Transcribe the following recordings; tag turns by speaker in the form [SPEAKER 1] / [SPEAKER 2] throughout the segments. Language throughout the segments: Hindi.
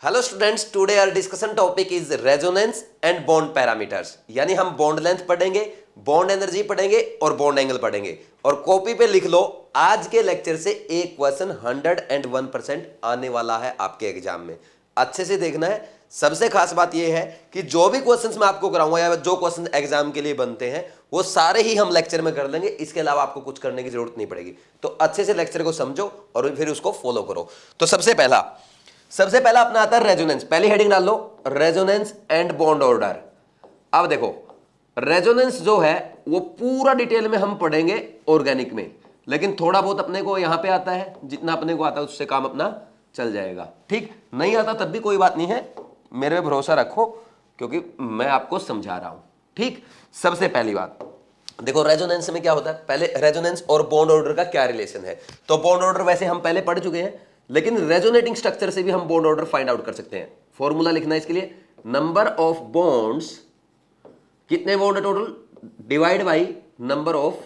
[SPEAKER 1] Hello students, today our discussion topic is resonance and bond parameters. यानी हम बॉन्ड लेंथ पढ़ेंगे, बॉन्ड एनर्जी पढ़ेंगे और बॉन्ड एंगल पढ़ेंगे। और कॉपी पे लिख लो, आज के लेक्चर से एक क्वेश्चन 101% आने वाला है आपके एग्जाम में। अच्छे से देखना है। सबसे खास बात यह है कि जो भी क्वेश्चंस मैं आपको कराऊंगा या जो क्वेश्चन एग्जाम के लिए बनते हैं वो सारे ही हम लेक्चर में कर लेंगे। इसके अलावा आपको कुछ करने की जरूरत नहीं पड़ेगी। तो अच्छे से लेक्चर को समझो और फिर उसको फॉलो करो। तो सबसे पहला अपना आता है रेजोनेंस। पहली हेडिंग डाल लो, रेजोनेंस एंड बॉन्ड ऑर्डर। अब देखो, रेजोनेंस जो है वो पूरा डिटेल में हम पढ़ेंगे ऑर्गेनिक में, लेकिन थोड़ा बहुत अपने को यहां पे आता है। जितना अपने को आता है उससे काम अपना चल जाएगा। ठीक, नहीं आता तब भी कोई बात नहीं है, मेरे पे भरोसा रखो क्योंकि मैं आपको समझा रहा हूं। ठीक, सबसे पहली बात देखो, रेजोनेंस में क्या होता है। पहले रेजोनेंस और बॉन्ड ऑर्डर का क्या रिलेशन है। तो बॉन्ड ऑर्डर वैसे हम पहले पढ़ चुके हैं, लेकिन रेजोनेटिंग स्ट्रक्चर से भी हम बॉन्ड ऑर्डर फाइंड आउट कर सकते हैं। फॉर्मूला लिखना है इसके लिए, नंबर ऑफ बॉन्ड्स, कितने बॉन्ड है total, divide by number of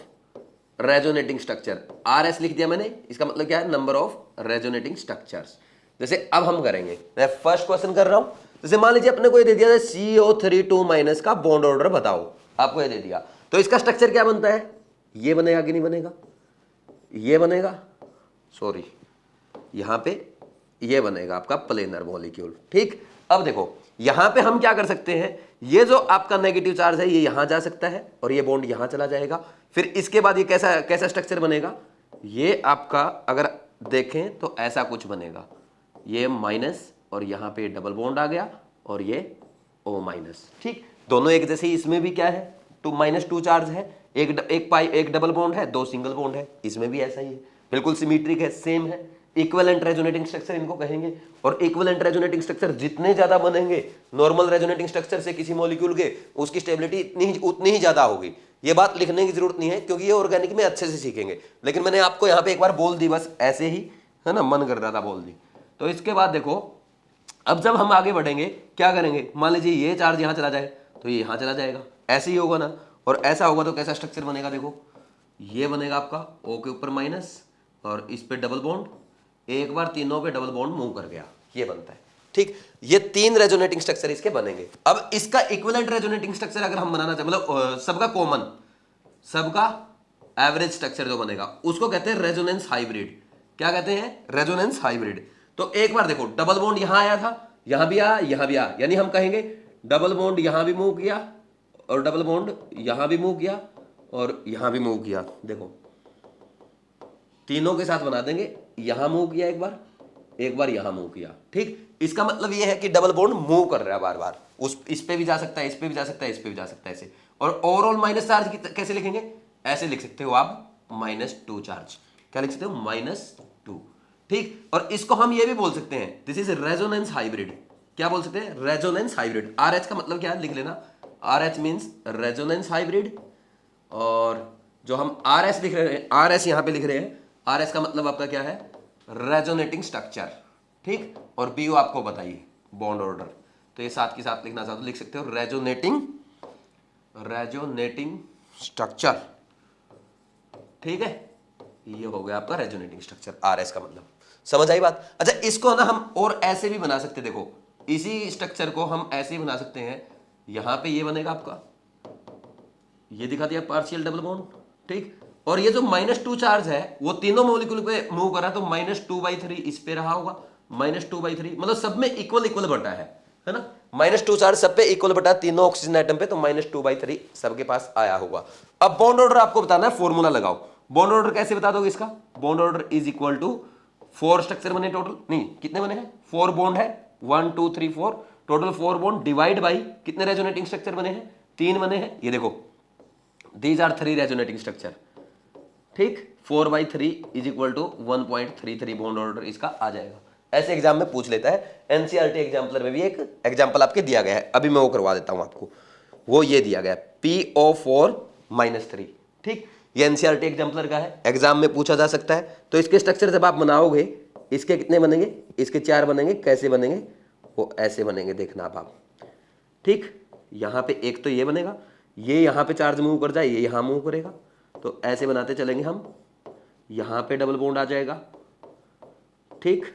[SPEAKER 1] resonating structure. RS लिख दिया मैंने, इसका मतलब क्या है, नंबर ऑफ रेजोनेटिंग स्ट्रक्चर्स। जैसे अब हम करेंगे, मैं फर्स्ट क्वेश्चन कर रहा हूं। जैसे मान लीजिए अपने को ये दे दिया CO32- का बॉन्ड ऑर्डर बताओ, आपको ये दे दिया। तो इसका स्ट्रक्चर क्या बनता है, ये बनेगा कि नहीं बनेगा, ये बनेगा, सॉरी यहां पे ये बनेगा आपका प्लेनर मॉलिक्यूल। ठीक, अब देखो यहां पे हम क्या कर सकते हैं, ये जो आपका नेगेटिव चार्ज है ये यहां जा सकता है और ये बॉन्ड यहां चला जाएगा। फिर इसके बाद ये कैसा कैसा स्ट्रक्चर बनेगा, ये आपका अगर देखें तो ऐसा कुछ बनेगा, ये माइनस और यहां पे डबल बॉन्ड आ गया और ये O-। ठीक, दोनों एक जैसे ही। इसमें भी क्या है, -2 चार्ज है, एक डबल बॉन्ड है, 2 सिंगल बॉन्ड है। इसमें भी ऐसा ही है, बिल्कुल सिमेट्रिक है, सेम है। इक्विवेलेंट रेजोनेटिंग स्ट्रक्चर इनको कहेंगे। और इक्विवेलेंट रेजोनेटिंग स्ट्रक्चर जितने ज्यादा बनेंगे नॉर्मल रेजोनेटिंग स्ट्रक्चर से किसी मॉलिक्यूल के, उसकी स्टेबिलिटी उतनी ही ज्यादा होगी। ये बात लिखने की जरूरत नहीं है क्योंकि ये ऑर्गेनिक में अच्छे से सीखेंगे। लेकिन मैंने आपको यहाँ पे एक बार बोल दी, बस ऐसे ही है ना, मन कर रहा था बोल दी। तो इसके बाद देखो, अब जब हम आगे बढ़ेंगे क्या करेंगे, मान लीजिए ये चार्ज यहां चला जाए तो ये यहां चला जाएगा, ऐसे ही होगा ना। और ऐसा होगा तो कैसा स्ट्रक्चर बनेगा, देखो ये बनेगा आपका O के ऊपर माइनस और इस पे डबल बॉन्ड, एक बार तीनों पे डबल बॉन्ड मूव कर गया, ये बनता है। ठीक, ये 3 रेजोनेटिंग स्ट्रक्चर इसके बनेंगे। अब इसका इक्विवेलेंट रेजोनेटिंग स्ट्रक्चर अगर हम बनाना चाहें, मतलब सबका कॉमन, सबका एवरेज स्ट्रक्चर जो बनेगा उसको कहते हैं रेजोनेंस हाइब्रिड। क्या कहते हैं, रेजोनेंस हाइब्रिड। तो एक बार देखो, डबल बॉन्ड यहां आया था, यहां भी आया, यहां भी आया, यानी हम कहेंगे डबल बॉन्ड यहां भी मूव किया और डबल बॉन्ड यहां भी मूव किया और यहां भी मूव किया। देखो तीनों के साथ बना देंगे, यहां मूव किया एक बार यहां मूव किया। ठीक, इसका मतलब यह है कि डबल बॉन्ड मूव कर रहा है बार बार, इस पे भी जा सकता है, इस पे भी जा सकता है, इस पे भी जा सकता है, ऐसे। और ओवरऑल माइनस चार्ज कैसे लिखेंगे, ऐसे लिख सकते हो आप, -2 चार्ज। क्या लिख सकते हो, -2। ठीक, और इसको हम ये भी बोल सकते हैं, दिस इज रेजोनेंस हाइब्रिड। क्या बोल सकते हैं, रेजोनेंस हाइब्रिड। RH का मतलब क्या है, लिख लेना, RH मीन्स रेजोनेंस हाइब्रिड। और जो हम RS लिख रहे हैं, RS यहां पे लिख रहे हैं, RS का मतलब आपका क्या है, रेजोनेटिंग स्ट्रक्चर। ठीक, और BO आपको बताइए बॉन्ड ऑर्डर। तो ये साथ के साथ लिखना चाहते हो लिख सकते हो, रेजोनेटिंग स्ट्रक्चर। ठीक है, ये हो गया आपका रेजोनेटिंग स्ट्रक्चर, RS का मतलब। समझ आई बात। अच्छा, इसको ना हम और ऐसे भी बना सकते, देखो इसी स्ट्रक्चर को हम ऐसे ही बना सकते हैं। यहां पे ये बनेगा आपका, ये दिखा दिया पार्शियल डबल बॉन्ड। ठीक, और ये जो -2 चार्ज है वो तीनों मॉलिक्यूल पे मूव कर रहा है, तो -2/3 इस पे रहा होगा, -2/3 मतलब सब में इक्वल बटा है ना। -2 चार्ज सब पे इक्वल बटा, तीनों ऑक्सीजन एटम पे, तो -2/3 सबके पास आया होगा। अब बॉन्ड ऑर्डर आपको बताना है, फॉर्मूला लगाओ। बॉन्ड ऑर्डर कैसे बता दोगे इसका, bond order is equal to 4 structure बने टोटल, नहीं कितने बने हैं, 4 बॉन्ड है, 1 2 3 4, टोटल 4 बॉन्ड डिवाइड बाई कितने रेजोनेटिंग स्ट्रक्चर बने हैं, 3 बने हैं। ये देखो, दीज आर 3 रेजोनेटिंग स्ट्रक्चर। ठीक, 4/3 is equal to 1.33 bond order इसका आ जाएगा। ऐसे एग्जाम में पूछ लेता है। NCERT एग्जाम्पलर में भी एक एग्जाम्पल आपके दिया गया है, अभी मैं वो करवा देता हूं आपको। वो ये दिया गया है PO4-3। ठीक, ये NCERT एग्जाम्पलर का है, एग्जाम में पूछा जा सकता है। तो इसके स्ट्रक्चर जब आप बनाओगे, इसके कितने बनेंगे, इसके 4 बनेंगे। कैसे बनेंगे, वो ऐसे बनेंगे, देखना आप। ठीक, यहां पे एक तो ये बनेगा, ये यहां पे चार्ज मूव कर जाए, ये यहां मूव करेगा, तो ऐसे बनाते चलेंगे हम। यहां पे डबल बॉन्ड आ जाएगा। ठीक,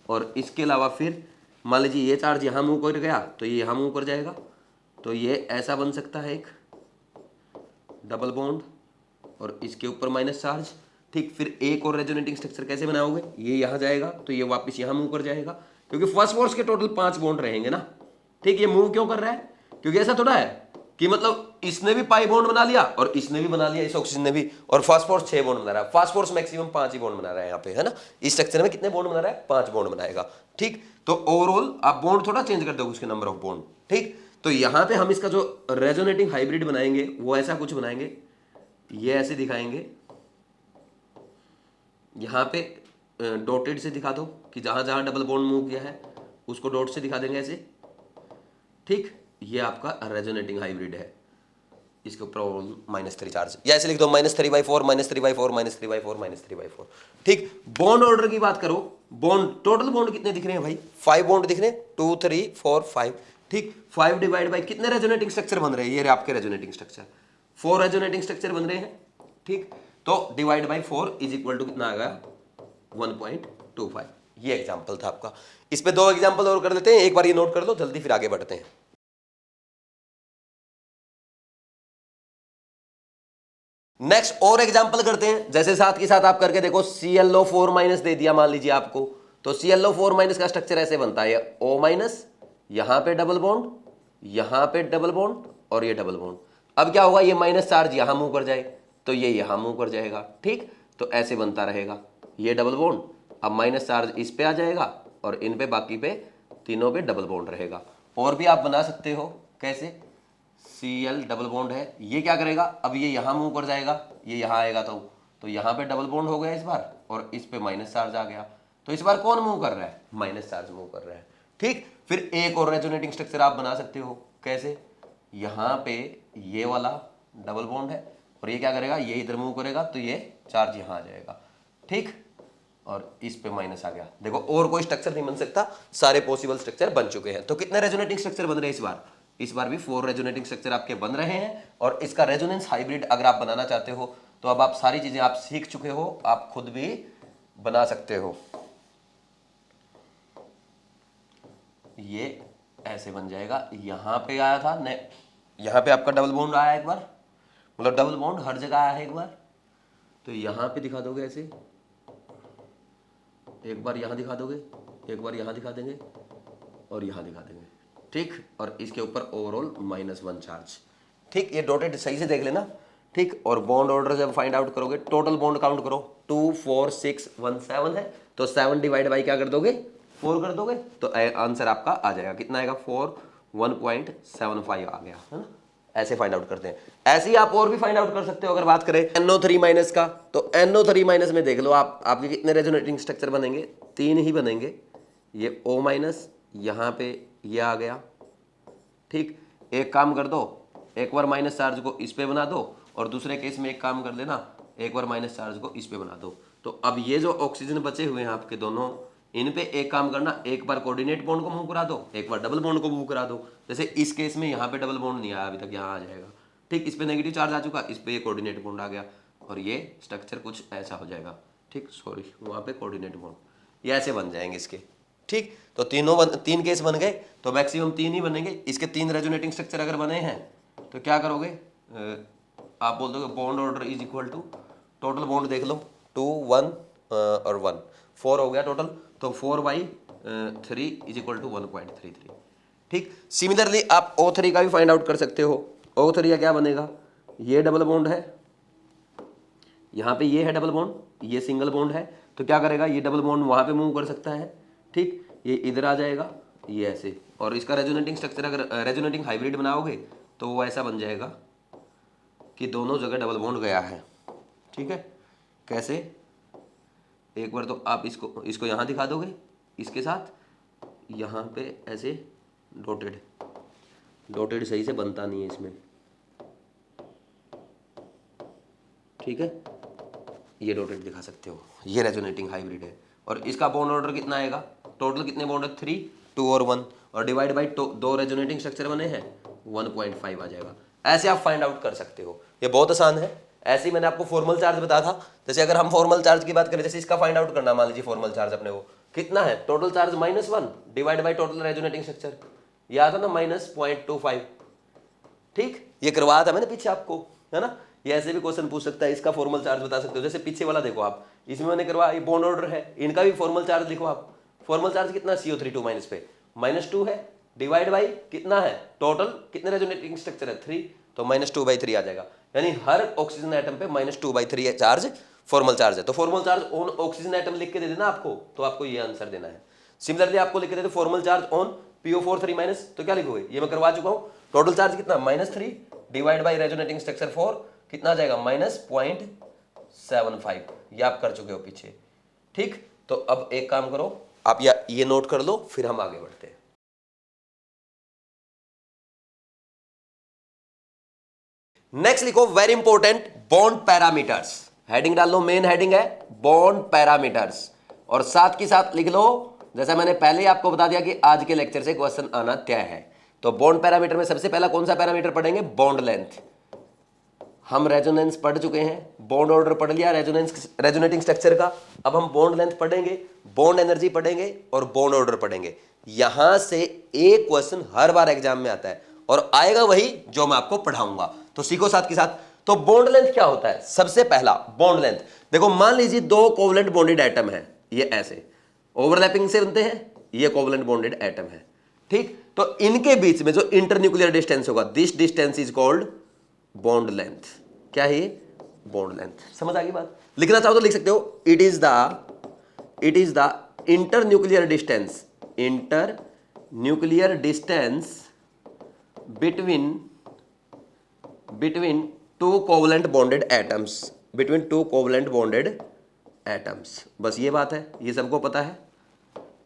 [SPEAKER 1] और इसके अलावा फिर मान लीजिए ये चार्ज यहाँ मूव कर गया तो ये यहाँ मूव कर जाएगा, तो ये ऐसा बन सकता है एक डबल बॉन्ड और इसके ऊपर माइनस चार्ज। ठीक, फिर एक और रेजोनेटिंग स्ट्रक्चर कैसे बनाओगे, ये यहाँ जाएगा तो ये वापस यहाँ मूव कर जाएगा, क्योंकि फर्स्ट फोर्स के टोटल 5 बॉन्ड रहेंगे ना। ठीक, ये मूव क्यों कर रहा है, क्योंकि ऐसा थोड़ा है कि मतलब इसने भी पाई बॉन्ड बना लिया और इसने भी बना लिया, इस ऑक्सीजन ने भी, और फास्ट फोर्स 6 बॉन्ड बना रहा है। फास्ट फोर्स मैक्सिमम 5 ही बॉन्ड बना रहा है यहाँ पे, है ना। इस स्ट्रक्चर में कितने बॉन्ड बना रहा है, 5 बॉन्ड बनाएगा। ठीक, तो ओवरऑल आप बॉन्ड थोड़ा चेंज कर दोगे उसके नंबर ऑफ बॉन्ड। ठीक, तो यहाँ पे हम इसका जो रेजोनेटिंग हाइब्रिड बनाएंगे वो ऐसा कुछ बनाएंगे, ये ऐसे दिखाएंगे, यहाँ पे डॉटेड से दिखा दो कि जहां जहां डबल बॉन्ड मूव किया है उसको डॉट से दिखा देंगे ऐसे। ठीक, ये आपका रेजोनेटिंग हाइब्रिड है। इसके ऊपर -3 चार्ज, या ऐसे लिख दो -3/4 -3/4 -3/4 -3/4। ठीक, बॉन्ड ऑर्डर की बात करो, बॉन्ड टोटल बॉन्ड कितने दिख रहे हैं भाई, 5 बॉन्ड दिख रहे हैं, 2 3 4 5। ठीक, 5 डिवाइड बाई कितने रेजोनेटिंग स्ट्रक्चर बन रहे हैं, ये आपके रेजोनेटिंग स्ट्रक्चर 4 रेजोनेटिंग स्ट्रक्चर बन रहे हैं। ठीक, तो divide by 4 is equal to कितना आ गया, 1.25। ये एग्जाम्पल था आपका। इस पे 2 एग्जाम्पल और कर लेते हैं, एक बार ये नोट कर लो जल्दी, फिर आगे बढ़ते हैं। नेक्स्ट और एग्जाम्पल करते हैं, जैसे साथ के साथ आप करके देखो। ClO4- दे दिया मान लीजिए आपको, तो ClO4- का स्ट्रक्चर ऐसे बनता है, O-, यहां पे डबल बॉन्ड, यहां पे डबल बॉन्ड और ये डबल बॉन्ड। अब क्या होगा, ये माइनस चार्ज यहां मूव कर जाए तो ये यहां मूव कर जाएगा। ठीक, तो ऐसे बनता रहेगा ये डबल बॉन्ड, अब माइनस चार्ज इस पे आ जाएगा और इन पे बाकी पे तीनों पे डबल बॉन्ड रहेगा। और भी आप बना सकते हो, कैसे, Cl डबल बॉन्ड है, ये क्या करेगा, अब ये यहाँ मूव कर जाएगा, ये यहाँ आएगा तो यहाँ पे डबल बॉन्ड हो गया इस बार, और इस पे माइनस चार्ज आ गया, तो इस बार कौन मूव कर रहा है, माइनस चार्ज मूव कर रहा है। ठीक, फिर एक और रेजोनेटिंग स्ट्रक्चर आप बना सकते हो, कैसे, यहाँ पे ये वाला डबल बॉन्ड है और ये क्या करेगा, ये इधर मूव करेगा तो ये चार्ज यहाँ आ जाएगा। ठीक, और इस पे माइनस आ गया। देखो और कोई स्ट्रक्चर नहीं बन सकता, सारे पॉसिबल स्ट्रक्चर बन चुके हैं। तो कितने रेजोनेटिंग स्ट्रक्चर बन रहे हैं इस बार भी 4 रेजोनेटिंग स्ट्रक्चर आपके बन रहे हैं। और इसका रेजोनेंस हाइब्रिड अगर आप बनाना चाहते हो तो अब आप सारी चीजें आप सीख चुके हो, आप खुद भी बना सकते हो। ये ऐसे बन जाएगा, यहां पे आया था ने, यहां पे आपका डबल बॉन्ड आया एक बार, मतलब डबल बॉन्ड हर जगह आया है एक बार, तो यहां पे दिखा दोगे ऐसे, एक बार यहां दिखा दोगे, एक बार यहां दिखा देंगे और यहां दिखा देंगे। ठीक, और इसके ऊपर ओवरऑल -1 चार्ज। ठीक, ये डॉटेड सही से देख लेना। ठीक, और बॉन्ड ऑर्डर जब फाइंड आउट करोगे, टोटल बॉन्ड काउंट करो, 2 4 6 1 7 है, तो 7 डिवाइड बाई क्या कर दोगे, 4 कर दोगे, तो आंसर आपका आ जाएगा, कितना आएगा, 4 1.75 आ गया, है ना। ऐसे फाइंड आउट करते हैं। ऐसे ही आप और भी फाइंड आउट कर सकते हो। अगर बात करें NO3- का, तो NO3- में देख लो आप, आपके कितने रेजोनेटिंग स्ट्रक्चर बनेंगे, 3 ही बनेंगे। ये O-, यहाँ पे ये आ गया। ठीक, एक काम कर दो, एक बार माइनस चार्ज को इस पे बना दो और दूसरे केस में एक काम कर देना, एक बार माइनस चार्ज को इस पे बना दो। तो अब ये जो ऑक्सीजन बचे हुए हैं आपके दोनों, इन पे एक काम करना, एक बार कोऑर्डिनेट बॉन्ड को मूव करा दो, एक बार डबल बॉन्ड को मूव करा दो। जैसे इस केस में यहाँ पे डबल बॉन्ड नहीं आया अभी तक, यहाँ आ जाएगा। ठीक, इस पे नेगेटिव चार्ज आ चुका, इस पे ये कोऑर्डिनेट बॉन्ड आ गया और ये स्ट्रक्चर कुछ ऐसा हो जाएगा। ठीक, सॉरी, वहाँ पे कोऑर्डिनेट बॉन्ड, ये ऐसे बन जाएंगे इसके। ठीक, तो 3 केस बन गए, तो मैक्सिमम 3 ही बनेंगे। इसके 3 रेजोनेटिंग स्ट्रक्चर अगर बने हैं तो क्या करोगे, आप बोल दोगे bond order is equal to, total bond देख लो, 2 1 और 1 4 हो गया टोटल, तो 4/3 इज इक्वल टू 1.33। ठीक, सिमिलरली आप O3 का भी फाइंड आउट कर सकते हो। O3 का क्या बनेगा, ये डबल बॉन्ड है, यहाँ पे ये है डबल बॉन्ड, ये सिंगल बॉन्ड है, तो क्या करेगा, ये डबल बॉन्ड वहाँ पे मूव कर सकता है। ठीक, ये इधर आ जाएगा, ये ऐसे, और इसका रेजोनेटिंग स्ट्रक्चर अगर रेजोनेटिंग हाइब्रिड बनाओगे तो वो ऐसा बन जाएगा कि दोनों जगह डबल बॉन्ड गया है। ठीक है, कैसे, एक बार तो आप इसको यहाँ दिखा दोगे इसके साथ, यहाँ पे ऐसे डॉटेड सही से बनता नहीं है इसमें। ठीक है, ये डॉटेड दिखा सकते हो, ये रेजोनेटिंग हाइब्रिड है। और इसका बॉन्ड ऑर्डर कितना आएगा, टोटल कितने बॉन्ड है, 3 2 और 1, और डिवाइड बाई 2 रेजोनेटिंग स्ट्रक्चर बने हैं, 1.5 आ जाएगा। ऐसे आप फाइंड आउट कर सकते हो, ये बहुत आसान है। ऐसे ही मैंने आपको फॉर्मल चार्ज बताया था। जैसे अगर हम फॉर्मल चार्ज की बात करें, जैसे इसका फाइंड आउट करना, मान लीजिए फॉर्मल चार्ज अपने को कितना है total charge -1 divide by total resonating structure, याद है ना -0.25। ठीक, ये करवाया था मैंने पीछे आपको, है ना। ये ऐसे भी क्वेश्चन पूछ सकता है, इसका फॉर्मल चार्ज बता सकते हो। जैसे पीछे वाला देखो आप, इसमें मैंने करवाया, ये बॉन्ड ऑर्डर है, इनका भी फॉर्मल चार्ज लिखो आप। फॉर्मल चार्ज कितना CO3 2- पे -2 है, डिवाइड बाई कितना है टोटल, कितने रेजोनेटिंग स्ट्रक्चर है 3, तो -2/3 आ जाएगा। यानी हर ऑक्सीजन एटम पे -2/3 चार्ज फॉर्मल चार्ज है। तो formal charge on oxygen atom लिख के दे देना आपको, तो आपको ये आंसर देना है। सिमिलरली आपको लिख के दे फॉर्मल चार्ज ऑन PO4 3- तो क्या लिखोगे, ये मैं करवा चुका हूं। टोटल चार्ज कितना -3 डिवाइड बाई रेजोनेटिंग स्ट्रक्चर 4, कितना आ जाएगा -0.75, ये आप कर चुके हो पीछे। ठीक, तो अब एक काम करो आप, ये नोट कर लो, फिर हम आगे बढ़ते हैं। नेक्स्ट लिखो very important bond parameters, heading डाल लो, मेन हेडिंग है बॉन्ड पैरामीटर्स, और साथ की साथ लिख लो, जैसा मैंने पहले ही आपको बता दिया कि आज के लेक्चर से क्वेश्चन आना तय है। तो बॉन्ड पैरामीटर में सबसे पहला कौन सा पैरामीटर पढ़ेंगे, बॉन्ड लेंथ। हम रेजोनेंस पढ़ चुके हैं, बॉन्ड ऑर्डर पढ़ लिया, रेजोनेटिंग स्ट्रक्चर का। अब हम बॉन्ड लेंथ पढ़ेंगे, बॉन्ड एनर्जी पढ़ेंगे और बॉन्ड ऑर्डर पढ़ेंगे। यहां से एक क्वेश्चन हर बार एग्जाम में आता है और आएगा वही जो मैं आपको पढ़ाऊंगा, तो सीखो साथ के साथ। तो बॉन्ड लेंथ क्या होता है, सबसे पहला बॉन्ड लेंथ देखो, मान लीजिए दो कोवलेंट बॉन्डेड एटम है, ये ऐसे ओवरलैपिंग से बनते हैं, ये कोवलेंट बॉन्डेड एटम है। ठीक, तो इनके बीच में जो इंटरन्यूक्लियर डिस्टेंस होगा, this distance is called bond length. क्या है ये, बॉन्ड लेंथ। समझ आ गई बात, लिखना चाहो तो लिख सकते हो, it is the internuclear distance between two covalent bonded atoms, बस ये बात है, ये सबको पता है।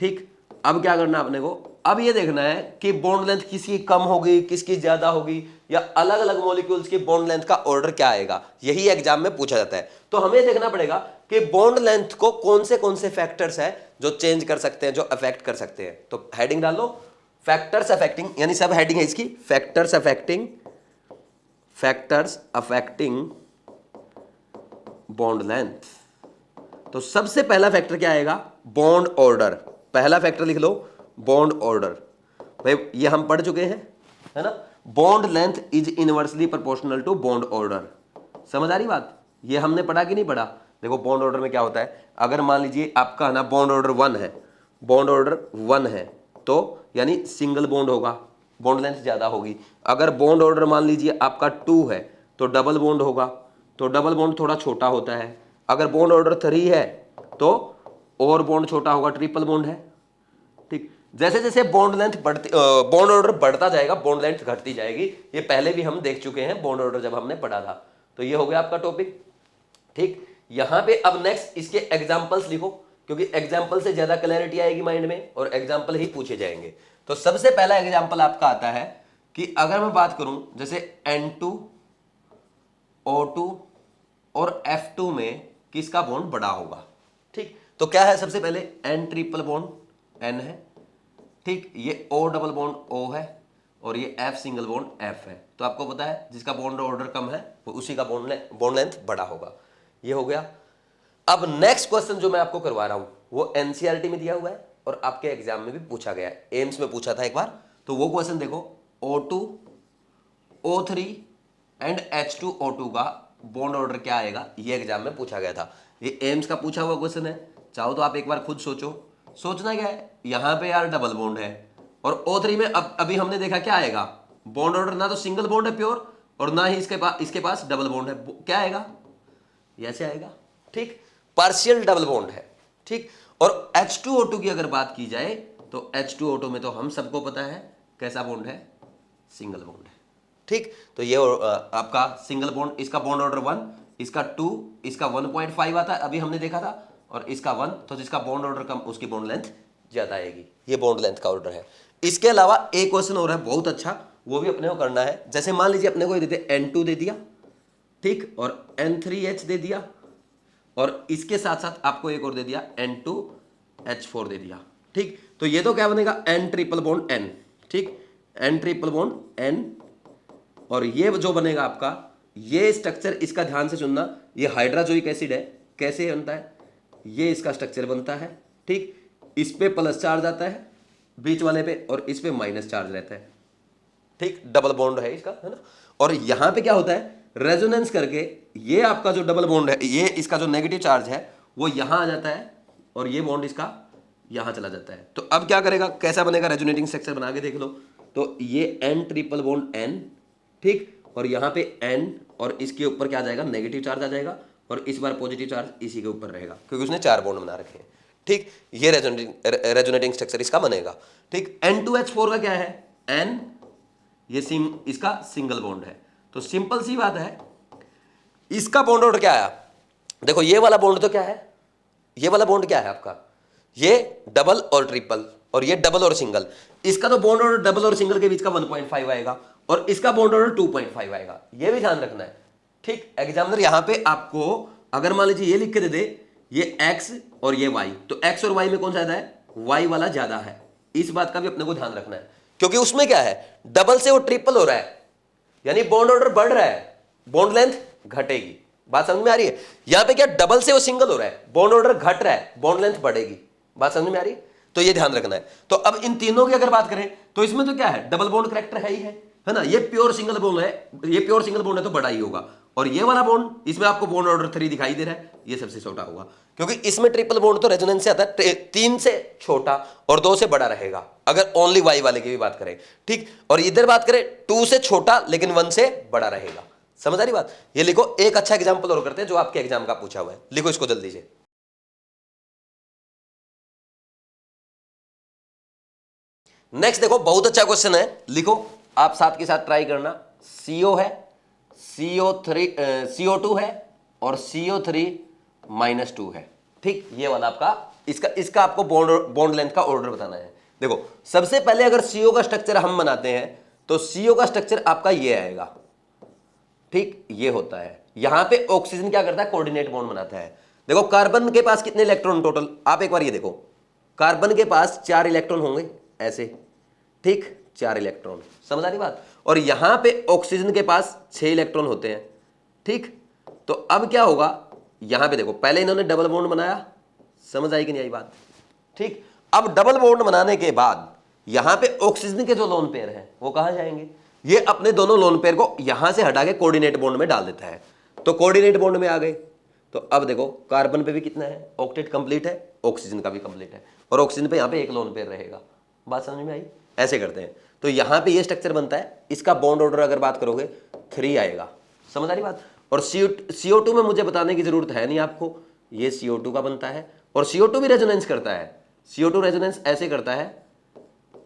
[SPEAKER 1] ठीक, अब क्या करना अपने को, अब ये देखना है कि बॉन्ड लेंथ किसकी कम होगी, किसकी ज्यादा होगी, या अलग अलग मॉलिक्यूल्स की बॉन्ड लेंथ का ऑर्डर क्या आएगा, यही एग्जाम में पूछा जाता है। तो हमें देखना पड़ेगा कि बॉन्ड लेंथ को कौन से फैक्टर्स है जो चेंज कर सकते हैं, जो अफेक्ट कर सकते हैं। तो हेडिंग डाल लो, फैक्टर्स अफेक्टिंग, यानी सब हेडिंग है इसकी, फैक्टर्स अफेक्टिंग बॉन्ड लेंथ। तो सबसे पहला फैक्टर क्या आएगा, बॉन्ड ऑर्डर। पहला फैक्टर लिख लो, बॉन्ड ऑर्डर। भाई ये हम पढ़ चुके हैं, है ना, bond length is inversely proportional to bond order. समझ आ रही बात, ये हमने पढ़ा कि नहीं पढ़ा। देखो बॉन्ड ऑर्डर में क्या होता है, अगर मान लीजिए आपका ना बॉन्ड ऑर्डर 1 है, तो यानी सिंगल बॉन्ड होगा, बॉन्ड लेंथ ज्यादा होगी। अगर बॉन्ड ऑर्डर मान लीजिए आपका 2 है, तो डबल बॉन्ड होगा, तो डबल बॉन्ड थोड़ा छोटा होता है। अगर बॉन्ड ऑर्डर 3 है तो और बॉन्ड छोटा होगा, ट्रिपल बॉन्ड है। ठीक, जैसे जैसे बॉन्ड ऑर्डर बढ़ता जाएगा, बॉन्ड लेंथ घटती जाएगी। ये पहले भी हम देख चुके हैं बॉन्ड ऑर्डर जब हमने पढ़ा था। तो ये हो गया आपका टॉपिक। ठीक, यहां पे अब नेक्स्ट इसके एग्जांपल्स लिखो, क्योंकि एग्जांपल से ज्यादा क्लैरिटी आएगी माइंड में, और एग्जांपल ही पूछे जाएंगे। तो सबसे पहला एग्जांपल आपका आता है कि अगर मैं बात करूं जैसे N2O2 और F2 में किसका बॉन्ड बड़ा होगा। ठीक, तो क्या है, सबसे पहले N ट्रिपल बॉन्ड N है, ठीक, ये O डबल बॉन्ड O है, और ये F सिंगल बॉन्ड F है। तो आपको पता है जिसका बॉन्ड ऑर्डर कम है वो उसी का बॉन्ड लेंथ बड़ा होगा। ये हो गया। अब नेक्स्ट क्वेश्चन जो मैं आपको करवा रहा हूं वो एनसीईआरटी में दिया हुआ है और आपके एग्जाम में भी पूछा गया है, एम्स में पूछा था एक बार। तो वो क्वेश्चन देखो, O2 O3 एंड H2O2 का बॉन्ड ऑर्डर क्या आएगा, ये एग्जाम में पूछा गया था। ये एम्स का पूछा हुआ क्वेश्चन है, चाहो तो आप एक बार खुद सोचो। सोचना क्या है, यहां पे यार डबल बॉन्ड है, और O3 में अभी हमने देखा क्या आएगा, बॉन्ड ऑर्डर ना तो सिंगल बॉन्ड है प्योर, और ना ही इसके पास डबल बॉन्ड है। क्या आएगा, ऐसे आएगा। ठीक, पार्शियल डबल बॉन्ड है। ठीक, और H2O2 की अगर बात की जाए तो H2O2 में तो हम सबको पता है कैसा बॉन्ड है, सिंगल बॉन्ड है। ठीक, तो ये आपका सिंगल बॉन्ड, इसका बॉन्ड ऑर्डर 1, इसका 2, इसका 1.5 आता है, अभी हमने देखा था, और इसका 1, तो जिसका बॉन्ड ऑर्डर कम उसकी बॉन्ड लेंथ ज्यादा आएगी। ये बॉन्ड लेंथ का ऑर्डर है। इसके अलावा एक क्वेश्चन और है बहुत अच्छा, वो भी अपने को करना है। जैसे मान लीजिए अपने को ये देते N2 दे दिया, ठीक, और N3H दे दिया, और इसके साथ साथ आपको एक और दे दिया N2H4 दे दिया। ठीक, तो ये तो क्या बनेगा, N ट्रिपल बॉन्ड N। ठीक, N ट्रिपल बॉन्ड N, और ये जो बनेगा आपका, ये स्ट्रक्चर इसका ध्यान से सुनना, ये हाइड्रोजोइक एसिड है, कैसे बनता है, ये इसका स्ट्रक्चर बनता है। ठीक, इस पे प्लस चार्ज आता है बीच वाले पे, और इस पे माइनस चार्ज रहता है। ठीक, डबल बॉन्ड है इसका, है ना। और यहां पे क्या होता है, रेजोनेंस करके ये आपका जो डबल बॉन्ड है, ये इसका जो नेगेटिव चार्ज है वो यहां आ जाता है, और ये बॉन्ड इसका यहां चला जाता है। तो अब क्या करेगा, कैसा बनेगा, रेजोनेटिंग स्ट्रक्चर बना के देख लो। तो ये N ट्रिपल बॉन्ड N, ठीक, और यहाँ पे N, और इसके ऊपर क्या आ जाएगा, नेगेटिव चार्ज आ जाएगा, और इस बार पॉजिटिव चार्ज इसी के ऊपर रहेगा, क्योंकि उसने 4 बॉन्ड बना रखे हैं। ठीक, ये रेजोनेटिंग स्ट्रक्चर इसका बनेगा। ठीक, N2H4 का क्या है, N, ये इसका सिंगल बॉन्ड है। तो सिंपल सी बात है, इसका बॉन्ड ऑर्डर क्या आया, देखो ये वाला बॉन्ड तो क्या है, ये वाला बॉन्ड क्या है आपका, ये डबल और ट्रिपल, और ये डबल और सिंगल। इसका तो बॉन्ड ऑर्डर डबल और सिंगल के बीच का 1.5 आएगा, और इसका बॉन्ड ऑर्डर 2.5 आएगा, ये भी ध्यान रखना है। ठीक, एग्जामिनर यहां पे आपको अगर मान लीजिए ये लिख के दे दे, ये x और ये y, तो x और y में कौन सा ज्यादा है, y वाला ज्यादा है। इस बात का भी अपने को ध्यान रखना है, क्योंकि उसमें क्या है, डबल से वो ट्रिपल हो रहा है, यानी बॉन्ड ऑर्डर बढ़ रहा है, बॉन्ड लेंथ घटेगी। बात समझ में आ रही है। यहां पे क्या, डबल से वो सिंगल हो रहा है, बॉन्ड ऑर्डर घट रहा है, बॉन्ड लेंथ बढ़ेगी। बात समझ में आ रही है, तो ये ध्यान रखना है। तो अब इन तीनों की अगर बात करें तो इसमें तो क्या है, डबल बॉन्ड करेक्टर है ही है ना। ये प्योर सिंगल बॉन्ड है, ये प्योर सिंगल बॉन्ड है तो बड़ा ही होगा। और ये वाला बॉन्ड, इसमें आपको बॉन्ड ऑर्डर 3 दिखाई दे रहा है, ये सबसे छोटा होगा, क्योंकि इसमें ट्रिपल बॉन्ड तो रेजोनेंस से आता है 3 से छोटा और 2 से बड़ा रहेगा, अगर ओनली वाई वाले की भी बात करें। ठीक, और इधर बात करें 2 से छोटा लेकिन 1 से बड़ा रहेगा। समझ आ रही बात। ये लिखो, एक अच्छा एग्जाम्पल और करते हैं जो आपके एग्जाम का पूछा हुआ है, लिखो इसको जल्दी से। नेक्स्ट देखो, बहुत अच्छा क्वेश्चन है, लिखो आप साथ के साथ ट्राई करना। CO है, CO2 है, और CO3 -2 है। ठीक, ये वाला आपका इसका आपको बॉन्ड लेंथ का ऑर्डर बताना है। देखो सबसे पहले अगर CO का स्ट्रक्चर हम बनाते हैं तो CO का स्ट्रक्चर आपका ये आएगा। ठीक, ये होता है, यहां पे ऑक्सीजन क्या करता है, कोऑर्डिनेट बॉन्ड बनाता है। देखो कार्बन के पास कितने इलेक्ट्रॉन टोटल, आप एक बार ये देखो, कार्बन के पास 4 इलेक्ट्रॉन होंगे ऐसे। ठीक, 4 इलेक्ट्रॉन, समझ आ रही बात। और यहां पे ऑक्सीजन के पास 6 इलेक्ट्रॉन होते हैं। ठीक, तो अब क्या होगा, यहां पे देखो पहले इन्होंने डबल बॉन्ड बनाया, समझ आई कि नहीं आई बात। ठीक, अब डबल बॉन्ड बनाने के बाद यहां पे ऑक्सीजन के जो लोन पेयर हैं वो कहां जाएंगे, ये अपने दोनों लोन पेयर को यहां से हटा के कोऑर्डिनेट बॉन्ड में डाल देता है। तो कोऑर्डिनेट बॉन्ड में आ गए। तो अब देखो कार्बन पे भी कितना है, ऑक्टेट कंप्लीट है, ऑक्सीजन का भी कंप्लीट है, और ऑक्सीजन पे यहां पे एक लोन पेयर रहेगा। बात समझ में आई। ऐसे करते हैं, तो यहां पे ये स्ट्रक्चर बनता है। इसका बॉन्ड ऑर्डर अगर बात करोगे 3 आएगा, समझ आ रही बात। और CO2 में मुझे बताने की जरूरत है नहीं आपको, ये CO2 का बनता है, और CO2 भी रेजोनेंस करता है। CO2 रेजोनेंस ऐसे करता है।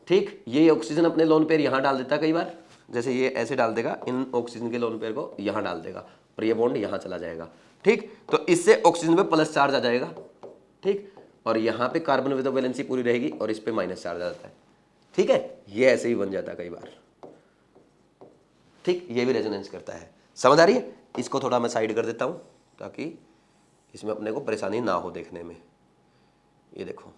[SPEAKER 1] ठीक, ये ऑक्सीजन अपने लोन पेयर यहां डाल देता है, कई बार जैसे ये ऐसे डाल देगा, इन ऑक्सीजन के लोन पेयर को यहां डाल देगा, और ये बॉन्ड यहां चला जाएगा। ठीक, तो इससे ऑक्सीजन पे प्लस चार्ज आ जाएगा। ठीक, और यहां पे कार्बन विद वैलेंसी पूरी रहेगी, और इस पे माइनस चार्ज आ जाता है। ठीक है, ये ऐसे ही बन जाता है कई बार। ठीक, ये भी रेजोनेंस करता है, समझ आ रही है। इसको थोड़ा मैं साइड कर देता हूं ताकि इसमें अपने को परेशानी ना हो देखने में। ये देखो,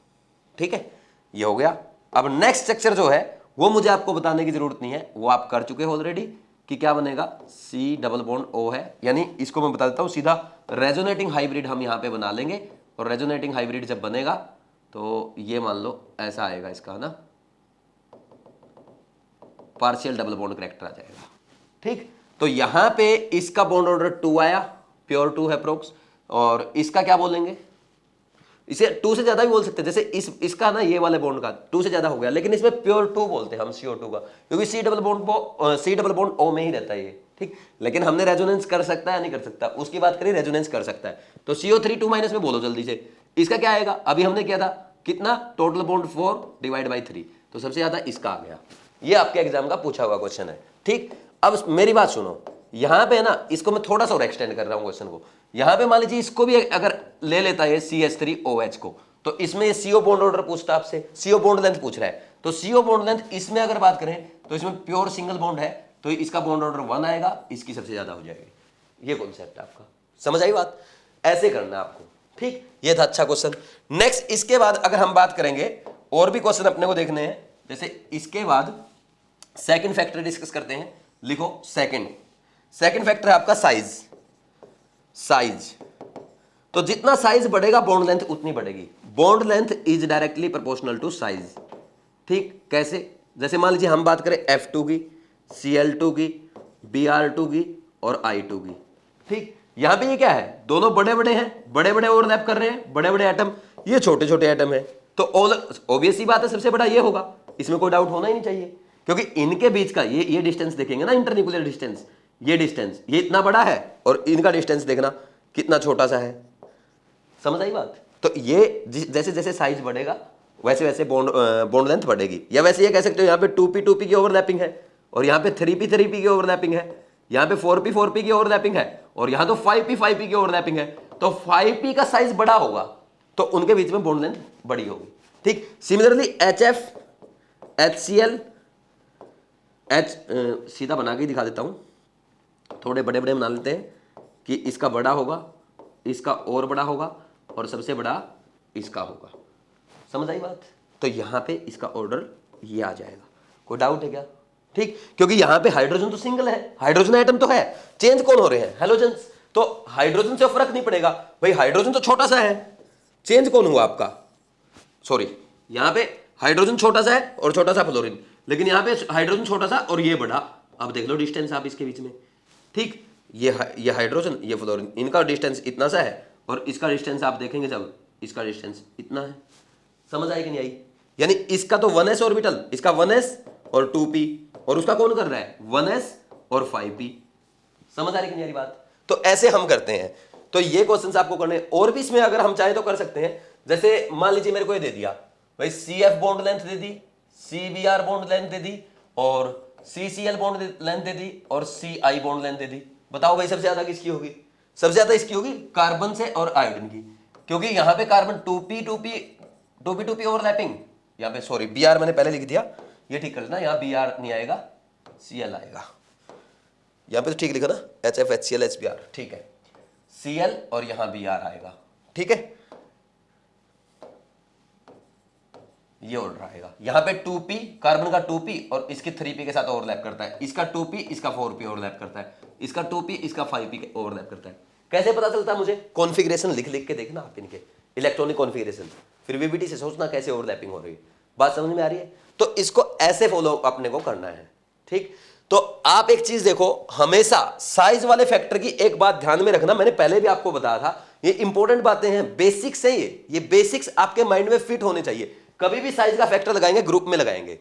[SPEAKER 1] ठीक है, ये हो गया। अब नेक्स्ट स्ट्रक्चर जो है वो मुझे आपको बताने की जरूरत नहीं है, वो आप कर चुके हो ऑलरेडी, कि क्या बनेगा, C डबल बॉन्ड O है। यानी इसको मैं बता देता हूं सीधा, रेजोनेटिंग हाइब्रिड हम यहां पे बना लेंगे, और रेजोनेटिंग हाइब्रिड जब बनेगा तो ये मान लो ऐसा आएगा इसका ना, पार्शियल डबल बॉन्ड करेक्टर आ जाएगा। ठीक, तो यहां पे इसका बॉन्ड ऑर्डर 2 आया, प्योर 2 है प्रोक्स, और इसका क्या बोलेंगे, इसे 2 से ज्यादा भी बोल सकते हैं, जैसे इसका ना ये वाले बॉन्ड का 2 से ज्यादा हो गया, लेकिन इसमें प्योर 2 बोलते हैं हम CO2 का, क्योंकि C डबल बॉन्ड O में ही रहता है ये। ठीक, लेकिन हमने रेजोनेंस कर सकता है नहीं कर सकता, उसकी बात करें, रेजोनेंस कर सकता है। तो CO3 2 माइनस में बोलो जल्दी से, इसका क्या आएगा, अभी हमने किया था कितना, टोटल बॉन्ड 4 डिवाइड बाई 3, तो सबसे ज्यादा इसका आ गया। ये आपके एग्जाम का पूछा हुआ क्वेश्चन है। ठीक, अब मेरी बात सुनो, यहां पे ना इसको मैं थोड़ा सा और एक्सटेंड कर रहा हूं क्वेश्चन को। यहां पे मान लीजिए इसको भी अगर ले लेता है CH3OH को, तो इसमें CO बॉन्ड ऑर्डर पूछता आपसे, CO बॉन्ड लेंथ पूछ रहा है, तो CO बॉन्ड लेंथ इसमें अगर बात करें तो इसमें प्योर सिंगल बॉन्ड है, तो इसका बॉन्ड ऑर्डर 1 आएगा, इसकी सबसे ज्यादा हो जाएगी। ये कॉन्सेप्ट आपका समझ आई बात, ऐसे करना आपको। ठीक, ये था अच्छा क्वेश्चन। नेक्स्ट इसके बाद अगर हम बात करेंगे, और भी क्वेश्चन अपने को देखने हैं, जैसे इसके बाद सेकंड फैक्टर डिस्कस करते हैं। लिखो सेकंड फैक्टर है आपका साइज। तो जितना साइज बढ़ेगा बॉन्ड लेंथ उतनी बढ़ेगी। Bond length is directly proportional to size. ठीक, कैसे? जैसे मान लीजिए हम बात करें F2 की, Cl2 की, Br2 की और I2 की। ठीक, यहां पे ये क्या है, दोनों बड़े बड़े हैं, बड़े बड़े ओवरलैप कर रहे हैं, बड़े बड़े एटम, ये छोटे छोटे एटम है, तो ऑब्वियस सी बात है सबसे बड़ा ये होगा, इसमें कोई डाउट होना ही नहीं चाहिए, क्योंकि इनके बीच का ये डिस्टेंस देखेंगे ना, इंटरन्यूक्लियर डिस्टेंस, ये डिस्टेंस ये इतना बड़ा है और इनका डिस्टेंस देखना कितना छोटा सा है। समझ आई बात? तो ये जैसे जैसे साइज बढ़ेगा वैसे वैसे बॉन्ड लेंथ बढ़ेगी। या वैसे ये कह सकते हो यहाँ पे 2p 2p की ओवरलैपिंग है और यहाँ पे 3p 3p की ओवरलैपिंग है, यहाँ पे 4p 4p की ओवरलैपिंग है और यहाँ तो 5p 5p की ओवरलैपिंग है। तो 5p का साइज बड़ा होगा तो उनके बीच में बॉन्ड लेंथ बड़ी होगी। ठीक, सिमिलरली HF HCl सीधा बना के दिखा देता हूं, थोड़े बड़े बड़े बना लेते हैं कि इसका बड़ा होगा, इसका और बड़ा होगा और सबसे बड़ा इसका होगा। समझ आई बात? तो यहां पे इसका ऑर्डर ये आ जाएगा। कोई डाउट है क्या? ठीक, क्योंकि यहां पे हाइड्रोजन तो सिंगल है, हाइड्रोजन एटम तो है, चेंज कौन हो रहे हैं? हैलोजेंस। तो हाइड्रोजन से फर्क नहीं पड़ेगा भाई, हाइड्रोजन तो छोटा सा है, चेंज कौन हुआ आपका? सॉरी, यहां पे हाइड्रोजन छोटा सा है और छोटा सा फ्लोरीन, लेकिन यहां पे हाइड्रोजन छोटा सा और ये बड़ा। अब देख लो डिस्टेंस आप इसके बीच में। ठीक, ये हाइड्रोजन, ये फ्लोरीन, इनका डिस्टेंस इतना सा है और इसका डिस्टेंस आप देखेंगे जब, इसका डिस्टेंस इतना है। समझ आई कि नहीं आई? यानी इसका तो 1s ऑर्बिटल, इसका 1s और 2p, और उसका कौन कर रहा है? 1s और 5p। समझ आ रही कि नहीं आ रही बात? तो ऐसे हम करते हैं। तो ये क्वेश्चंस आपको करने, और भी इसमें अगर हम चाहे तो कर सकते हैं। जैसे मान लीजिए मेरे को ये दे दिया भाई, CF बॉन्ड लेंथ दे दी, CBr बॉन्ड लेंथ दे दी और CCl बॉन्ड लेंथ दे दी और CI बॉन्ड लेंथ दे दी। बताओ भाई सबसे ज्यादा किसकी होगी? सबसे ज्यादा इसकी होगी कार्बन से और आयोडीन की, क्योंकि यहां पे कार्बन 2p ओवरलैपिंग, यहाँ पे सॉरी Br मैंने पहले लिख दिया, ये ठीक कर लेना, यहाँ Br नहीं आएगा, Cl आएगा। यहाँ पे तो ठीक लिखा ना, HF HCl HBr, ठीक है, Cl और यहाँ Br आएगा। ठीक है, ये ऑर्डर आएगा। यहाँ पे 2p, कार्बन का 2p और इसकी 3p के साथ ओवरलैप करता है, इसका 2p इसका 4p ओवरलैप करता है, इसका 2p इसका 5p ओवरलैप करता है। कैसे पता चलता है मुझे? कॉन्फ़िगरेशन लिख लिख के देखना आप इनके, इलेक्ट्रॉनिक कॉन्फ़िगरेशन, फिर वीबीटी से सोचना कैसे ओवरलैपिंग हो रही है। बात समझ में आ रही है? तो इसको ऐसे फॉलो अपने को करना है। ठीक, तो आप एक चीज देखो, हमेशा साइज वाले फैक्टर की एक बात ध्यान में रखना, मैंने पहले भी आपको बताया था, ये इंपॉर्टेंट बातें हैं, बेसिक्स है ये बेसिक्स आपके माइंड में फिट होने चाहिए। कभी भी साइज का फैक्टर लगाएंगे ग्रुप में लगाएंगे,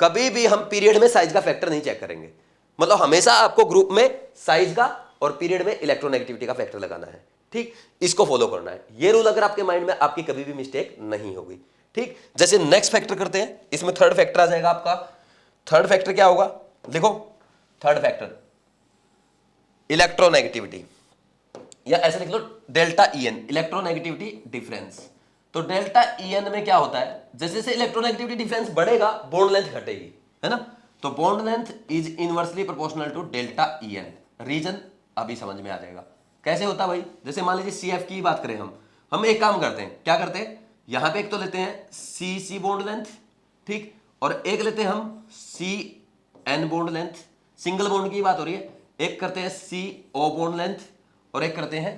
[SPEAKER 1] कभी भी हम पीरियड में साइज का फैक्टर नहीं चेक करेंगे। मतलब हमेशा आपको ग्रुप में साइज का और पीरियड में इलेक्ट्रोनेगेटिविटी का फैक्टर लगाना है। ठीक, इसको फॉलो करना है। ये रूल अगर आपके माइंड में, आपकी कभी भी मिस्टेक नहीं होगी। ठीक, जैसे नेक्स्ट फैक्टर करते हैं, इसमें थर्ड फैक्टर आ जाएगा आपका। थर्ड फैक्टर क्या होगा? देखो, थर्ड फैक्टर इलेक्ट्रोनेगेटिविटी, या ऐसे लिख लो डेल्टा EN, इलेक्ट्रोनेगेटिविटी डिफरेंस। तो डेल्टा EN में क्या होता है, जैसे जैसे इलेक्ट्रोनेगेटिविटी डिफरेंस बढ़ेगा बॉन्ड लेंथ घटेगी, है ना? तो bond length is inversely proportional to delta EN। Reason अभी समझ में आ जाएगा कैसे होता है भाई। जैसे मान लीजिए CF की बात करें, हम एक काम करते हैं, क्या करते हैं, यहां पे एक तो लेते हैं CC बॉन्ड लेंथ, ठीक, और एक लेते हैं हम CN bond length, single bond की बात हो रही है। एक करते हैं CO बॉन्ड लेंथ और एक करते हैं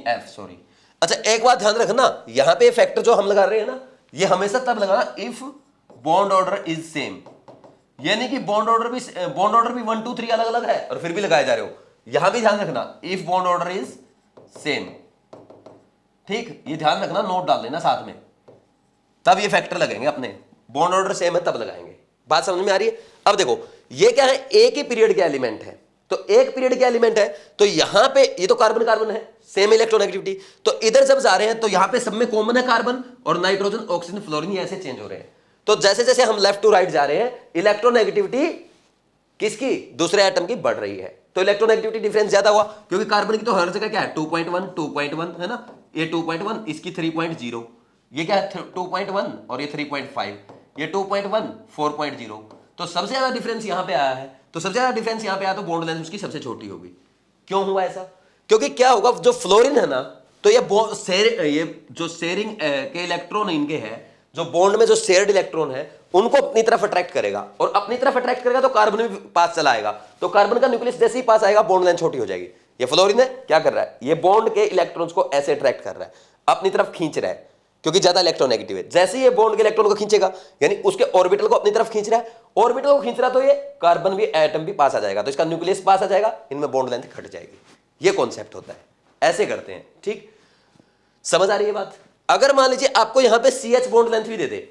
[SPEAKER 1] F सॉरी। अच्छा, एक बात ध्यान रखना, यहां पे फैक्टर जो हम लगा रहे हैं ना, ये हमेशा तब लगाना if bond order is same, यानी कि बॉन्ड ऑर्डर भी 1 2 3 अलग अलग है और फिर भी लगाए जा रहे हो। यहां भी ध्यान रखना if bond order is same. ठीक, ये ध्यान रखना, नोट डाल देना साथ में, तब ये फैक्टर लगेंगे अपने। बॉन्ड ऑर्डर सेम है तब लगाएंगे। बात समझ में आ रही है? अब देखो, ये क्या है, एक ही पीरियड के एलिमेंट है, तो एक पीरियड के एलिमेंट है, तो यहां पे ये तो कार्बन कार्बन है, सेम इलेक्ट्रोनेगेटिविटी, तो इधर जब जा रहे हैं तो यहां पे सब में कॉमन है कार्बन, और नाइट्रोजन ऑक्सीजन फ्लोरीन ऐसे चेंज हो रहे हैं। तो जैसे जैसे हम लेफ्ट टू राइट जा रहे हैं, इलेक्ट्रोनेगेटिविटी किसकी? दूसरे एटम की बढ़ रही है। तो इलेक्ट्रोनेगेटिविटी डिफरेंस ज्यादा हुआ, क्योंकि कार्बन की तो हर जगह क्या है 2.1 2.1 है ना, ये 2.1, इसकी 3.0, ये क्या है 2.1 और ये 3.5, ये 2.1 4.0। तो सबसे ज्यादा डिफरेंस यहां पे आया है, तो सबसे ज्यादा डिफरेंस यहां पे आया, तो बॉन्ड लेंथ उसकी सबसे छोटी होगी। क्यों हुआ ऐसा? क्योंकि क्या होगा, जो फ्लोरीन है ना, तो ये जो शेयरिंग के इलेक्ट्रॉन इनके हैं, जो बॉन्ड में जो शेयर्ड इलेक्ट्रॉन है, उनको अपनी तरफ अट्रैक्ट करेगा, और अपनी तरफ अट्रैक्ट करेगा तो कार्बन भी पास चला आएगा, तो कार्बन का न्यूक्लियस जैसे ही पास आएगा बॉन्ड लेंथ छोटी हो जाएगी। ये फ्लोरीन है, क्या कर रहा है, ये बॉन्ड के इलेक्ट्रॉन्स को ऐसे अट्रैक्ट कर रहा है, अपनी तरफ खींच रहा है, क्योंकि ज्यादा इलेक्ट्रोनेगेटिव है। जैसे ये बॉन्ड के इलेक्ट्रॉन को खींचेगा, यानी उसके ऑर्बिटल को अपनी तरफ खींच रहा है, ऑर्बिटल को खींच रहा, तो ये कार्बन भी, एटम भी पास आ जाएगा, तो इसका न्यूक्लियस पास आ जाएगा, इनमें बॉन्ड लेंथ घट जाएगी। ये कॉन्सेप्ट होता है, ऐसे करते हैं। ठीक, समझ आ रही है बात। अगर मान लीजिए आपको यहां पे CH बॉन्ड लेंथ भी दे दे,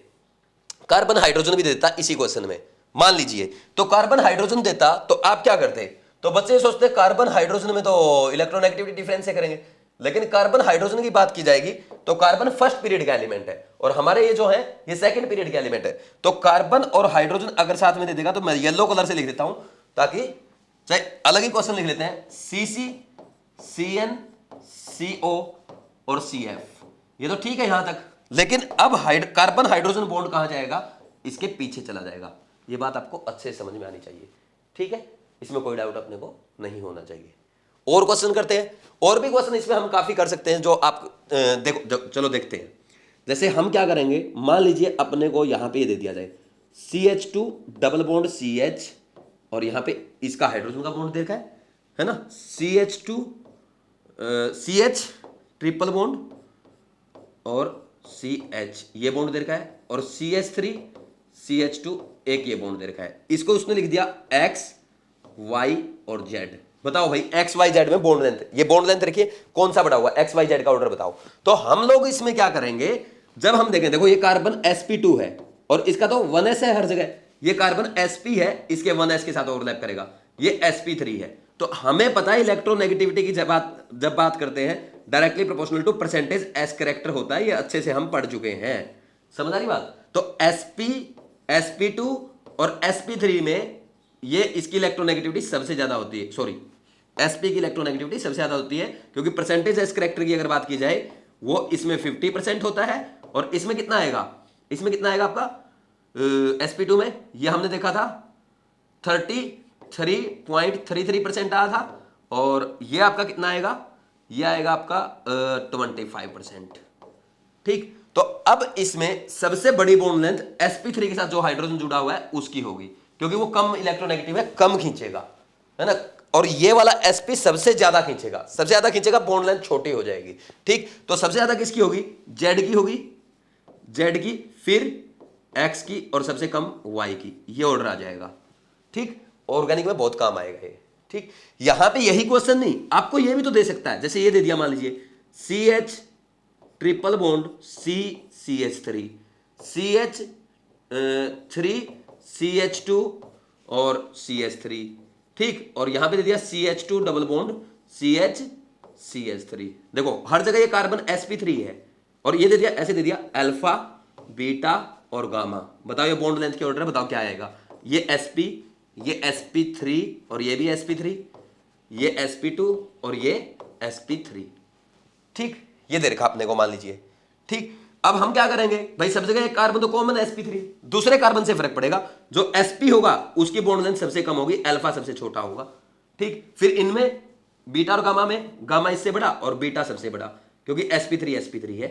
[SPEAKER 1] कार्बन हाइड्रोजन भी देता इसी क्वेश्चन में, मान लीजिए, तो कार्बन हाइड्रोजन देता, तो आप क्या करते, तो बच्चे सोचते कार्बन हाइड्रोजन में तो इलेक्ट्रोनेगेटिविटी डिफरेंस से करेंगे, लेकिन कार्बन हाइड्रोजन की बात की जाएगी तो कार्बन फर्स्ट पीरियड का एलिमेंट है और हमारे ये जो है ये सेकंड पीरियड का एलिमेंट है। तो कार्बन और हाइड्रोजन अगर साथ में दे देगा, तो मैं येलो कलर से लिख देता हूं, ताकि चाहे अलग ही क्वेश्चन लिख लेते हैं, Cc Cn CO और CF, ये तो ठीक है यहां तक, लेकिन अब कार्बन हाइड्रोजन बॉन्ड कहां जाएगा, इसके पीछे चला जाएगा। ये बात आपको अच्छे से समझ में आनी चाहिए, ठीक है, इसमें कोई डाउट अपने को नहीं होना चाहिए। और क्वेश्चन करते हैं, और भी क्वेश्चन इसमें हम काफी कर सकते हैं, जो आप देखो, चलो देखते हैं। जैसे हम क्या करेंगे, मान लीजिए अपने को यहां पे ये दे दिया जाए CH2 डबल बॉन्ड CH, और यहां पे इसका हाइड्रोजन का बॉन्ड देखा है ना, CH2 CH ट्रिपल बॉन्ड और CH ये बॉन्ड दे रखा है, और CH3 CH2 एक ये बॉन्ड दे रखा है। इसको उसने लिख दिया X Y और Z। बताओ भाई X Y Z में बॉन्ड लेंथ, ये बॉन्ड लेंथ रखिए, कौन सा बड़ा हुआ, X Y Z का ऑर्डर बताओ। तो हम लोग इसमें क्या करेंगे, जब हम देखें, देखो ये कार्बन sp2 है और इसका तो 1s है हर जगह, ये कार्बन sp है, इसके 1s के साथ ओवरलैप करेगा, ये sp3 है। तो हमें पता है इलेक्ट्रोनेगेटिविटी की जब बात करते हैं, directly proportional to percentage s character होता है, ये अच्छे से हम पढ़ चुके हैं, समझ आ रही बात। तो sp2 और sp3 में ये इसकी इलेक्ट्रोनेगेटिविटी सबसे ज्यादा होती है, सॉरी sp की इलेक्ट्रोनेगेटिविटी सबसे ज्यादा होती है, क्योंकि परसेंटेज एस कैरेक्टर की अगर बात की जाए वो इसमें 50% होता है, और इसमें कितना आएगा, इसमें कितना आएगा आपका sp2 में, ये हमने देखा था 33.33% आया था, और ये आपका कितना आएगा, ये आएगा आपका 25%। ठीक, तो अब इसमें सबसे बड़ी बॉन्ड लेंथ sp3 के साथ जो हाइड्रोजन जुड़ा हुआ है उसकी होगी, क्योंकि वो कम इलेक्ट्रोनेगेटिव है, कम खींचेगा, है ना, और ये वाला sp सबसे ज्यादा खींचेगा, सबसे ज्यादा खींचेगा, बॉन्ड लेंथ छोटी हो जाएगी। ठीक, तो सबसे ज्यादा किसकी होगी, Z की होगी, Z की, फिर X की, और सबसे कम Y की, ये ऑर्डर आ जाएगा। ठीक, ऑर्गेनिक में बहुत काम आएगा ये। ठीक, यहां पे यही क्वेश्चन नहीं, आपको ये भी तो दे सकता है, जैसे ये दे दिया, मान लीजिए CH triple bond CH3 CH3 CH2 और CH3। ठीक, और यहां पे दे दिया CH2 डबल बॉन्ड CH3। देखो हर जगह ये कार्बन sp3 है, और ये दे दिया, ऐसे दे दिया अल्फा बीटा और गामा। बताओ ये बॉन्ड लेंथ के ऑर्डर है, बताओ क्या आएगा, ये sp, ये sp3 और ये भी sp3, ये sp2 और ये sp3। ठीक, ये दे रखा अपने को, मान लीजिए। ठीक, अब हम क्या करेंगे भाई, सब जगह एक कार्बन तो कॉमन है sp3, दूसरे कार्बन से फर्क पड़ेगा, जो sp होगा उसकी बॉन्ड लेंथ सबसे कम होगी, अल्फा सबसे छोटा होगा। ठीक, फिर इनमें बीटा और गामा में गामा इससे बड़ा और बीटा सबसे बड़ा, क्योंकि sp3 है।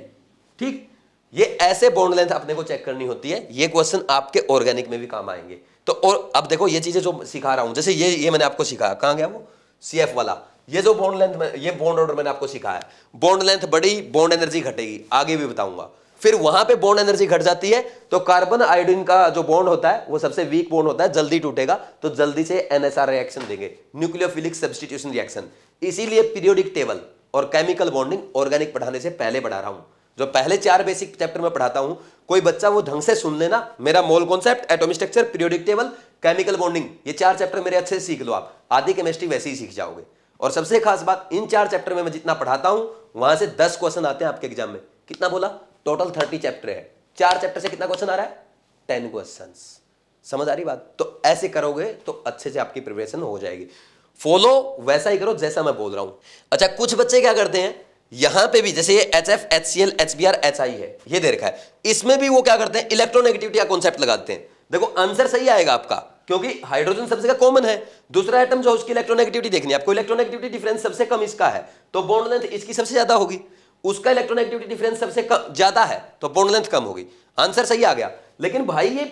[SPEAKER 1] ठीक, ये ऐसे बॉन्ड लेंथ अपने को चेक करनी होती है, ये क्वेश्चन आपके ऑर्गेनिक में भी काम आएंगे। तो और अब देखो ये चीजें जो सिखा रहा हूं, जैसे ये मैंने आपको सिखाया, कहां गया वो CF वाला, ये जो बॉन्ड लेंथ में, ये बॉन्ड ऑर्डर मैंने आपको सिखाया, बॉन्ड लेंथ बढ़ी, बॉन्ड एनर्जी घटेगी, आगे भी बताऊंगा। फिर वहां पे बॉन्ड एनर्जी घट जाती है, तो कार्बन आयोडीन का जो बॉन्ड होता है वो सबसे वीक बॉन्ड होता है, जल्दी टूटेगा, तो जल्दी से NSR रिएक्शन देंगे, न्यूक्लियोफिलिक सब्स्टिट्यूशन रिएक्शन। इसीलिए पीरियोडिक टेबल और केमिकल बॉन्डिंग ऑर्गेनिक पढ़ाने से पहले पढ़ा रहा हूं, जो पहले 4 बेसिक चैप्टर में पढ़ाता हूं, कोई बच्चा वो ढंग से सुन लेना, मेरा mole concept, atomic structure, periodic table, chemical bonding, ये 4 चैप्टर मेरे अच्छे से सीख लो, आप आधी केमिस्ट्री वैसे ही सीख जाओगे। और सबसे खास बात, इन 4 चैप्टर में मैं जितना पढ़ाता हूं वहां से 10 क्वेश्चन आते हैं आपके एग्जाम में। कितना बोला, टोटल 30 चैप्टर है, 4 चैप्टर से कितना क्वेश्चन आ रहा है, 10 क्वेश्चंस। समझ आ रही बात। तो ऐसे करोगे तो अच्छे से आपकी प्रिपरेशन हो जाएगी। फॉलो वैसा ही करो जैसा मैं बोल रहा हूं। अच्छा, कुछ बच्चे क्या करते हैं, यहां पे भी जैसे ये HF HCl HBr HI है, ये दे रखा है, इसमें भी वो क्या करते हैं, इलेक्ट्रोनेगेटिविटी का कॉन्सेप्ट लगाते हैं। देखो आंसर सही आएगा आपका, क्योंकि हाइड्रोजन सबसे कॉमन है, दूसरा एटम जो उसकी इलेक्ट्रोनेगेटिविटी देखनी है आपको, इलेक्ट्रोनेगेटिविटी डिफरेंस सबसे कम इसका है, तो बॉन्ड लेंथ इसकी सबसे ज्यादा होगी, उसका इलेक्ट्रोनेगेटिविटी डिफरेंस सबसे कम ज्यादा है, तो बॉन्ड लेंथ कम होगी। आंसर सही आ गया। लेकिन भाई ये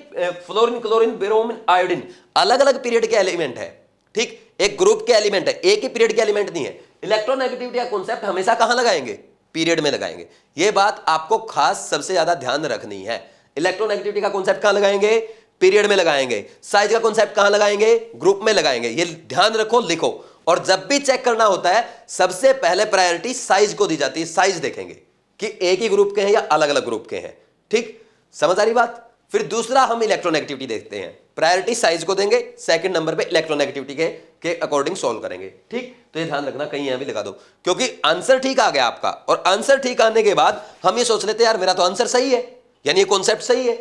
[SPEAKER 1] फ्लोरीन, क्लोरीन, ब्रोमीन, आयोडीन अलग अलग पीरियड के एलिमेंट है। ठीक, एक ग्रुप के एलिमेंट है, एक ही पीरियड के एलिमेंट नहीं है। इलेक्ट्रोनेगेटिविटी का कॉन्सेप्ट हमेशा कहां लगाएंगे? पीरियड में लगाएंगे। यह बात आपको खास सबसे ज्यादा ध्यान रखनी है। इलेक्ट्रोनेगेटिविटी का कॉन्सेप्ट कहां लगाएंगे? पीरियड में लगाएंगे। साइज का कॉन्सेप्ट कहां लगाएंगे? ग्रुप में लगाएंगे। ये ध्यान रखो, लिखो। और जब भी चेक करना होता है सबसे पहले प्रायोरिटी साइज को दी जाती है। साइज देखेंगे कि एक ही ग्रुप के हैं या अलग अलग ग्रुप के हैं। ठीक, समझ आ रही बात? फिर दूसरा हम इलेक्ट्रोनेगेटिविटी देखते हैं। प्रायोरिटी साइज को देंगे, सेकंड नंबर पे इलेक्ट्रोनेगेटिविटी के अकॉर्डिंग सॉल्व करेंगे। ठीक, तो ये ध्यान रखना, कहीं यहां भी लगा दो, क्योंकि आंसर ठीक आ गया आपका, और आंसर ठीक आने के बाद हम ये सोच लेते हैं यार मेरा तो आंसर सही है, यानी ये कॉन्सेप्ट सही है।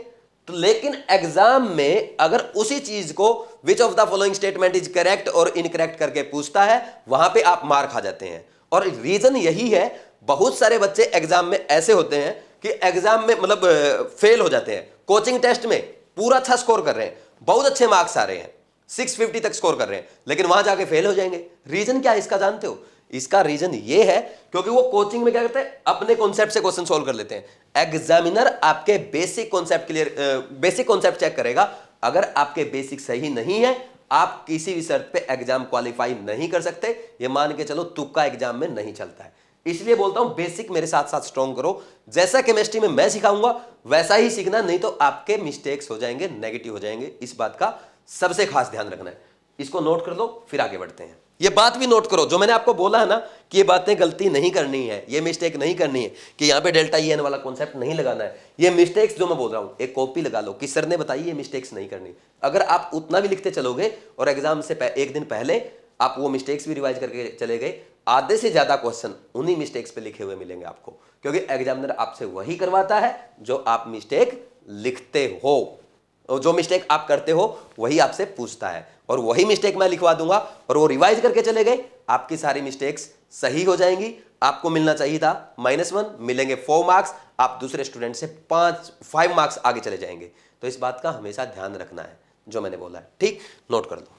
[SPEAKER 1] तो लेकिन एग्जाम में अगर उसी चीज को which of the following statement is correct और इनकरेक्ट करके पूछता है, वहां पे आप मार खा जाते हैं। और रीजन यही है, बहुत सारे बच्चे एग्जाम में ऐसे होते हैं कि एग्जाम में मतलब फेल हो जाते हैं। कोचिंग टेस्ट में पूरा अच्छा स्कोर कर रहे हैं, बहुत अच्छे मार्क्स आ रहे हैं, 650 तक स्कोर कर रहे हैं, लेकिन वहां जाके फेल हो जाएंगे। रीजन क्या है इसका जानते हो? इसका रीजन ये है क्योंकि वो कोचिंग में क्या करते हैं, अपने कॉन्सेप्ट से क्वेश्चन सॉल्व कर लेते हैं। एग्जामिनर आपके basic concept clear, basic concept check करेगा। अगर आपके बेसिक सही नहीं है, आप किसी भी शर्त पे एग्जाम क्वालिफाई नहीं कर सकते। ये मान के चलो तुक्का एग्जाम में नहीं चलता है। इसलिए बोलता हूं बेसिक मेरे साथ साथ स्ट्रॉन्ग करो। जैसा केमिस्ट्री में मैं सिखाऊंगा वैसा ही सीखना, नहीं तो आपके मिस्टेक्स हो जाएंगे, नेगेटिव हो जाएंगे। इस बात का सबसे खास ध्यान रखना है। इसको नोट कर लो, फिर आगे बढ़ते हैं। ये बात भी नोट करो, जो मैंने आपको बोला है ना कि ये बातें गलती नहीं करनी है, ये मिस्टेक नहीं करनी है कि यहां पे डेल्टा ई एन वाला कॉन्सेप्ट नहीं लगाना है। ये मिस्टेक्स जो मैं बोल रहा हूं, एक कॉपी लगा लो कि सर ने बताई ये मिस्टेक्स नहीं करनी। अगर आप उतना भी लिखते चलोगे और एग्जाम से एक दिन पहले आप वो मिस्टेक्स भी रिवाइज करके चले गए, आधे से ज्यादा क्वेश्चन उन्हीं मिस्टेक्स पे लिखे हुए मिलेंगे आपको, क्योंकि एग्जामिनर आपसे वही करवाता है जो आप मिस्टेक लिखते हो, और जो मिस्टेक आप करते हो वही आपसे पूछता है, और वही मिस्टेक मैं लिखवा दूंगा और वो रिवाइज करके चले गए, आपकी सारी मिस्टेक्स सही हो जाएंगी। आपको मिलना चाहिए था -1, मिलेंगे 4 मार्क्स, आप दूसरे स्टूडेंट से 5 मार्क्स आगे चले जाएंगे। तो इस बात का हमेशा ध्यान रखना है जो मैंने बोला है। ठीक, नोट कर लो।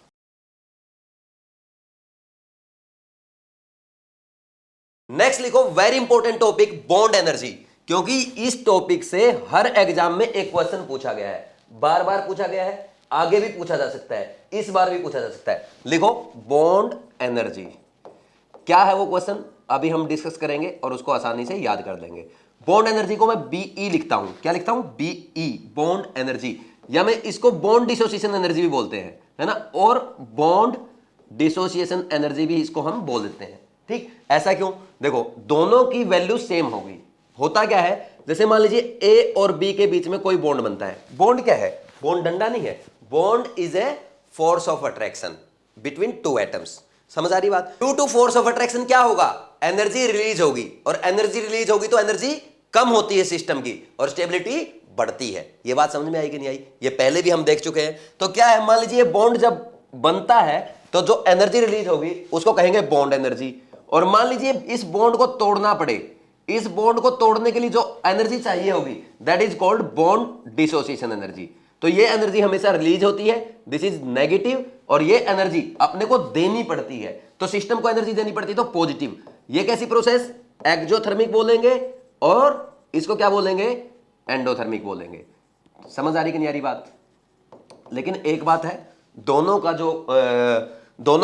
[SPEAKER 1] नेक्स्ट लिखो, very important topic, bond energy, क्योंकि इस टॉपिक से हर एग्जाम में एक क्वेश्चन पूछा गया है, बार बार पूछा गया है, आगे भी पूछा जा सकता है, इस बार भी पूछा जा सकता है। लिखो बॉन्ड एनर्जी, क्या है वो क्वेश्चन अभी हम डिस्कस करेंगे और उसको आसानी से याद कर लेंगे। बॉन्ड एनर्जी को मैं बीई लिखता हूं, क्या लिखता हूं? बीई, बॉन्ड एनर्जी, या मैं इसको बॉन्ड डिसोसिएशन एनर्जी भी बोलते हैं, है ना, और बॉन्ड डिसोसिएशन एनर्जी भी इसको हम बोल देते हैं। ठीक, ऐसा क्यों? देखो दोनों की वैल्यू सेम होगी। होता क्या है, जैसे मान लीजिए ए और बी के बीच में कोई बॉन्ड बनता है। बॉन्ड क्या है? बॉन्ड डंडा नहीं है, bond is a force of attraction between 2 atoms. समझ आ रही बात? Due to force of attraction क्या होगा? एनर्जी रिलीज होगी, और एनर्जी रिलीज होगी तो एनर्जी कम होती है सिस्टम की, और स्टेबिलिटी बढ़ती है। ये बात समझ में आई कि नहीं आई? ये पहले भी हम देख चुके हैं। तो क्या है, मान लीजिए बॉन्ड जब बनता है तो जो एनर्जी रिलीज होगी उसको कहेंगे बॉन्ड एनर्जी, और मान लीजिए इस बॉन्ड को तोड़ना पड़े, इस बॉन्ड को तोड़ने के लिए जो एनर्जी चाहिए होगी that is called bond dissociation energy. तो ये एनर्जी हमेशा रिलीज होती है, दिस इज नेगेटिव, और ये एनर्जी अपने को देनी पड़ती है। तो सिस्टम को एनर्जी देनी पड़ती है तो पॉजिटिव। ये कैसी प्रोसेस? एक्सोथर्मिक बोलेंगे, और इसको क्या बोलेंगे? एंडोथर्मिक बोलेंगे। समझ आ रही कि नहीं आ रही बात? लेकिन एक बात है, दोनों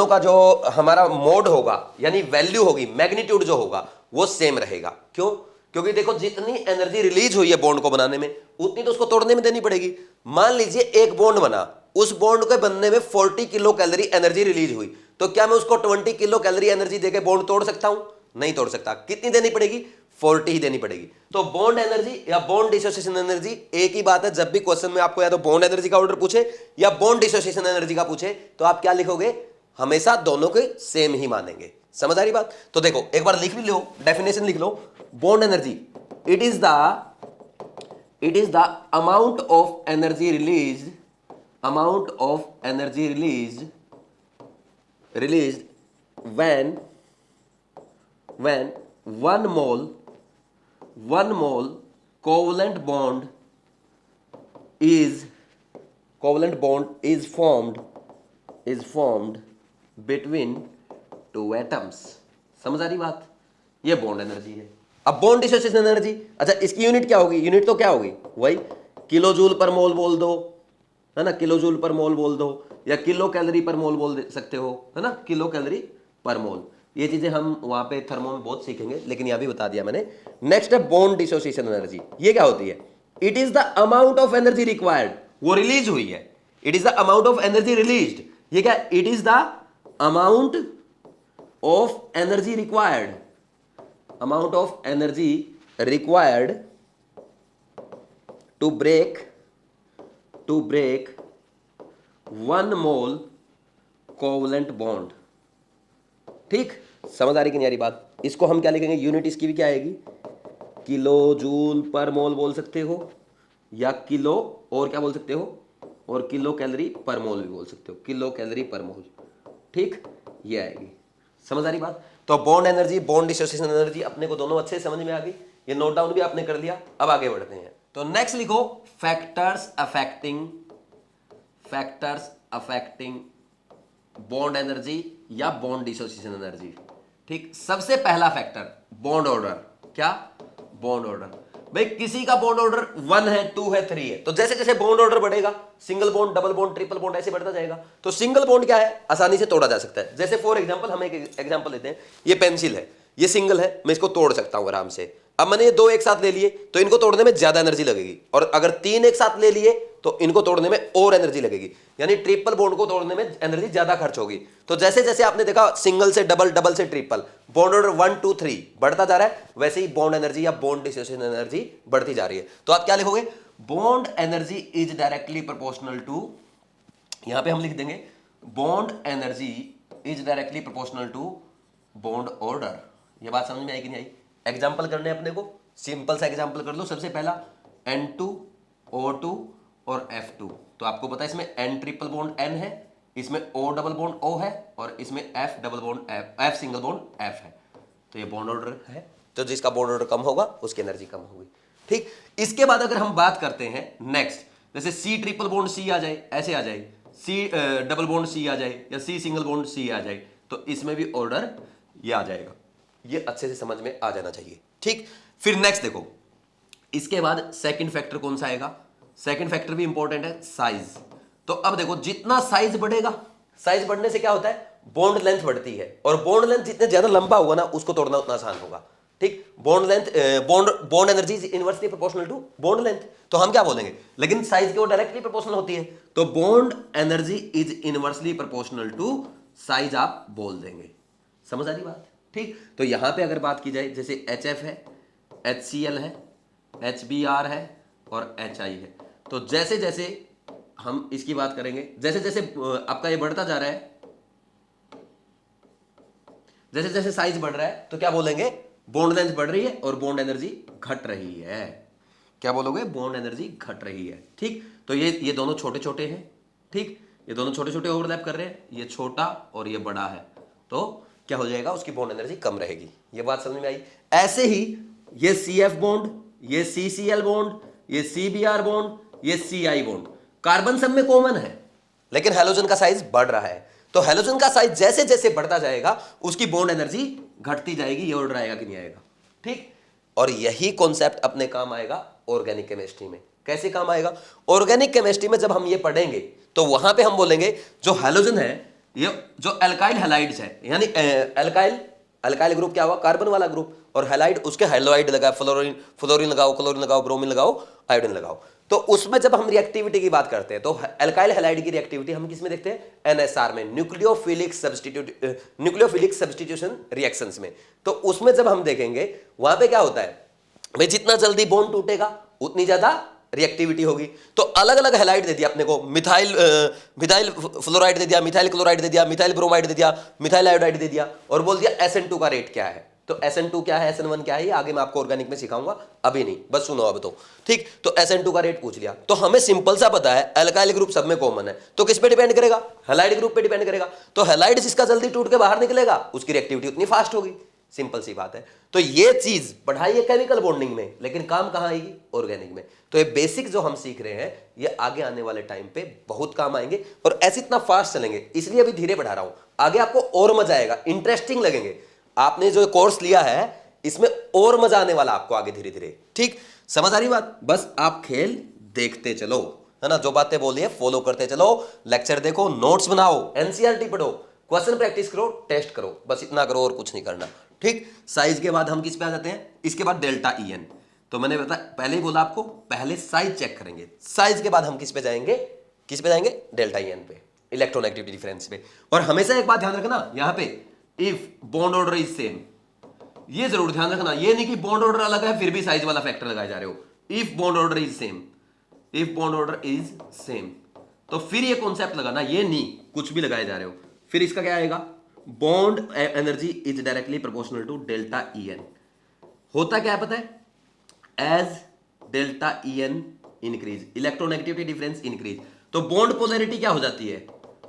[SPEAKER 1] का जो हमारा मोड होगा, यानी वैल्यू होगी, मैग्नीट्यूड जो होगा वो सेम रहेगा। क्यों? क्योंकि देखो जितनी एनर्जी रिलीज हुई है बॉन्ड को बनाने में, उतनी तो उसको तोड़ने में देनी पड़ेगी। मान लीजिए एक बॉन्ड बना, उस बॉन्ड के बनने में 40 किलो कैलोरी एनर्जी रिलीज हुई, तो क्या मैं उसको 20 किलो कैलोरी एनर्जी देकर बॉन्ड तोड़ सकता हूं? नहीं तोड़ सकता। कितनी देनी पड़ेगी? 40 ही देनी पड़ेगी। तो बॉन्ड एनर्जी या बॉन्ड डिसोसिएशन एनर्जी एक ही बात है। जब भी क्वेश्चन में आपको या तो बॉन्ड एनर्जी का ऑर्डर पूछे या बॉन्ड डिसोसिएशन एनर्जी का पूछे, तो आप क्या लिखोगे? हमेशा दोनों के सेम ही मानेंगे। समझ आ रही बात? तो देखो एक बार लिख भी लो, डेफिनेशन लिख लो। Bond energy, it is the amount of energy released, when 1 mole covalent bond is formed between 2 atoms। समझ आ रही बात? ये बॉन्ड एनर्जी है। अब बॉन्ड डिसोसिएशन एनर्जी, अच्छा इसकी यूनिट क्या होगी? यूनिट तो क्या होगी? वही किलो जूल पर मोल बोल दो, है ना, किलो जूल पर मोल बोल दो, या किलो कैलोरी पर मोल बोल सकते हो, है ना, किलो कैलोरी पर मोल। ये चीजें हम वहां पे थर्मो में बहुत सीखेंगे, लेकिन यहां भी बता दिया मैंने। नेक्स्ट है बॉन्ड डिसोसिएशन एनर्जी। ये क्या होती है? It is the amount of energy required, वो रिलीज हुई है, it is the amount of energy released. ये क्या? It is the amount of energy required, amount of energy required to break 1 mole covalent bond. ठीक, समझ आ रही कि नहीं आ रही बात? इसको हम क्या लिखेंगे? यूनिट इसकी भी क्या आएगी? किलो जूल पर मोल बोल सकते हो, या किलो और क्या बोल सकते हो, और किलो कैलोरी पर मोल भी बोल सकते हो, किलो कैलोरी पर मोल। ठीक, ये आएगी। समझ आ रही बात? तो bond energy, bond dissociation energy अपने को दोनों अच्छे से समझ में आ गई। ये नोट डाउन भी आपने कर लिया। अब आगे बढ़ते हैं। तो नेक्स्ट लिखो फैक्टर्स अफेक्टिंग बॉन्ड एनर्जी या बॉन्ड डिसोसिएशन एनर्जी। ठीक, सबसे पहला फैक्टर बॉन्ड ऑर्डर। क्या? Bond order. भाई किसी का बॉन्ड ऑर्डर 1 है, 2 है, 3 है, तो जैसे जैसे बॉन्ड ऑर्डर बढ़ेगा, single bond, double bond, triple bond ऐसे बढ़ता जाएगा। तो सिंगल बॉन्ड क्या है? आसानी से तोड़ा जा सकता है। जैसे फॉर एग्जांपल हम एक एग्जांपल लेते हैं, ये पेंसिल है, ये सिंगल है, मैं इसको तोड़ सकता हूं आराम से। अब मैंने ये 2 एक साथ ले लिए तो इनको तोड़ने में ज्यादा एनर्जी लगेगी, और अगर 3 एक साथ ले लिए तो इनको तोड़ने में और एनर्जी लगेगी, यानी ट्रिपल बॉन्ड को तोड़ने में एनर्जी ज्यादा खर्च होगी। तो जैसे जैसे आपने देखा सिंगल से डबल, डबल से ट्रिपल, बॉन्ड ऑर्डर 1 2 3 बढ़ता जा रहा है, वैसे ही बॉन्ड एनर्जी या बॉन्ड डिसोसिएशन एनर्जी बढ़ती जा रही है। तो आप क्या लिखोगे? Bond energy is directly proportional to, यहां पे हम लिख देंगे bond energy is directly proportional to bond order. ये बात समझ में आई कि नहीं आई? एग्जाम्पल करने अपने को, सिंपल सा एग्जाम्पल कर लो। सबसे पहला N2 O2 और F2, तो आपको पता है इसमें N ट्रिपल बॉन्ड N है, इसमें O डबल बॉन्ड O है, और इसमें F double bond F single bond F है। तो ये बॉन्ड ऑर्डर है, तो जिसका बॉन्ड ऑर्डर कम होगा उसकी एनर्जी कम होगी। ठीक, इसके बाद अगर हम बात करते हैं नेक्स्ट, जैसे C ट्रिपल बॉन्ड C आ जाए, ऐसे आ जाए, C डबल बॉन्ड C आ जाए, या C सिंगल बॉन्ड C आ जाए, तो इसमें भी ऑर्डर ये आ जाएगा। ये अच्छे से समझ में आ जाना चाहिए। ठीक, फिर नेक्स्ट देखो, इसके बाद सेकंड फैक्टर कौन सा आएगा? सेकंड फैक्टर भी इंपॉर्टेंट है, साइज। तो अब देखो जितना साइज बढ़ेगा, साइज बढ़ने से क्या होता है? बॉन्ड लेंथ बढ़ती है, और बॉन्ड लेंथ जितने ज्यादा लंबा होगा ना, उसको तोड़ना उतना आसान होगा। ठीक, bond length, bond energy is inversely proportional to bond length. तो हम क्या बोलेंगे? लेकिन साइज की वो डायरेक्टली प्रोपोर्शनल होती है, तो bond energy is inversely proportional to size आप बोल देंगे। समझ आ रही बात? ठीक, तो यहां पे अगर बात की जाए, जैसे HF है, HCl है, HBr है और HI है, तो जैसे जैसे हम इसकी बात करेंगे, जैसे जैसे आपका ये बढ़ता जा रहा है, जैसे जैसे साइज बढ़ रहा है, तो क्या बोलेंगे? बॉन्ड लेंथ बढ़ रही है और बॉन्ड एनर्जी घट रही है। क्या बोलोगे? बॉन्ड एनर्जी घट रही है। ठीक, तो ये दोनों छोटे छोटे हैं। ठीक, ये दोनों छोटे छोटे ओवरलैप कर रहे हैं, ये छोटा और ये बड़ा है, तो क्या हो जाएगा? उसकी बॉन्ड एनर्जी कम रहेगी। ये बात समझ में आई? ऐसे ही ये CF बॉन्ड, ये CCl बॉन्ड, ये CBr बॉन्ड, ये CI बॉन्ड, कार्बन सब में कॉमन है, लेकिन हैलोजन का साइज बढ़ रहा है। तो हैलोजन का साइज जैसे जैसे बढ़ता जाएगा, उसकी बॉन्ड एनर्जी घटती जाएगी। ये ऑर्डर आएगा कि नहीं आएगा? ठीक, और यही कॉन्सेप्ट अपने काम आएगा ऑर्गेनिक केमिस्ट्री में। कैसे काम आएगा? ऑर्गेनिक केमिस्ट्री में जब हम ये पढ़ेंगे, तो वहां पे हम बोलेंगे जो हैलोजन है, ये जो एल्काइल हैलाइड्स है, यानी एल्काइल ग्रुप क्या हुआ? कार्बन वाला ग्रुप, और हैलाइड उसके हैलोइड लगा, फ्लोरीन लगाओ, क्लोरीन लगाओ, ब्रोमीन लगाओ, आयोडीन लगाओ। तो उसमें जब हम रिएक्टिविटी की बात करते हैं, तो एल्काइल हैलाइड की रिएक्टिविटी हम किस में देखते हैं? NSR में, न्यूक्लियोफिलिक सब्स्टिट्यूशन रिएक्शंस में। तो उसमें जब हम देखेंगे, वहां पे क्या होता है भाई? जितना जल्दी बॉन्ड टूटेगा उतनी ज्यादा रिएक्टिविटी होगी। तो अलग अलग हैलाइड दे दिया अपने को, मिथाइल फ्लोराइड दे दिया, मिथाइल क्लोराइड दे दिया, मिथाइल ब्रोमाइड दे दिया, मिथाइल आयोडाइड दे दिया, और बोल दिया SN2 का रेट क्या है। तो SN2 क्या है, SN1 क्या है, ये आगे मैं आपको ऑर्गेनिक में सिखाऊंगा, अभी नहीं, बस सुनो अब तो। ठीक, तो SN2 का रेट पूछ लिया, तो हमें सिंपल सा पता है एल्काइल ग्रुप सब में कॉमन है, तो किस पे डिपेंड करेगा? हैलाइड ग्रुप पे डिपेंड करेगा। तो हैलाइड जिसका जल्दी टूट के बाहर निकलेगा, उसकी रिएक्टिविटी उतनी फास्ट होगी। सिंपल सी बात है। तो ये चीज पढ़ाई है केमिकल बॉन्डिंग में, लेकिन काम कहां आएगी? ऑर्गेनिक में। तो ये बेसिक जो हम सीख रहे हैं, ये आगे आने वाले टाइम पे बहुत काम आएंगे, और ऐसे इतना फास्ट चलेंगे, इसलिए अभी धीरे बढ़ा रहा हूं। आगे आपको और मजा आएगा, इंटरेस्टिंग लगेंगे। आपने जो कोर्स लिया है, इसमें और मजा आने वाला आपको आगे धीरे धीरे। ठीक, समझ आ रही बात? बस आप खेल देखते चलो, है ना? जो बातें बोली है फॉलो करते चलो, लेक्चर देखो, नोट्स बनाओ, NCERT पढ़ो, क्वेश्चन प्रैक्टिस करो, टेस्ट करो, बस इतना करो और कुछ नहीं करना। ठीक, साइज के बाद हम किस पे आ जाते हैं, इसके बाद डेल्टा ई एन। तो मैंने पहले ही बोला आपको, पहले साइज चेक करेंगे, साइज के बाद हम किस पे जाएंगे, किस पे जाएंगे, डेल्टा ई एन पे, इलेक्ट्रोनेगेटिविटी डिफरेंस पे। और हमेशा एक बात ध्यान रखना यहाँ पे, if bond order is same, ये जरूर ध्यान रखना, ये नहीं कि बॉन्ड ऑर्डर अलग है फिर भी साइज वाला फैक्टर लगाए जा रहे हो। If bond order is same, if bond order is same, तो फिर ये कॉन्सेप्ट लगाना, ये नहीं कुछ भी लगाए जा रहे हो। फिर इसका क्या आएगा, bond energy is directly proportional to delta E N. होता क्या है पता है, as delta E N increase, electronegativity difference increase, तो बॉन्ड पोलैरिटी क्या हो जाती है,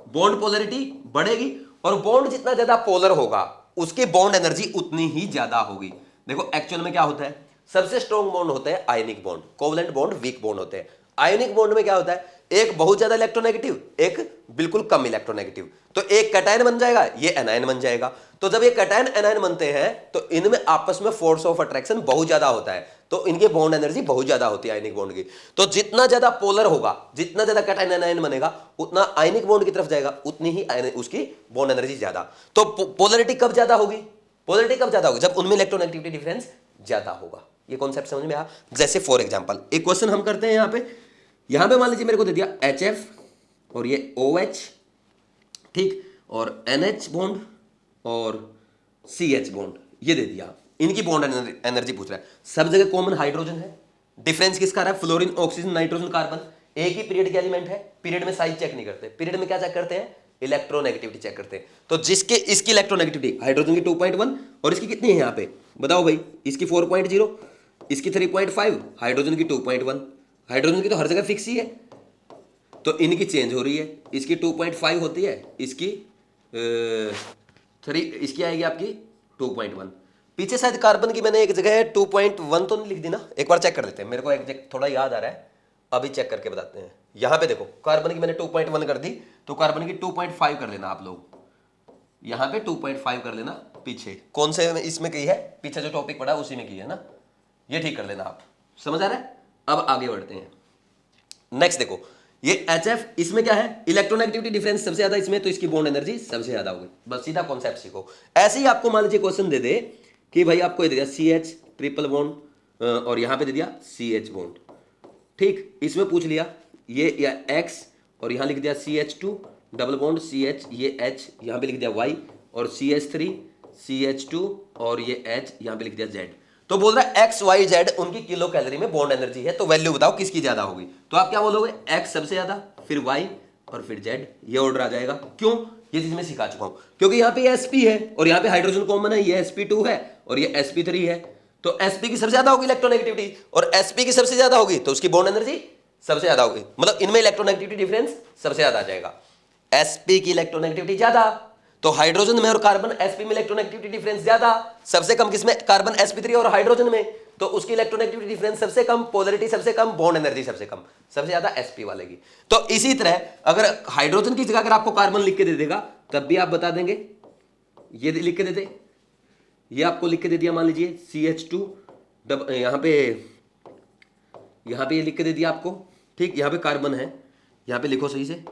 [SPEAKER 1] बॉन्ड पोलैरिटी बढ़ेगी, और बॉन्ड जितना ज्यादा पोलर होगा उसकी बॉन्ड एनर्जी उतनी ही ज्यादा होगी। देखो एक्चुअल में क्या होता है, सबसे स्ट्रॉन्ग बॉन्ड होता है ionic bond, covalent bond weak bond होते हैं। आयनिक बॉन्ड में क्या होता है, एक बहुत ज्यादा इलेक्ट्रोनेगेटिव, एक बिल्कुल कम इलेक्ट्रोनेगेटिव, तो एक कैटायन बन जाएगा, ये एनायन बन जाएगा। तो जब ये कैटायन एनायन बनते हैं तो इनमें आपस में फोर्स ऑफ अट्रैक्शन बहुत ज्यादा होता है, तो इनके बॉन्ड एनर्जी बहुत ज्यादा होती है आयनिक बॉन्ड की। तो जितना ज्यादा पोलर होगा, जितना ज्यादा कैटायन एनायन बनेगा, उतना आयनिक बॉन्ड की तरफ जाएगा, उतनी ही उसकी बॉन्ड एनर्जी ज्यादा। तो पोलरिटी कब ज्यादा होगी, पोलरिटी कब ज्यादा होगी, जब उनमें इलेक्ट्रोनेगेटिविटी डिफरेंस ज्यादा होगा। ये कॉन्सेप्ट समझ में आया। जैसे फॉर एग्जांपल एक क्वेश्चन हम करते हैं यहाँ पे मान लीजिए मेरे को दे दिया HF और ये OH, ठीक, और NH बॉन्ड और CH बॉन्ड, ये दे दिया, इनकी बॉन्ड एनर्जी पूछ रहा है। सब जगह कॉमन हाइड्रोजन है, डिफरेंस किसका रहा है, फ्लोरीन ऑक्सीजन नाइट्रोजन कार्बन, एक ही पीरियड के एलिमेंट है। पीरियड में साइज चेक नहीं करते, पीरियड में क्या चेक करते हैं, इलेक्ट्रोनेगेटिविटी चेक करते हैं। तो जिसके इसकी इलेक्ट्रोनेगेटिविटी हाइड्रोजन की 2.1 और इसकी कितनी है यहाँ पे बताओ भाई, इसकी 4.0, इसकी 3.5, हाइड्रोजन की 2.1, हाइड्रोजन की तो हर जगह फिक्स ही है, तो इनकी चेंज हो रही है, इसकी 2.5 होती है, इसकी 3, इसकी आएगी आपकी 2.1। पीछे शायद कार्बन की मैंने एक जगह 2.1 तो नहीं लिख दी ना, एक बार चेक कर लेते हैं, मेरे को एक थोड़ा याद आ रहा है, अभी चेक करके बताते हैं। यहाँ पे देखो कार्बन की मैंने 2.1 कर दी, तो कार्बन की 2.5 कर लेना आप लोग, यहाँ पे 2.5 कर लेना, पीछे कौन से इसमें की है, पीछे जो टॉपिक पढ़ा उसी में की है ना, ये ठीक कर लेना आप, समझ आ रहा है। अब आगे बढ़ते हैं, नेक्स्ट देखो ये HF, इसमें क्या है, इलेक्ट्रोनेगेटिविटी डिफरेंस सबसे ज्यादा इसमें, तो इसकी बॉन्ड एनर्जी सबसे ज्यादा होगी। बस सीधा कॉन्सेप्ट सीखो। ऐसे ही आपको मान लीजिए क्वेश्चन दे दे कि भाई आपको ये दे दिया CH ट्रिपल बॉन्ड और यहां पे दे दिया CH बॉन्ड, ठीक, इसमें पूछ लिया ये या X और यहां लिख दिया CH2 डबल बॉन्ड CH, ये H यहां पे लिख दिया Y, और CH3 CH2 और ये H यहां पे लिख दिया Z। तो बोल रहा है एक्स वाई जेड उनकी किलो कैलोरी में बॉन्ड एनर्जी है, तो वैल्यू बताओ किसकी ज्यादा होगी। तो आप क्या बोलोगे, एक्स सबसे ज्यादा, फिर वाई और फिर जेड, ये ऑर्डर आ जाएगा। क्यों, ये चीज मैं सिखा चुका हूं, क्योंकि यहाँ पे sp है और यहाँ पे हाइड्रोजन कॉमन है, ये sp2 है और ये sp3 है, तो sp की सबसे ज्यादा होगी इलेक्ट्रोनेगेटिविटी, और sp की सबसे ज्यादा होगी तो उसकी बॉन्ड एनर्जी सबसे ज्यादा होगी, मतलब इनमें इलेक्ट्रोनेगेटिविटी डिफरेंस सबसे ज्यादा आ जाएगा। sp की इलेक्ट्रोनेगेटिविटी ज्यादा, तो हाइड्रोजन में और कार्बन sp में इलेक्ट्रोनेगेटिविटी डिफरेंस ज्यादा, सबसे कम किसमें, कार्बन sp3 और हाइड्रोजन में, तो उसकी इलेक्ट्रोनेगेटिविटी डिफरेंस सबसे कम, पोलैरिटी सबसे कम, बॉन्ड एनर्जी सबसे कम, सबसे ज्यादा sp वाले की। तो इसी तरह अगर हाइड्रोजन की जगह अगर आपको कार्बन लिख के दे देगा तब भी आप बता देंगे, ये लिख के देते, ये आपको लिख के दे दिया मान लीजिए CH2 यहां पे ये लिख के दे दिया आपको, ठीक, यहां पे कार्बन है, यहां पे लिखो सही से,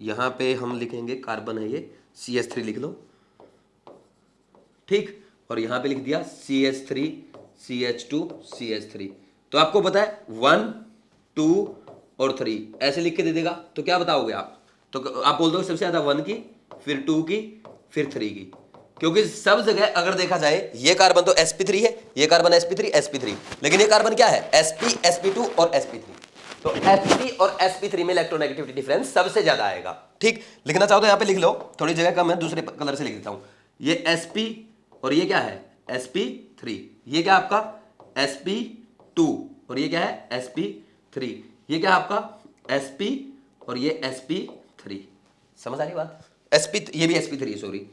[SPEAKER 1] यहां पे हम लिखेंगे कार्बन है, ये CH3 लिख लो, ठीक, और यहां पे लिख दिया CH3 CH2 CH3। तो आपको पता है 1 2 और 3 ऐसे लिख के दे देगा, तो क्या बताओगे आप, तो आप बोल दो सबसे ज्यादा 1 की, फिर 2 की, फिर 3 की, क्योंकि सब जगह अगर देखा जाए ये कार्बन तो sp3 है, ये कार्बन sp3 लेकिन ये कार्बन क्या है, sp sp2 और sp3, तो sp और sp3 में इलेक्ट्रोनेगेटिविटी डिफरेंस सबसे ज्यादा आएगा। ठीक, लिखना चाहो तो यहाँ पे लिख लो, थोड़ी जगह कम है, दूसरे कलर से लिख देता हूं, ये sp और ये क्या है sp3, ये क्या आपका sp2 और ये क्या है sp3, ये क्या आपका sp और ये sp3, समझ आ रही बात, sp ये भी sp3 सॉरी,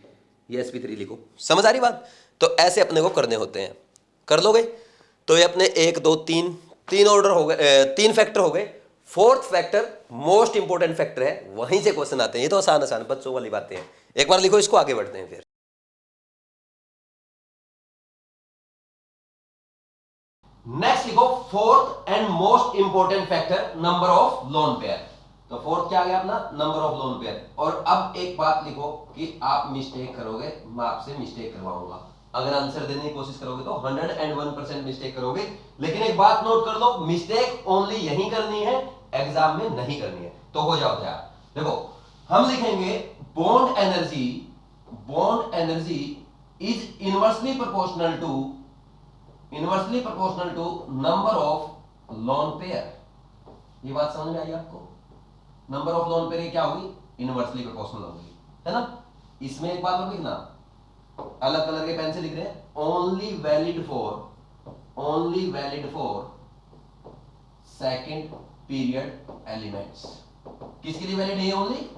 [SPEAKER 1] ये sp3 लिखो, समझ आ रही बात। तो ऐसे अपने को करने होते हैं, कर लोगे तो ये अपने 1 2 3 ऑर्डर हो गए, 3 फैक्टर हो गए। Fourth factor most important factor है, वहीं से क्वेश्चन आते हैं, ये तो आसान बच्चों वाली बातें हैं, एक बार लिखो इसको, आगे बढ़ते हैं। फिर नेक्स्ट लिखो, fourth and most important factor number of lone pair. तो फोर्थ क्या आ गया अपना नंबर ऑफ लोन पेयर। और अब एक बात लिखो कि आप मिस्टेक करोगे, मैं आपसे मिस्टेक करवाऊंगा। अगर आंसर देने की कोशिश करोगे तो 101% मिस्टेक करोगे। लेकिन एक बात नोट कर लो, मिस्टेक ओनली यही करनी है, एग्जाम में नहीं करनी है। तो हो जाओ तैयार। देखो हम लिखेंगे bond energy is inversely proportional to number of lone pair. ये बात समझ में आई आपको? नंबर ऑफ लोन पेयर क्या होगी? इनवर्सली प्रोपोर्शनल होगी, है ना। इसमें एक बात और लिखना, अलग कलर के पेन से लिख रहे हैं, only valid for second period elements. किसके लिए वैलिड है? ओनली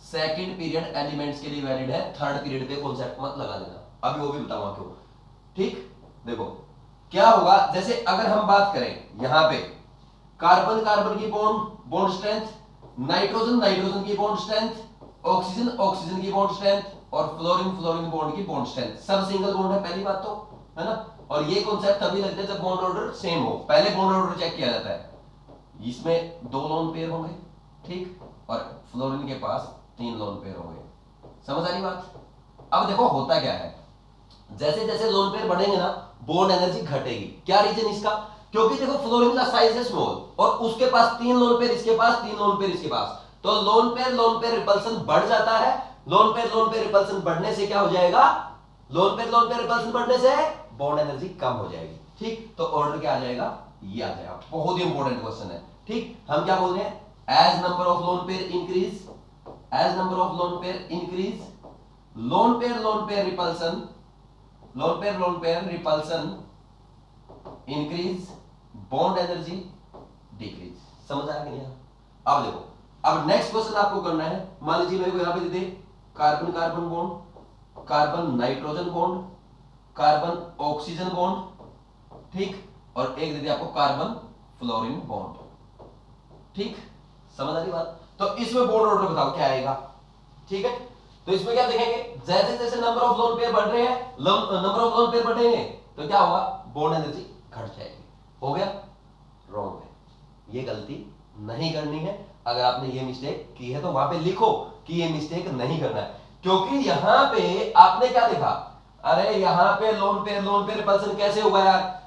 [SPEAKER 1] सेकंड पीरियड एलिमेंट्स के लिए वैलिड है। थर्ड पीरियड पे कॉन्सेप्ट मत लगा देना, अभी वो भी बताऊंगा क्यों। ठीक, देखो क्या होगा, जैसे अगर हम बात करें यहां पे कार्बन की बॉन्ड स्ट्रेंथ, नाइट्रोजन की बॉन्ड स्ट्रेंथ, ऑक्सीजन की बॉन्ड स्ट्रेंथ और फ्लोरीन बॉन्ड की बॉन्ड स्ट्रेंथ, सब सिंगल बॉन्ड है, पहली बात तो, है ना। और ये कॉन्सेप्ट तभी लगता है जब बॉन्ड ऑर्डर सेम हो। पहले बॉन्ड ऑर्डर चेक किया जाता है, इसमें 2 लोन पेयर होंगे, ठीक, और फ्लोरीन के पास 3 लोन पेयर होंगे। समझ आ रही बात? अब देखो होता क्या है, जैसे जैसे लोन पेयर बढ़ेंगे ना, बॉन्ड एनर्जी घटेगी। क्या रीजन इसका? क्योंकि देखो फ्लोरीन का साइज है स्मॉल और उसके पास 3 लोन पेयर, इसके पास 3 लोन पेयर, इसके पास, तो लोन पेयर रिपल्सन बढ़ जाता है। लोन पेयर रिपल्सन बढ़ने से क्या हो जाएगा? लोन पेयर रिपल्सन बढ़ने से बॉन्ड एनर्जी कम हो जाएगी। ठीक, तो ऑर्डर क्या आ जाएगा? ये आ जाएगा। बहुत ही इंपॉर्टेंट क्वेश्चन है। ठीक, हम क्या बोल रहे हैं? As number of lone pair increase, lone pair repulsion increase, bond energy decrease. समझ आया कि नहीं? अब देखो, अब नेक्स्ट क्वेश्चन आपको करना है। मान लीजिए मेरे को यहां पे दे दे carbon bond, carbon nitrogen bond, carbon oxygen bond, ठीक, और एक दे दे आपको कार्बन फ्लोरीन बॉन्ड। ठीक, समझ आ रही बात? तो इसमें बॉन्ड ऑर्डर बताओ क्या आएगा। ठीक है, तो इसमें क्या देखेंगे, जैसे जैसे नंबर ऑफ लोन पेयर बढ़ रहे हैं, नंबर ऑफ लोन पेयर बढ़ेंगे तो क्या होगा? बॉन्ड एनर्जी घट जाएगी। हो गया? रॉन्ग है, ये गलती नहीं करनी है। अगर आपने ये मिस्टेक की है तो वहां पे लिखो कि ये मिस्टेक नहीं करना है, क्योंकि यहां पे आपने क्या देखा, अरे यहां पे लोन पेयर रिपल्सन कैसे होगा यार?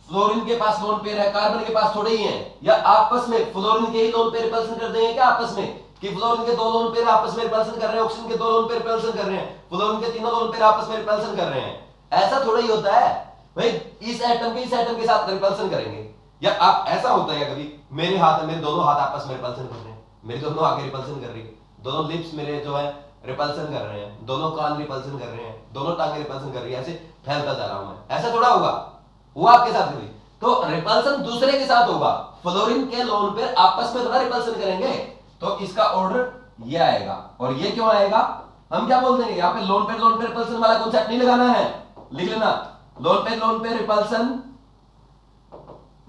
[SPEAKER 1] फ्लोरीन के पास लोन पेयर है, कार्बन के पास थोड़े ही है, या आपस में फ्लोरीन के ही लोन पेयर रिपल्सन कर देंगे क्या आपस में, कि फ्लोरीन के 2 लोन पेयर आपस में रिपल्सन कर रहे हैं, ऑक्सीजन के 2 लोन पेयर रिपल्सन कर रहे हैं, फ्लोरीन के 3 लोन पेयर आपस में रिपल्सन कर रहे हैं। ऐसा थोड़ा ही होता है भाई, इस एटम के साथ रिपल्सन करेंगे। या आप ऐसा होता है कभी, मेरे दोनों हाथ आपस में रिपल्सन कर रहे हैं, मेरी दोनों आंखें रिपल्सन कर रही है, दोनों लिप्स मेरे जो है रिपल्सन कर रहे हैं, दोनों कान रिपल्सन कर रहे हैं, दोनों टांगे रिपल्सन कर रही है, ऐसे फैलता जा रहा हूं मैं। ऐसा थोड़ा होगा, वो आपके साथ हुई तो रिपल्सन दूसरे के साथ होगा। फ्लोरीन के लोन पेयर आपस में थोड़ा रिपल्सन करेंगे, तो इसका ऑर्डर ये आएगा। और ये क्यों आएगा? हम क्या बोल देंगे यहाँ पे, लोन पेयर रिपल्सन वाला कॉन्सेप्ट नहीं लगाना है, लिख लेना लोन पेयर रिपल्सन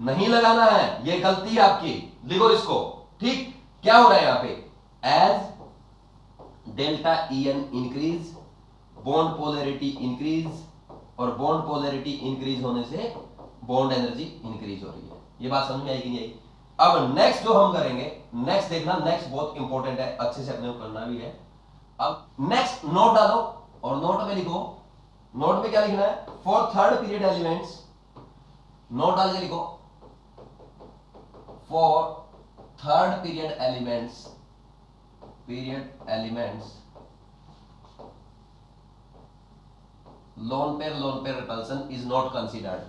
[SPEAKER 1] नहीं लगाना है, ये गलती है आपकी, लिखो इसको। ठीक, क्या हो रहा है यहाँ पे, as delta EN increase, bond polarity increase, और बॉन्ड पोलैरिटी इंक्रीज होने से बॉन्ड एनर्जी इंक्रीज हो रही है। ये बात समझ में आई कि नहीं आई? अब नेक्स्ट जो हम करेंगे, नेक्स्ट देखना, नेक्स्ट बहुत इंपॉर्टेंट है, अच्छे से अपने को करना भी है। अब नेक्स्ट नोट डालो और नोट में लिखो, नोट में क्या लिखना है, for third period elements, note डाल के लिखो, for third period elements lone pair repulsion is not considered.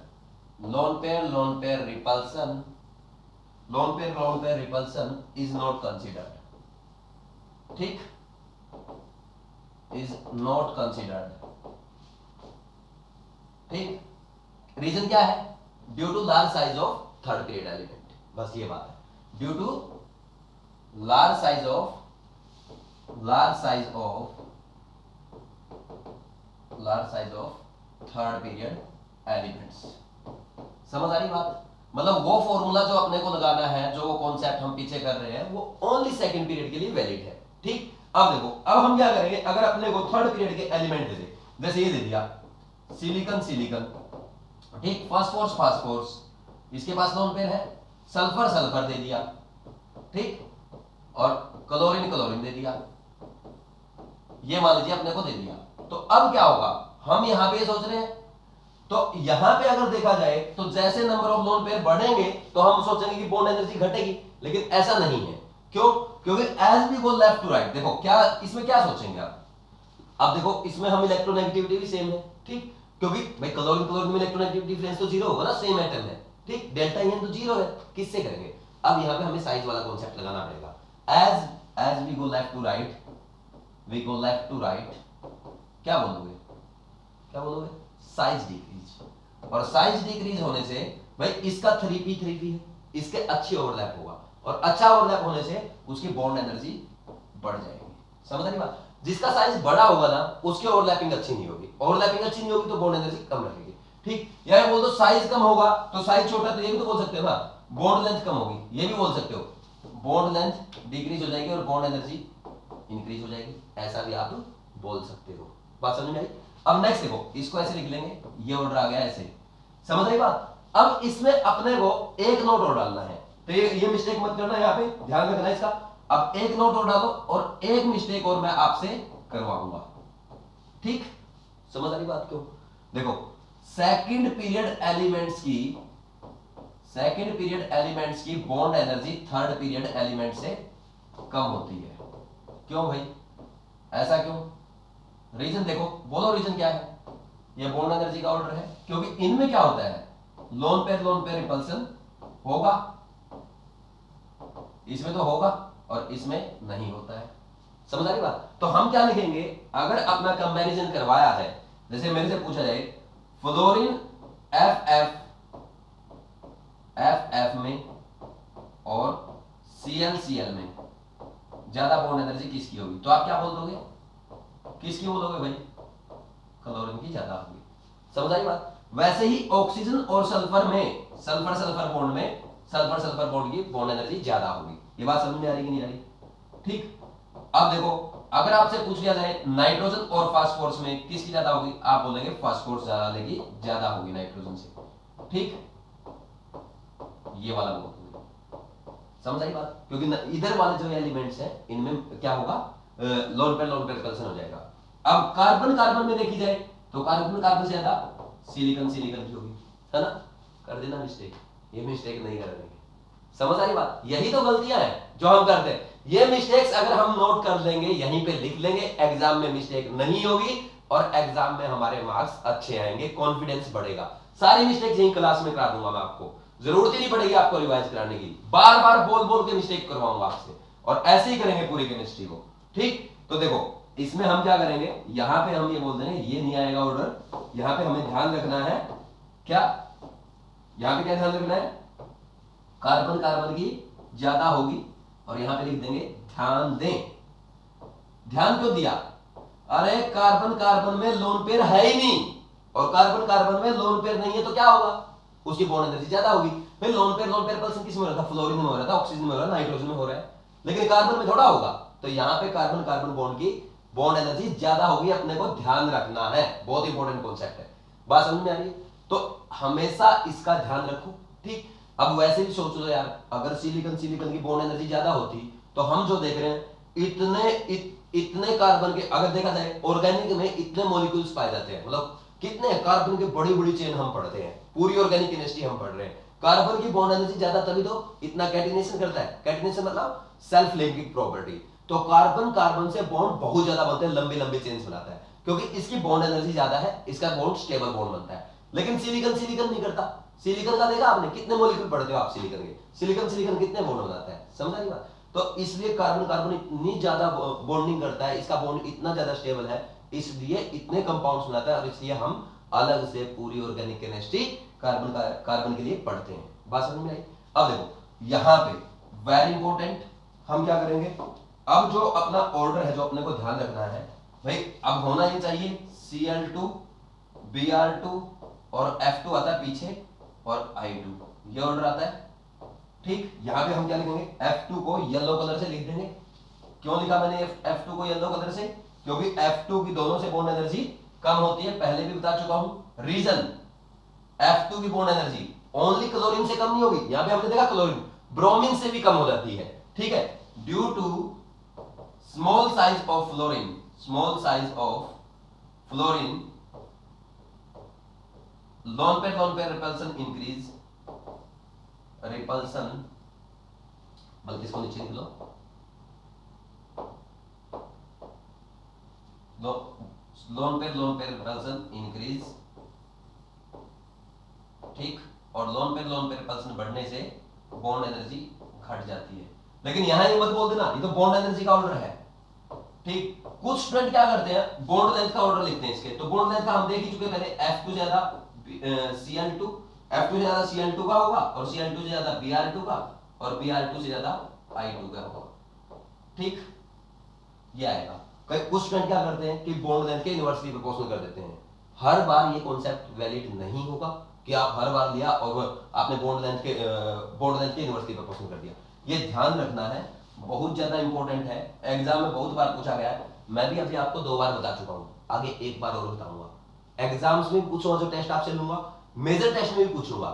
[SPEAKER 1] Lone pair repulsion is not considered. ठीक, इज नॉट कंसिडर्ड। ठीक, रीजन क्या है? Due to large size of third period element, बस ये बात है। Due to large size of third period elements. समझ आ रही बात? मतलब वो फॉर्मूला जो अपने को लगाना है, जो वो कॉन्सेप्ट हम पीछे कर रहे हैं, वो ओनली सेकंड पीरियड के लिए वैलिड है। ठीक, अब देखो, अब हम क्या करेंगे, अगर अपने को थर्ड पीरियड के एलिमेंट दे दे, जैसे ये दे दिया सिलिकॉन, ठीक, फास्फोरस, इसके पास लोन पेयर है, सल्फर दे दिया, ठीक, और क्लोरीन क्लोरीन दे दिया, ये मान लीजिए अपने को दे दिया। तो अब क्या होगा, हम यहां पे सोच रहे हैं, तो यहां पे अगर देखा जाए तो जैसे नंबर ऑफ लोन पेयर बढ़ेंगे तो हम सोचेंगे कि बॉन्ड एनर्जी घटेगी, लेकिन ऐसा नहीं है। क्यों? क्योंकि as we go left to right, देखो क्या इसमें क्या सोचेंगे आप, अब देखो इसमें हम इलेक्ट्रोनेगेटिविटी भी सेम है, ठीक, क्योंकि भाई क्लोरीन क्लोरीन में इलेक्ट्रोनेगेटिविटी डिफरेंस तो जीरो होगा ना, सेम एटम है, ठीक, डेल्टा एन तो जीरो है, किससे करेंगे? अब यहां पे हमें साइज वाला कॉन्सेप्ट लगाना पड़ेगा। As we go left to right, we go left to right, क्या बोलोगे, क्या बोलोगे? साइज डिक्रीज, और साइज डिक्रीज होने से भाई इसका 3p3p है, इसके अच्छी ओवरलैप होगा, और अच्छा ओवरलैप होने से उसकी बॉन्ड एनर्जी बढ़ जाएगी। समझ रही बात? जिसका साइज बड़ा होगा ना उसकी ओवरलैपिंग अच्छी नहीं होगी, ओवरलैपिंग अच्छी नहीं होगी तो बॉन्ड एनर्जी कम रहेगी, ठीक। या बोल दो साइज कम होगा तो साइज छोटा, तो ये भी तो बोल सकते हो ना, बॉन्ड लेंथ कम होगी, ये भी बोल सकते हो, बॉन्ड लेंथ डिक्रीज हो जाएगी और बॉन्ड एनर्जी इंक्रीज हो जाएगी, ऐसा भी आप बोल सकते हो। बात समझ में आई? अब नेक्स्ट देखो, इसको ऐसे लिख लेंगे, ये ऑर्डर आ गया ऐसे, समझ रही बात? अब इसमें अपने को एक नोट और डालना है, तो ये मिस्टेक मत करना, यहाँ पे ध्यान रखना इसका। अब एक नोट और डालो और एक मिस्टेक और मैं आपसे करवाऊंगा, ठीक, समझ रही बात? क्यों? देखो सेकंड पीरियड एलिमेंट्स की bond energy third period element से कम होती है। क्यों भाई, ऐसा क्यों? रीजन देखो, बोलो रीजन क्या है? ये बॉन्ड एनर्जी का ऑर्डर है, क्योंकि इनमें क्या होता है, लोन पेयर रिपल्सन होगा, इसमें तो होगा और इसमें नहीं होता है। समझ आ रही बात? तो हम क्या लिखेंगे, अगर अपना कंपैरिजन करवाया है, जैसे मेरे से पूछा जाए फ्लोरीन एफ में और CL में ज्यादा बॉन्ड एनर्जी किसकी होगी, तो आप क्या बोल दोगे, किसकी बोलोगे भाई? क्लोरीन की ज्यादा होगी। समझ आई बात? वैसे ही ऑक्सीजन और सल्फर में, सल्फर बॉन्ड में सल्फर बॉन्ड की बॉन्ड एनर्जी ज्यादा होगी। ये बात समझ में आ रही कि नहीं आ रही? ठीक। अब देखो, अगर आपसे पूछ लिया जाए नाइट्रोजन और फास्फोरस में किसकी ज्यादा होगी, आप बोलेंगे फास्फोरस ज्यादा होगी नाइट्रोजन से, ठीक, ये वाला बोलोगे। समझ आई बात? क्योंकि इधर वाले जो एलिमेंट्स हैं इनमें क्या होगा, लोन पेयर रिपल्सन हो जाएगा। अब कार्बन में देखी जाए तो कार्बन से ज्यादा सिलिकॉन की होगी, है ना? कर देना मिस्टेक, ये मिस्टेक नहीं करेंगे। समझ आ रही बात? यही तो गलतियां हैं जो हम करते हैं। ये मिस्टेक्स अगर हम नोट कर लेंगे, यहीं पे लिख लेंगे, एग्जाम में मिस्टेक नहीं होगी और एग्जाम में हमारे मार्क्स अच्छे आएंगे, कॉन्फिडेंस बढ़ेगा। सारी मिस्टेक्स यही क्लास में करा दूंगा मैं आपको, जरूरत ही नहीं पड़ेगी आपको रिवाइज कराने की, बार बार बोल के मिस्टेक करवाऊंगा आपसे, और ऐसे ही करेंगे पूरी केमिस्ट्री को, ठीक। तो देखो इसमें हम क्या करेंगे, यहां पे हम ये बोल देंगे ये नहीं आएगा ऑर्डर, यहां पे हमें ध्यान रखना है क्या, यहां पे क्या ध्यान रखना है, कार्बन की ज्यादा होगी, और यहां पे लिख देंगे ध्यान दें। ध्यान क्यों दिया? अरे कार्बन में लोन पेयर है ही नहीं, और कार्बन में लोन पेयर नहीं है तो क्या होगा, उसकी बॉन्ड एनर्जी ज्यादा होगी। फिर लोन पेयर पर्सन किस में हो रहा था, फ्लोरीन में हो रहा था, ऑक्सीजन में हो रहा है, नाइट्रोजन में हो रहा है, लेकिन कार्बन में थोड़ा होगा। तो यहां पे कार्बन बॉन्ड की बॉन्ड एनर्जी ज्यादा होगी, अपने को ध्यान रखना है, बहुत इंपॉर्टेंट कॉन्सेप्ट है। बात समझ में आ रही है? तो हमेशा इसका ध्यान रखो, ठीक। अब वैसे भी सोचो यार, अगर सिलिकॉन की बॉन्ड एनर्जी ज्यादा होती तो हम जो देख रहे हैं इतने कार्बन के, अगर देखा जाए ऑर्गेनिक में इतने मॉलिक्यूल्स पाए जाते हैं, मतलब कितने कार्बन के बड़ी चेन हम पढ़ते हैं, पूरी ऑर्गेनिक केमिस्ट्री हम पढ़ रहे हैं, कार्बन की बॉन्ड एनर्जी ज्यादा तभी तो इतना कैटिनेशन करता है। कैटिनेशन मतलब सेल्फ लिंकिंग प्रॉपर्टी। तो कार्बन से बॉन्ड बहुत ज्यादा बनते हैं, लंबी चेन्स बनाता है, क्योंकि इसकी बॉन्ड एनर्जी ज्यादा है, इसका बॉन्ड स्टेबल बॉन्ड बनता है। लेकिन सिलिकॉन नहीं करता। सिलिकॉन का देखा आपने, कितने मॉलिक्यूल पढ़ते हो आप सिलिकॉन के, सिलिकॉन कितने बॉन्ड बनाता है, समझ आई बात? तो इसलिए कार्बन इतनी ज्यादा बॉन्डिंग करता है, इसका बॉन्ड इतना ज्यादा स्टेबल है, इसलिए इतने कंपाउंड्स बनाता है, और इसलिए हम अलग से पूरी ऑर्गेनिक केमिस्ट्री कार्बन के लिए पढ़ते हैं। बात समझ में आई? अब देखो यहां पे वेरी इंपॉर्टेंट, हम क्या करेंगे, अब जो अपना ऑर्डर है, जो अपने को ध्यान रखना है भाई, अब होना ही चाहिए Cl2 Br2 और F2 आता है पीछे, और I2, ये ऑर्डर आता है, ठीक। यहां पे हम क्या लिखेंगे, F2 को येलो कलर से लिख देंगे। क्यों लिखा मैंने F2 को येलो कलर से? क्योंकि F2 की दोनों से बॉन्ड एनर्जी कम होती है, पहले भी बता चुका हूं रीजन। F2 की बॉन्ड एनर्जी ओनली क्लोरीन से कम नहीं होगी, यहां पे हमने देखा क्लोरीन ब्रोमीन से भी कम हो जाती है, ठीक है। Due to small size of fluorine, small size of fluorine, lone pair repulsion increase, repulsion, बल्कि इसको नीचे लिख लो, लोन पेयर रिपल्सन इंक्रीज, ठीक, और लोन पेयर रिपल्सन बढ़ने से बॉन्ड एनर्जी घट जाती है। लेकिन यहां ये मत बोल देना ये तो बॉन्ड एनर्जी का ऑर्डर है, ठीक। कुछ स्टूडेंट क्या करते हैं, बॉन्ड लेंथ का ऑर्डर लिखते हैं इसके, तो बॉन्ड लेंथ का हम देख ही चुके पहले, F2 ज्यादा Cl2, F2 से ज्यादा Cl2 का होगा, और Cl2 से ज्यादा Br2 का, और Br2 से ज्यादा I2 का होगा, ठीक, ये आएगा। कुछ स्टूडेंट क्या करते हैं कि बॉन्ड लेंथ के इनवर्सली प्रोपोर्शनल कर देते हैं। हर बार ये कॉन्सेप्ट वैलिड नहीं होगा कि आप हर बार लिया और आपने बॉन्ड लेंथ के इनवर्सली प्रोपोर्शनल कर दिया। ये ध्यान रखना है, बहुत ज्यादा इंपॉर्टेंट है, एग्जाम में बहुत बार पूछा गया है। मैं भी अभी आपको 2 बार बता चुका हूं, आगे एक बार और बताऊंगा। एग्जाम्स में पूछूंगा, जो टेस्ट आपसे लूंगा, मेजर टेस्ट में भी पूछूंगा,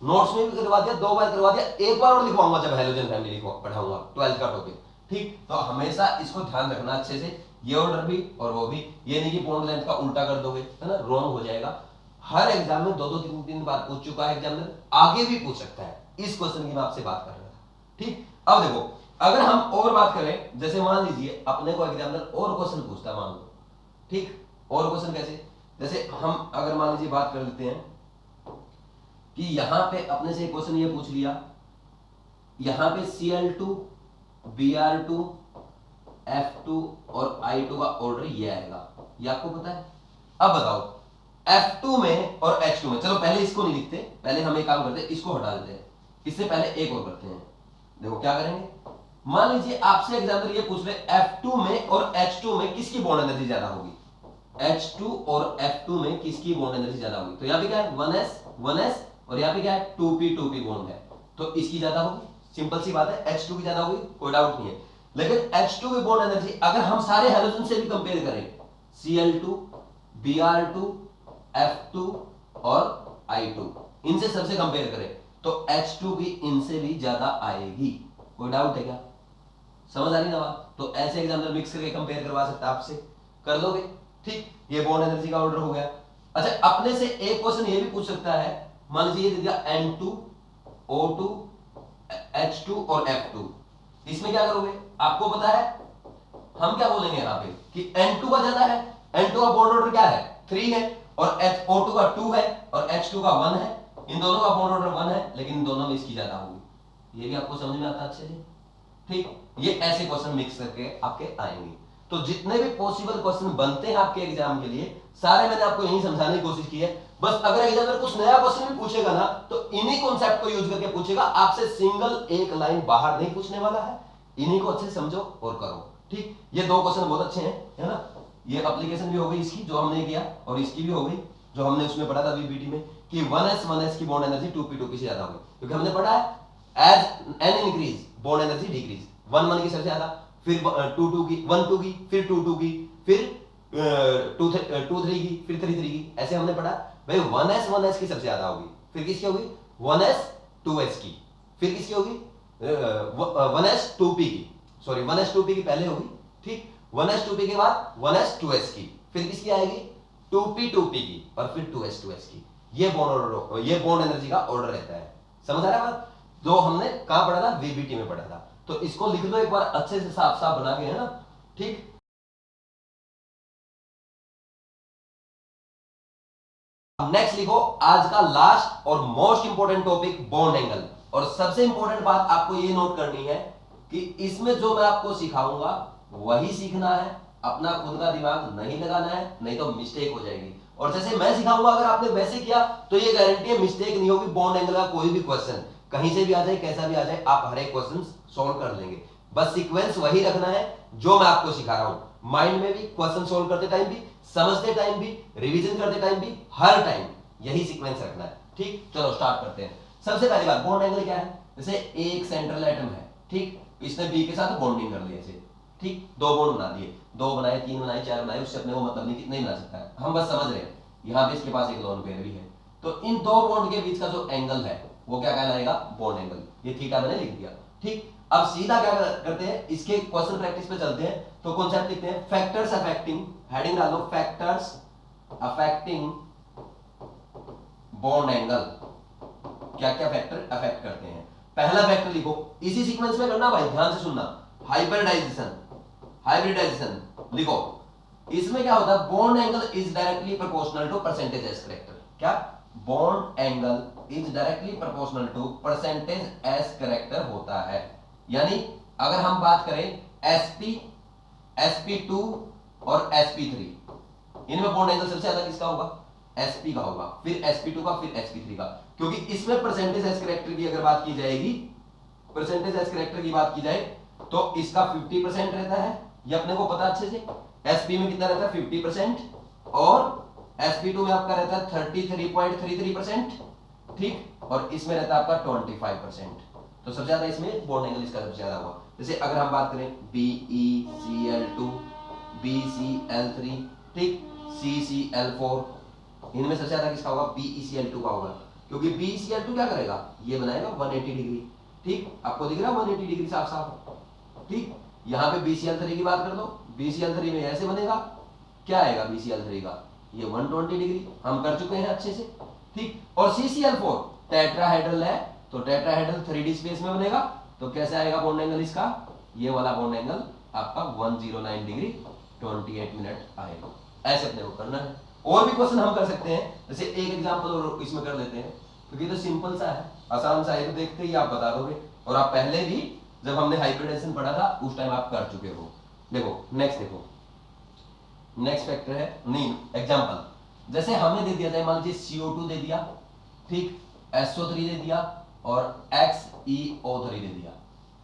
[SPEAKER 1] नोट्स में भी करवा दिया, 2 बार करवा दिया, एक बार और लिखवाऊंगा जब हेलोजन फैमिली पढ़ाऊंगा 12th का टॉपिक, ठीक। तो हमेशा इसको ध्यान रखना अच्छे से, ये ऑर्डर भी और वो भी, ये नहीं कि बॉन्ड लेंथ का उल्टा कर दोगे, है ना, रॉन्ग हो जाएगा। हर एग्जाम में 2-2 3-3 बार पूछ चुका है एग्जामिनर, आगे भी पूछ सकता है। इस क्वेश्चन की मैं आपसे बात कर रहा था, ठीक। अब देखो, अगर हम और बात करें, जैसे मान लीजिए अपने को एग्जामिनर और क्वेश्चन पूछता है, मान लो, ठीक, और क्वेश्चन कैसे, जैसे हम अगर मान लीजिए बात कर लेते हैं कि यहां पे अपने से क्वेश्चन ये पूछ लिया, यहां पे Cl2, Br2, F2 और I2 का ऑर्डर ये आएगा, ये आपको पता है। अब बताओ F2 में और H2 में, चलो पहले इसको नहीं लिखते, पहले हम एक काम करते हैं, इसको हटा देते हैं, इससे पहले एक और करते हैं। देखो क्या करेंगे, मान लीजिए आपसे एग्जामिनर ये पूछ रहे F2 में और H2 में किसकी बॉन्ड एनर्जी ज्यादा होगी, H2 और F2 में किसकी बॉन्ड एनर्जी ज्यादा होगी। तो यहां पे क्या है 1s और यहां पे क्या है 2p बॉन्ड है, तो इसकी ज्यादा होगी, सिंपल सी बात है, H2 की ज्यादा होगी, कोई डाउट नहीं है। लेकिन H2 की बॉन्ड एनर्जी अगर हम सारे हेलोजन से भी कंपेयर करें, Cl2, Br2, F2 और I2, इनसे सबसे कंपेयर करें तो H2 की इनसे भी ज्यादा आएगी, कोई डाउट है क्या, समझ आ रही ना बात। तो ऐसे एग्जामिनर मिक्स करके कंपेयर करवा सकता है आपसे, कर लोगे, ठीक। ये बॉन्ड एनर्जी का ऑर्डर हो गया। अच्छा, अपने से एक क्वेश्चन ये भी पूछ सकता है, मान लीजिए ये दे दिया N2, O2, H2 और F2, इसमें क्या करोगे, आपको पता है हम क्या बोलेंगे यहां पे कि N2 का ज्यादा है, N2 का बॉन्ड ऑर्डर क्या है 3 है, और O2 का 2 है, और H2 का 1 है, इन दोनों का बॉन्ड ऑर्डर 1 है, लेकिन इन दोनों में इसकी ज्यादा होगी। ये भी आपको समझ में आता है अच्छे से, ठीक। ये ऐसे क्वेश्चन मिक्स करके आपके आएंगे। तो जितने भी पॉसिबल क्वेश्चन बनते हैं आपके एग्जाम के लिए, सारे मैंने आपको यही समझाने की कोशिश की है। बस अगर एग्जामिनर कुछ नया क्वेश्चन भी पूछेगा ना, तो इन्हीं कॉन्सेप्ट को यूज करके पूछेगा, आपसे सिंगल एक लाइन बाहर नहीं पूछने वाला है। इन्हीं को अच्छे से समझो और करो, ठीक। ये 2 क्वेश्चन बहुत अच्छे हैं, है ना। ये एप्लीकेशन भी हो गई इसकी जो हमने किया, और इसकी भी हो गई जो हमने उसमें पढ़ा था बीपीटी में कि 1s की बॉन्ड एनर्जी 2p2p से ज्यादा होगी, क्योंकि हमने पढ़ा है as n increase bond energy decrease, 1 की सबसे ज्यादा, फिर 2 की, 1 2 की, फिर 2 की, फिर 2 3 की, फिर 3 की, ऐसे हमने पढ़ा भाई 1s की सबसे ज्यादा होगी, फिर किसकी होगी 1s 2s की, फिर किसकी होगी 1s 2p की, सॉरी 1s 2p की पहले होगी, ठीक। 1s 2p के बाद 1s 2s की, फिर किसकी आएगी 2p की, और फिर 2s की। ये बॉन्ड एनर्जी का ऑर्डर रहता है, समझ आ रहा है बात। जो हमने कहां पढ़ा था, वीबीटी में पढ़ा था। तो इसको लिख लो एक बार अच्छे से साफ साफ बना के, है ना, ठीक। नेक्स्ट लिखो आज का लास्ट और most important topic bond angle. और सबसे इंपोर्टेंट बात आपको ये नोट करनी है कि इसमें जो मैं आपको सिखाऊंगा वही सीखना है, अपना खुद का दिमाग नहीं लगाना है, नहीं तो मिस्टेक हो जाएगी। और जैसे मैं सिखाऊंगा अगर आपने वैसे किया तो ये गारंटी है मिस्टेक नहीं होगी। बॉन्ड एंगल का कोई भी क्वेश्चन कहीं से भी आ जाए, कैसा भी आ जाए, आप हर एक क्वेश्चन सोल्व कर लेंगे। बस सीक्वेंस वही रखना है जो मैं आपको सिखा रहा हूं, माइंड में भी, क्वेश्चन सोल्व करते टाइम भी, समझते टाइम भी, रिवीजन करते टाइम भी, हर टाइम यही सीक्वेंस रखना है, ठीक। चलो स्टार्ट करते हैं। सबसे पहली बात, बॉन्ड एंगल क्या है, जैसे एक सेंट्रल एटम है, ठीक, इसने बी के साथ बॉन्डिंग कर लिया, ठीक, 2 बॉन्ड बना दिए, 2 बनाए, 3 बनाए, 4 बनाए, उससे अपने को मतलब नहीं बना सकता है, हम बस समझ रहे हैं। यहां पे इसके पास एक लोन पेयर भी है, तो इन 2 बॉन्ड के बीच का जो एंगल है वो क्या कहलाएगा, बॉन्ड एंगल। ये थीटा मैंने लिख दिया। ठीक, अब सीधा क्या करते हैं, इसके क्वेश्चन प्रैक्टिस पे चलते हैं। तो कॉन्सेप्ट लिखते हैं, फैक्टर्स अफेक्टिंग, हेडिंग डालो फैक्टर्स अफेक्टिंग बॉन्ड एंगल। क्या क्या फैक्टर अफेक्ट करते हैं? पहला फैक्टर लिखो, इसी सीक्वेंस में करना भाई, ध्यान से सुनना। हाइब्रिडाइजेशन, हाइब्रिडाइजेशन लिखो। इसमें क्या होता है, bond angle is directly proportional to percentage S character. क्या? Bond angle is directly proportional to percentage S character होता है। यानी अगर हम बात करें sp, sp2 और sp3, इनमें बॉन्ड एंगल सबसे ज्यादा किसका होगा? sp का होगा, फिर sp2 का, फिर sp3 का। क्योंकि इसमें परसेंटेज एस करेक्टर की अगर बात की जाएगी, परसेंटेज एस करेक्टर की बात की जाए तो इसका 50% रहता है, ये अपने को पता अच्छे से। sp में कितना रहता है? 50%। और sp2 में आपका रहता है 33.33%। ठीक, और इसमें रहता है आपका 25%। तो सबसे ज्यादा इसमें बॉन्ड एंगल इसका सबसे ज्यादा हुआ। जैसे अगर हम बात करें BeCl2, BCl3, ठीक, CCl4, इनमें सबसे ज्यादा किसका होगा? BeCl2 का होगा। क्योंकि BeCl2 क्या करेगा? ये बनाएगा 180 डिग्री। ठीक, आपको दिख रहा है 180 डिग्री साफ साफ। ठीक, यहाँ पे BeCl3 की बात कर दो, BeCl3 में ऐसे बनेगा, क्या आएगा BeCl3 का? ये 120 डिग्री, हम कर चुके हैं अच्छे से। ठीक, और CCl4 टेट्राहेड्रल है, तो टेट्राहेड्रल 3D स्पेस में बनेगा, तो कैसे आएगा बॉन्ड एंगल इसका? ये वाला बॉन्ड एंगल आपका 109 डिग्री 28 मिनट आएगा। ऐसे अपने को करना है। और भी क्वेश्चन हम कर सकते हैं, जैसे एक एग्जांपल और इसमें कर लेते हैं, क्योंकि तो सिंपल सा है, आसान सा है, तो देखते ही आप बता दोगे। और आप पहले भी जब हमने हाइब्रिडाइजेशन पढ़ा था उस टाइम आप कर चुके हो। देखो नेक्स्ट, देखो नेक्स्ट फैक्टर है, नहीं एग्जांपल, जैसे हमने दे दिया था, मान लीजिए CO2 दे दिया, ठीक, SO3 दे दिया और XeO3 दे दिया।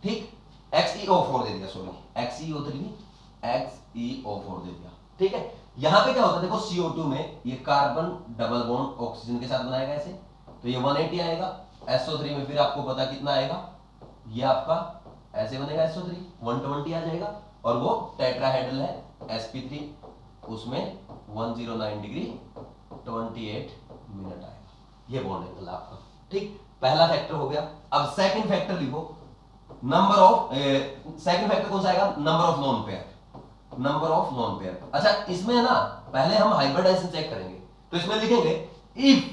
[SPEAKER 1] ठीक, XeO4 दे दिया, सॉरी XeO3 XeO4 दे दिया। ठीक है, यहां पे क्या होता है, देखो CO2 में ये कार्बन डबल बॉन्ड ऑक्सीजन के साथ बनाएगा ऐसे, तो ये 180 आएगा। SO3 में फिर आपको पता कितना आएगा, ये आपका ऐसे बनेगा SO3, 120 आ जाएगा। और वो टेट्राहेड्रल है sp3, उसमें 109 डिग्री 28 मिनट आएगा। ये बॉन्ड एंगल आपका। ठीक, पहला फैक्टर हो गया। अब सेकंड फैक्टर लिखो, नंबर ऑफ, सेकंड फैक्टर कौन सा आएगा? Number of lone pair, number of lone pair. अच्छा, इसमें है ना, पहले हम हाइब्रिडाइजेशन चेक करेंगे, तो इसमें लिखेंगे if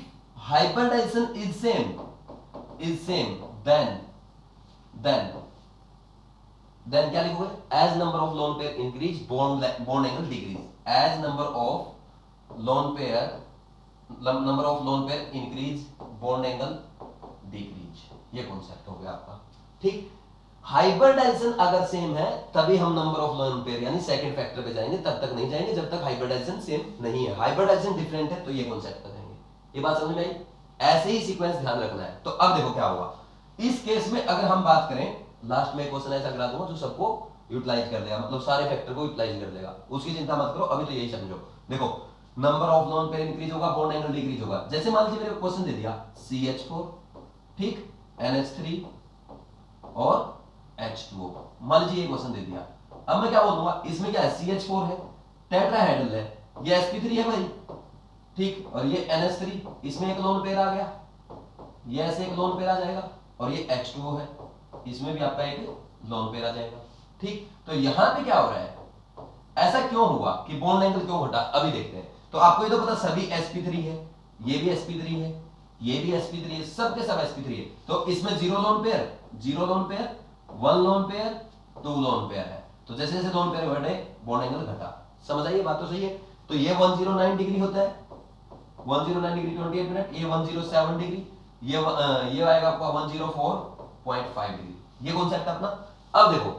[SPEAKER 1] hybridization is same then क्या लिखोगे? As number of lone pair increase bond angle decrease. As number of lone pair increase bond angle decrease. ये कॉन्सेप्ट हो गया आपका। ठीक, हाइब्रिडाइजेशन अगर सेम है तभी हम नंबर ऑफ लोन पेयर यानी सेकंड फैक्टर पे जाएंगे, तब तक नहीं जाएंगे जब तक हाइब्रिडाइजेशन सेम नहीं है। हाइब्रिडाइजेशन डिफरेंट है तो ये कॉन्सेप्ट करेंगे। ये बात समझ में आई? ऐसे ही सीक्वेंस ध्यान रखना है। तो अब देखो क्या होगा इस केस में, अगर हम बात करें, लास्ट में क्वेश्चन ऐसा करा दूंगा जो सबको यूटिलाइज कर देगा, मतलब सारे फैक्टर को यूटिलाइज कर देगा, उसकी चिंता मत करो, अभी तो यही समझो। देखो number of lone pair increase होगा, बॉन्ड एंगल डिक्रीज होगा। जैसे मान लीजिए मेरे को क्वेश्चन दे दिया CH4, ठीक, NH3 और H2O, मान लीजिए ये क्वेश्चन दे दिया। अब मैं क्या बोलूंगा, इसमें क्या है? CH4 है, टेट्राहेड्रल है, ये sp3 है भाई, ठीक, और ये NH3, इसमें एक लोन पेयर आ गया, ये ऐसे एक लोन पेयर आ जाएगा, और ये H2O है, इसमें भी आपका एक लोन पेयर आ जाएगा। ठीक, तो यहां पे क्या हो रहा है, ऐसा क्यों हुआ कि बॉन्ड एंगल क्यों घटा, अभी देखते हैं। तो आपको ये तो पता सभी sp3 है, ये भी sp3 है, ये भी sp3 है, सब के सब sp3 है। तो इसमें zero lone pair, 1 loan pair, 2 lone pair है। तो जैसे जैसे लोन पेयर बढ़े बॉन्ड एंगल घटा। समझ आइए, बात तो सही है। तो ये 109 डिग्री होता है, 109 डिग्री 28 मिनट, ये 107 डिग्री, ये आएगा आपका 104.5 डिग्री। ये कॉन्सेप्ट अपना। अब देखो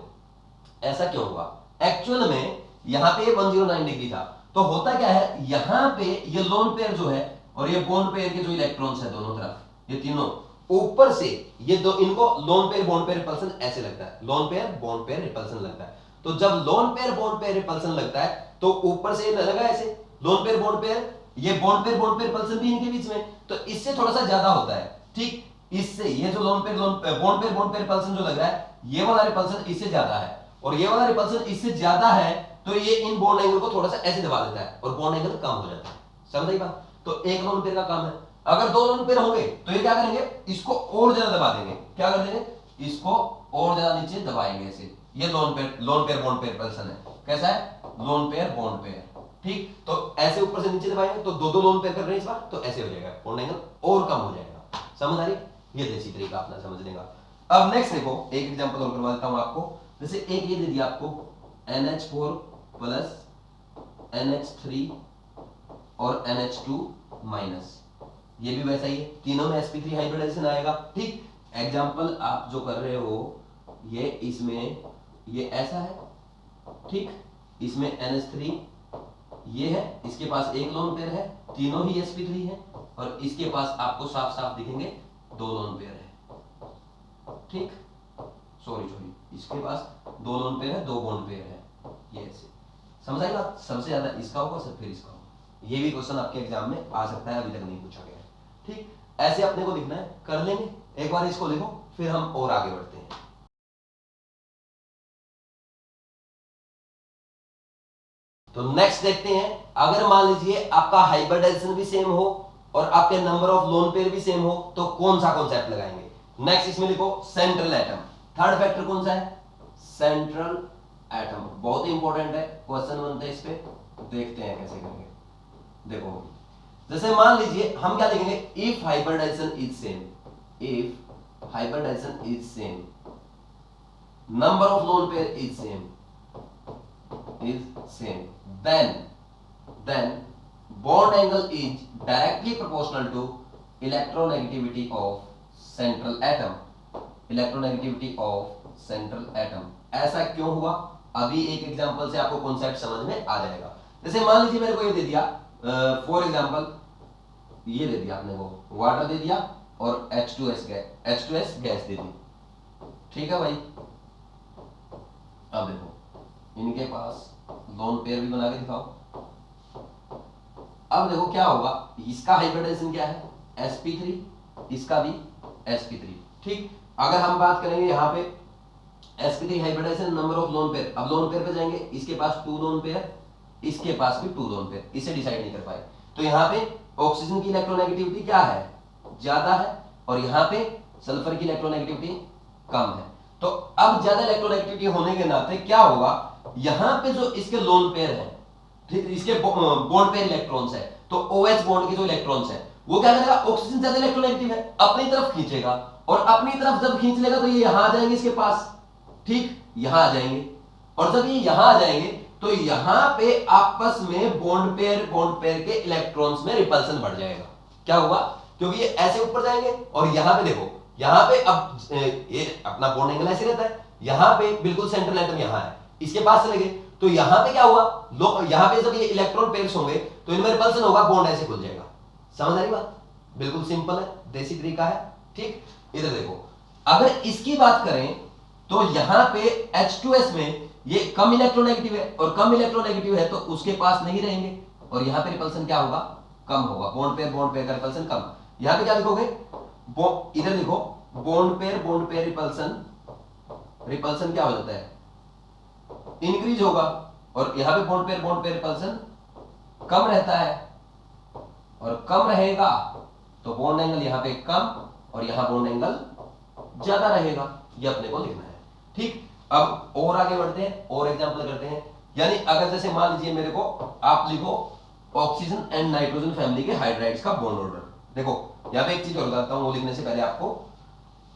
[SPEAKER 1] ऐसा क्यों हुआ, एक्चुअल में यहां पे 109 डिग्री था, तो होता क्या है, यहां पे ये लोन पेयर जो है और ये बॉन्ड पेयर के जो इलेक्ट्रॉन्स है दोनों तरफ, ये तीनों ऊपर से, ये दो, इनको lone pair bond pair repulsion ऐसे लगता है, lone pair bond pair repulsion लगता है। तो जब lone pair bond pair repulsion लगता है तो ऊपर से लगा ऐसे लोन पेयर बॉन्ड पेयर, ये बॉन्ड पेयर रिपल्सन भी इनके बीच में, तो इससे थोड़ा सा ज्यादा होता है। ठीक, इससे ये जो बॉन्ड पेयर रिपल्सन जो लग रहा है, ये वाला रिपल्सन इससे ज्यादा है, और ये वाला रिपल्सन इससे ज्यादा है, तो ये इन बॉन्ड एंगल को थोड़ा सा ऐसे दबा देता है और बॉन्ड एंगल कम हो जाता है। समझ आई बात? तो एक लोन पेयर का काम है। अगर 2 लोन पेयर होंगे तो ये क्या करेंगे, इसको और ज्यादा दबा देंगे। क्या कर देंगे, इसको और ज्यादा नीचे दबाएंगे ऐसे। ये lone pair bond pair repulsion है। कैसा है? Lone pair bond pair. ठीक, तो ऐसे ऊपर से नीचे दबाएंगे तो दो दो लोन पेयर कर रहे हैं इस बार, तो ऐसे हो जाएगा, बॉन्ड एंगल और कम हो जाएगा। समझ आ रही? ये देसी तरीका अपना समझने का। अब नेक्स्ट देखो, एक एग्जांपल और करवा देता हूं आपको। जैसे एक ये दे दिया आपको NH4 प्लस NH3 और NH2 माइनस, ये भी वैसा ही है, तीनों में sp3 हाइब्रिडाइजेशन आएगा। ठीक, एग्जांपल आप जो कर रहे हो ये इसमें ये ऐसा है, ठीक, इसमें NH3 ये है, इसके पास एक लोन पेयर है, तीनों ही sp3 है, और इसके पास आपको साफ साफ दिखेंगे दो लोन पेयर है। ठीक, सॉरी इसके पास दो लोन पेयर है, दो बॉन्ड पेयर है, ये ऐसे। समझ आई बात? सबसे ज्यादा इसका होगा, फिर इसका होगा। ये भी क्वेश्चन आपके एग्जाम में आ सकता है, अभी तक नहीं पूछा गया है। ठीक, ऐसे अपने को दिखना है, कर लेंगे एक बार इसको लिखो, फिर हम और आगे बढ़ते हैं। तो नेक्स्ट देखते हैं, अगर मान लीजिए आपका हाइब्रिडाइजेशन भी सेम हो और आपके नंबर ऑफ लोन पेयर भी सेम हो, तो कौन सा कॉन्सेप्ट लगाएंगे। नेक्स्ट इसमें लिखो सेंट्रल एटम। थर्ड फैक्टर कौन सा है? Central atom. बहुत ही इंपॉर्टेंट है, क्वेश्चन बनते हैं इस पे, देखते हैं कैसे करेंगे। देखो, जैसे मान लीजिए हम क्या लिखेंगे, if hybridization is same, if hybridization is same, number of lone pair is same, then bond angle is directly proportional to electronegativity of central atom, electronegativity of central atom। ऐसा क्यों हुआ? अभी एक एग्जांपल से आपको कॉन्सेप्ट समझ में आ जाएगा। जैसे मान लीजिए मेरे को ये दे दिया, फॉर एग्जांपल ये दे दिया आपने को, वाटर दे दिया और H2S गैस दे दी। ठीक है भाई, अब देखो इनके पास लोन पेयर भी बना के दिखाओ। अब देखो क्या होगा, इसका हाइब्रिडाइजेशन क्या है? sp3, इसका भी sp3। ठीक, अगर हम बात करेंगे यहाँ पे sp3 hybridization, number of lone pair, अब लोन पेयर पे जाएंगे, इसके पास 2 लोन पेयर, इसके पास भी 2 लोन पेयर, इसे डिसाइड नहीं कर पाए, तो यहाँ पे ऑक्सीजन की इलेक्ट्रोनेगेटिविटी क्या है? ज्यादा है, और यहाँ पे सल्फर की इलेक्ट्रोनेगेटिविटी कम है। तो अब ज्यादा इलेक्ट्रोनेगेटिविटी होने के नाते क्या होगा, यहां पे जो इसके लोन पेयर है, इसके बॉन्ड पेयर इलेक्ट्रॉन्स है, तो OH बॉन्ड के जो इलेक्ट्रॉन्स है वो क्या करेगा, ऑक्सीजन ज्यादा इलेक्ट्रोनेगेटिव है, अपनी तरफ खींचेगा, और अपनी तरफ जब खींच लेगा तो ये यहां आ जाएंगे इसके पास। ठीक, यहां आ जाएंगे, और जब ये यहां आ जाएंगे तो यहां पे आपस में बॉन्ड पेयर के इलेक्ट्रॉन्स में रिपल्सन बढ़ जाएगा। क्या होगा, क्योंकि ये ऐसे ऊपर जाएंगे, और यहां पे देखो, यहां पे अब ये अपना बॉन्ड एंगल ऐसे रहता है, यहां पे बिल्कुल सेंट्रल एटम यहां है, इसके पास चले गए, तो यहां पे क्या हुआ, यहां पे जब ये इलेक्ट्रॉन पेयर्स होंगे तो इनमें रिपल्सन होगा, बॉन्ड ऐसे खुल जाएगा। समझ आ रही बात? बिल्कुल सिंपल है, देसी तरीका है। ठीक, इधर देखो, अगर इसकी बात करें तो यहां पे H2S में ये कम इलेक्ट्रोनेगेटिव है, और कम इलेक्ट्रोनेगेटिव है तो उसके पास नहीं रहेंगे, और यहां पे रिपल्सन क्या होगा, कम होगा, बॉन्ड पेयर का रिपल्सन कम। यहां पे क्या लिखोगे, इधर लिखो बॉन्ड पेयर रिपल्सन क्या हो जाता है, इंक्रीज होगा, और यहां पे बॉन्ड पेयर रिपल्सन कम रहता है, और कम रहेगा तो बॉन्ड एंगल यहां पे कम, और यहां बॉन्ड एंगल ज्यादा रहेगा। ये अपने को लिखना है। ठीक, अब और आगे बढ़ते हैं, और एग्जांपल करते हैं। यानी अगर जैसे मान लीजिए मेरे को, आप लिखो ऑक्सीजन एंड नाइट्रोजन फैमिली के हाइड्राइड्स का बॉन्ड ऑर्डर। देखो यहां पे एक चीज और बताता हूं, वो लिखने से पहले आपको,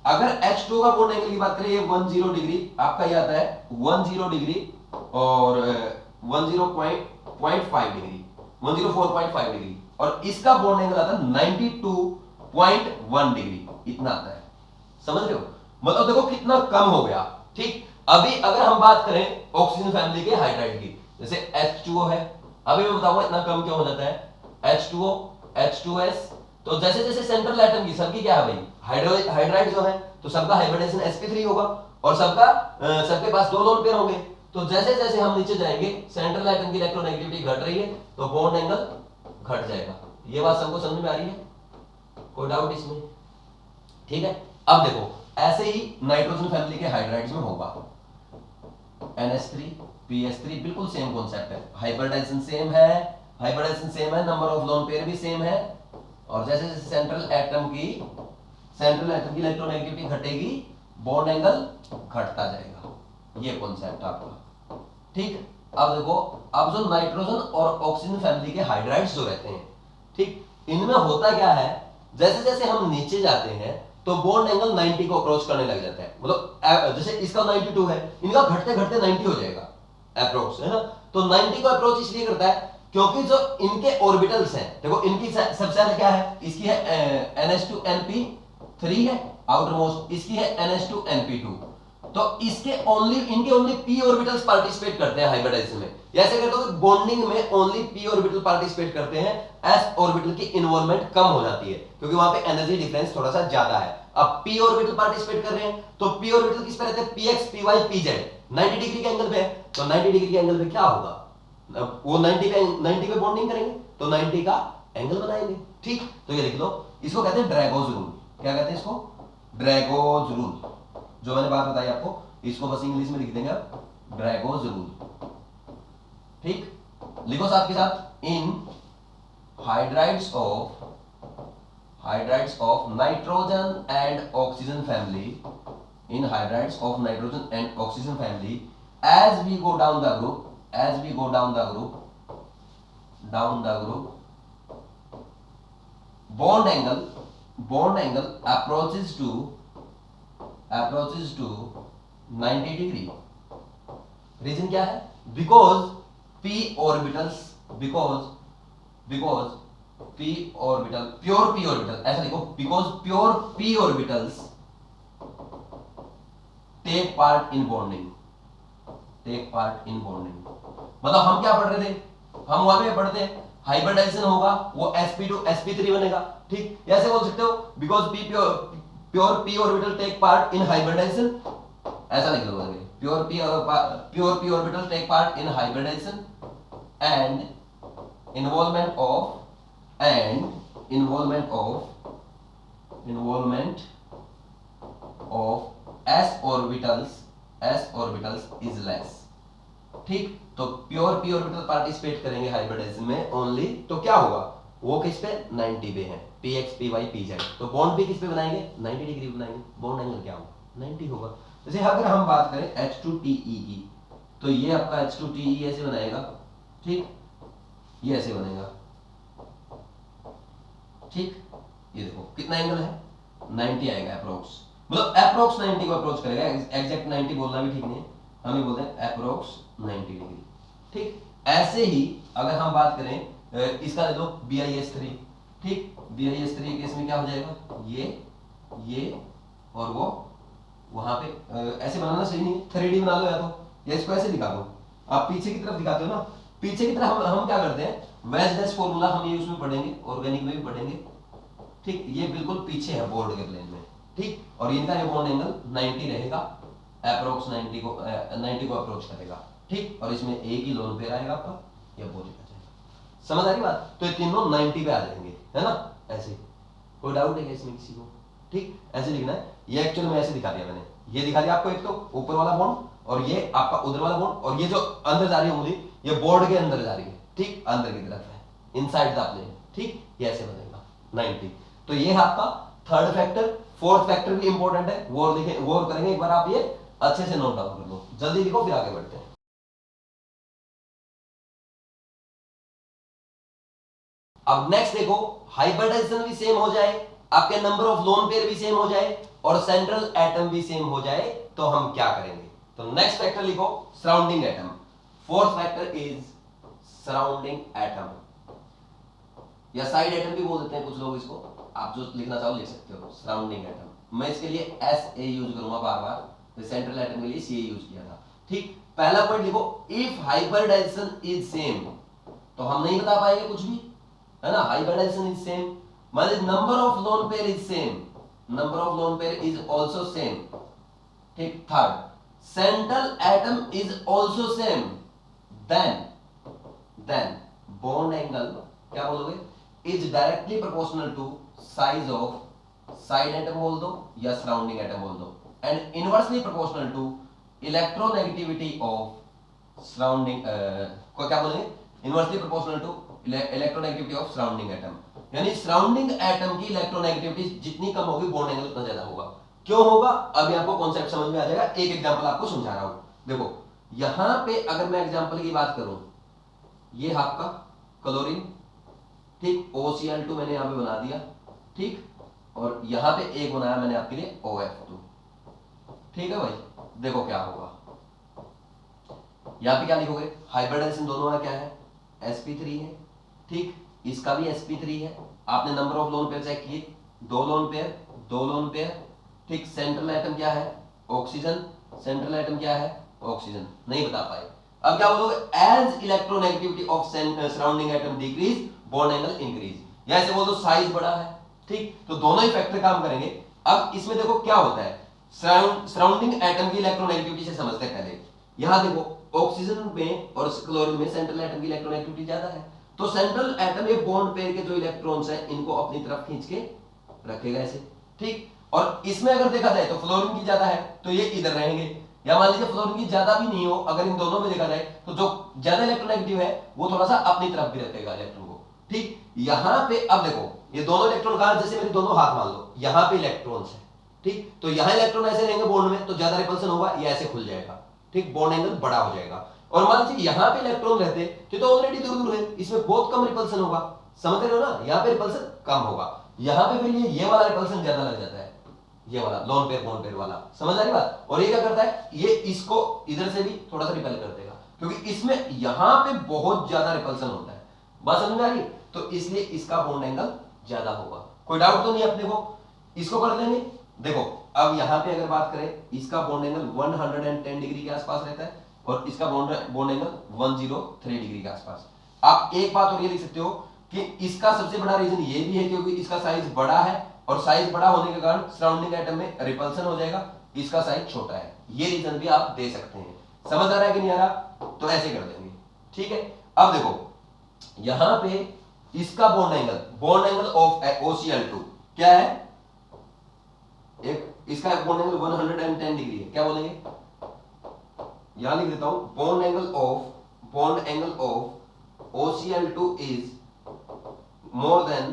[SPEAKER 1] अगर H2 का बॉन्ड एंगल की बात करें, ये 10 डिग्री आपका ये आता है, 10 डिग्री और 10.5 डिग्री, 104.5 डिग्री, और इसका बॉन्ड एंगल आता है 92.1 डिग्री, इतना आता है। समझ रहे हो? मतलब देखो कितना कम हो गया। ठीक, अभी अगर हम बात करें ऑक्सीजन फैमिली के हाइड्राइड की, जैसे H2O है, अभी मैं बताऊंगा इतना कम क्यों हो जाता है, H2O, H2S, तो जैसे जैसे सेंट्रल एटम की सबकी क्या है भाई, हाइड्राइड जो है, तो सबका हाइब्रिडाइजेशन sp3 होगा, और सबके पास 2 लोन पेयर होंगे, तो जैसे जैसे हम नीचे जाएंगे सेंट्रल एटम की इलेक्ट्रोनेगेटिविटी घट रही है, तो बॉन्ड एंगल घट जाएगा। ये बात सबको समझ में आ रही है? कोई डाउट इसमें? ठीक है, अब देखो ऐसे ही नाइट्रोजन फैमिली के हाइड्राइड्स में होगा, NH3 PH3, बिल्कुल सेम कॉन्सेप्ट है, हाइब्रिडाइजेशन सेम है, नंबर ऑफ लोन पेयर भी सेम है, और जैसे जैसे सेंट्रल एटम की इलेक्ट्रोनेगेटिविटी घटेगी, बॉन्ड एंगल घटता जाएगा। ये कॉन्सेप्ट आपका, ठीक। अब देखो, अब जो नाइट्रोजन और ऑक्सीजन फैमिली के हाइड्राइड्स जो रहते हैं, ठीक, इनमें होता क्या है, जैसे जैसे हम नीचे जाते हैं तो बॉन्ड एंगल 90 को अप्रोच करने लग जाता है। मतलब जैसे इसका 92 है, इनका घटते घटते 90 हो जाएगा अप्रोक्स, है ना। तो 90 को अप्रोच इसलिए करता है क्योंकि जो इनके ऑर्बिटल्स हैं, देखो इनकी सबसेल क्या है, इसकी है NH2NP3 है आउटर मोस्ट, इसकी है NH2NP2। तो इसके इनके ओनली p ऑर्बिटल्स पार्टिसिपेट करते हैं हाइब्रिडाइजेशन में। ऐसे करते हो बॉन्डिंग में ओनली p ऑर्बिटल पार्टिसिपेट करते हैं, s ऑर्बिटल की इन्वॉल्वमेंट कम हो जाती है क्योंकि वहां पे एनर्जी डिफरेंस थोड़ा सा ज्यादा है। अब p ऑर्बिटल पार्टिसिपेट कर रहे हैं तो p ऑर्बिटल किस पे रहते हैं, px py pz 90 डिग्री के एंगल पे है। तो 90 डिग्री के एंगल पे क्या होगा, वो 90 पे बॉन्डिंग करेंगे तो 90 का एंगल बनाएंगे, ठीक। तो ये लिख लो, इसको कहते हैं ड्रैगोज रूल। क्या कहते हैं इसको, ड्रैगोज रूल। जो मैंने बात बताई आपको, इसको बस इंग्लिश में लिख देंगे आप, ड्रैगोज रूल, ठीक। लिखो साथ के साथ, in hydrides of nitrogen and oxygen family, in hydrides of nitrogen and oxygen family, as we go down the group, bond angle approaches to 90 degree। Reason क्या है, because p orbitals, because p orbital, pure p orbital, ऐसा लिखो, because pure p orbitals take part in bonding। मतलब हम क्या पढ़ रहे थे, हम वहां पे पढ़ते हैं हाइब्रिडाइजेशन होगा, वो sp2 sp3 बनेगा, ठीक। ऐसे बोल सकते हो, because pure p orbital take part in hybridization, ऐसा लिख लो, pure p orbital take part in hybridization and involvement of s orbitals is less, ठीक। तो प्योर p ऑर्बिटल पार्टिसिपेट करेंगे हाइब्रिडाइजेशन में ओनली, तो क्या होगा, वो किस पे 90 पे है, px py pz। तो बॉन्ड भी किस पे बनाएंगे, 90 डिग्री बनाएंगे, बॉन्ड एंगल क्या होगा, 90 होगा। जैसे अगर हम बात करें H2Te की, तो ये आपका H2Te ऐसे बनाएगा, ठीक, ये ऐसे बनेगा, ठीक। ये देखो कितना एंगल है, 90 आएगा अप्रोक्स, मतलब अप्रोक्स 90 को अप्रोच करेगा, एग्जैक्ट 90 बोलना भी ठीक नहीं है, हम ये बोलते हैं अप्रोक्स 90 डिग्री, ठीक। ऐसे ही अगर हम बात करें इसका ले लो BIS3, ठीक। BIS3 केस में क्या हो जाएगा, ये और वो वहां पे ऐसे बनाना सही नहीं है, 3D बना लो या इसको ऐसे दिखा दो, आप पीछे की तरफ दिखाते हो ना, पीछे की तरफ हम क्या करते हैं, वेज फॉर्मूला हम ये उसमें पढ़ेंगे, ऑर्गेनिक में भी पढ़ेंगे, ठीक। ये बिल्कुल पीछे है बोर्ड के प्लेन में, ठीक। और इनका ये बॉन्ड एंगल 90 रहेगा, अप्रोक्स 90 को अप्रोच करेगा, ठीक। और इसमें एक ही लोन पेयर आएगा आपका, ये अपोजिट आ जाएगा। समझ आ रही बात, तो ये तीनों 90 पे आ जाएंगे, है ना। ऐसे कोई डाउट है क्या इसमें किसी को, ठीक। ऐसे लिखना है, ये एक्चुअली में ऐसे दिखा दिया मैंने, ये दिखा दिया आपको, एक तो ऊपर वाला बॉन्ड और ये आपका उधर वाला बॉन्ड, और ये जो अंदर जा रही है उंगली, ये बोर्ड के अंदर जा रही है, ठीक, अंदर की तरफ है, इनसाइड द प्लेन, ठीक। ये ऐसे बनेगा 90। तो ये है आपका थर्ड फैक्टर। फोर्थ फैक्टर भी इंपॉर्टेंट है, वो करेंगे एक बार, आप ये अच्छे से नोट डाउन कर लो, जल्दी लिखो फिर आगे बढ़ते हैं। अब नेक्स्ट देखो, हाइब्रिडाइजेशन भी सेम हो जाए, आपके नंबर ऑफ लोन पेयर भी सेम हो जाए और सेंट्रल एटम भी सेम हो जाए, तो हम क्या करेंगे। तो नेक्स्ट फैक्टर लिखो, surrounding atom. Fourth factor is surrounding atom, या साइड एटम भी बोल देते हैं कुछ लोग इसको, आप जो लिखना चाहो लिख सकते हो, सराउंडिंग एटम। मैं इसके लिए SA यूज करूंगा बार बार, तो सेंट्रल एटम के लिए CA यूज किया था, ठीक। पहला पॉइंट लिखो, इफ हाइब्रिडाइजेशन इज सेम, तो हम नहीं बता पाएंगे कुछ भी, है ना। हाइब्रिडाइजेशन इज सेम मतलब number of lone pair is same, number of lone pair is also same, ठीक। Third, central atom is also same, then bond angle क्या बोलोगे, is directly proportional to size of side atom बोल दो या सराउंडिंग एटम बोल दो, and inversely proportional to electronegativity of surrounding को क्या बोलेंगे, inversely proportional to electronegativity of surrounding atom, यानी सराउंडिंग एटम की इलेक्ट्रोनेगेटिविटी जितनी कम होगी बॉन्ड एंगल उतना ज्यादा होगा। क्यों होगा अभी आपको कॉन्सेप्ट समझ में आ जाएगा। एक एग्जांपल आपको समझा रहा हूं। देखो यहां पे अगर मैं एग्जांपल की बात करूं, ये आपका क्लोरीन, ठीक, OCl2 मैंने यहां पे बना दिया, ठीक, और यहां पे एक बनाया मैंने आपके लिए OF2, ठीक है भाई। देखो क्या होगा, यहां पे क्या लिखोगे, हाइब्रिडाइजेशन दोनों का क्या है, sp3 है, ठीक, इसका भी sp3 है। आपने number of lone pair check किए, 2 लोन पेयर, 2 लोन पेयर, ठीक। सेंट्रल एटम क्या है, ऑक्सीजन, सेंट्रल एटम क्या है, ऑक्सीजन, नहीं बता पाए। अब क्या बोलोगे, as electronegativity of surrounding atom decrease bond angle increase, या ऐसे बोल दो साइज बड़ा है, ठीक। तो दोनों ही फैक्टर काम करेंगे। अब इसमें देखो क्या होता है, सराउंडिंग एटम की इलेक्ट्रोनेगेटिविटी से समझते हैं पहले। यहां देखो ऑक्सीजन में और क्लोरीन में सेंट्रल एटम की इलेक्ट्रोनेगेटिविटी ज्यादा है, तो सेंट्रल एटम ये बॉन्ड पेयर के जो इलेक्ट्रॉन्स हैं इनको अपनी तरफ खींच के रखेगा ऐसे, ठीक। और इसमें अगर देखा जाए तो फ्लोरीन की ज्यादा है तो ये इधर रहेंगे, या मान लीजिए फ्लोरीन की ज्यादा भी नहीं हो, अगर इन दोनों में देखा जाए तो जो ज्यादा इलेक्ट्रोनेगेटिव है वो थोड़ा सा अपनी तरफ भी रखेगा इलेक्ट्रॉन को, ठीक। यहां पे अब देखो ये दोनों इलेक्ट्रॉन कहां, जैसे मेरे दोनों हाथ मान लो यहां पे इलेक्ट्रॉन्स है, ठीक, तो यहां इलेक्ट्रॉन ऐसे रहेंगे बॉन्ड में तो ज्यादा रिपल्सन होगा, ये ऐसे खुल जाएगा, ठीक, बॉन्ड एंगल बड़ा हो जाएगा। और मान लीजिए यहां पे इलेक्ट्रॉन रहते तो ऑलरेडी दूर दूर है, इसमें बहुत कम रिपल्सन होगा, समझ रहे हो ना, यहां पे रिपल्सन कम होगा, यहां पे फिर ये वाला रिपल्सन ज्यादा लग जाता है, ये वाला लोन पेयर बॉन्ड पेयर वाला, समझ आ रही बात। और ये क्या करता है, ये इसको इधर से भी थोड़ा सा रिपेल कर देगा, क्योंकि इसमें यहां पे बहुत ज्यादा रिपल्सन होता है, बात समझ में आ रही, तो इसलिए इसका बॉन्ड एंगल ज्यादा होगा। कोई डाउट तो नहीं अपने को, इसको कर लेंगे। देखो अब यहां पे अगर बात करें, इसका बॉन्ड एंगल 110 डिग्री के आसपास रहता है और इसका बॉन्ड एंगल 103 डिग्री के आसपास। आप एक बात और ये लिख सकते हो कि इसका सबसे बड़ा रीजन ये भी है क्योंकि इसका साइज बड़ा है, और साइज बड़ा होने के कारण सराउंडिंग एटम में रिपल्सन हो जाएगा, इसका साइज छोटा है, ये रीजन भी आप दे सकते हैं। समझ आ रहा है कि नहीं आ रहा, तो ऐसे कर देंगे, ठीक है। अब देखो यहां पे इसका बॉन्ड एंगल ऑफ OCl2 क्या है, एक इसका बॉन्ड एंगल 110 डिग्री है, क्या बोलेंगे, यहां लिख देता हूं, bond angle of OCl2 is more than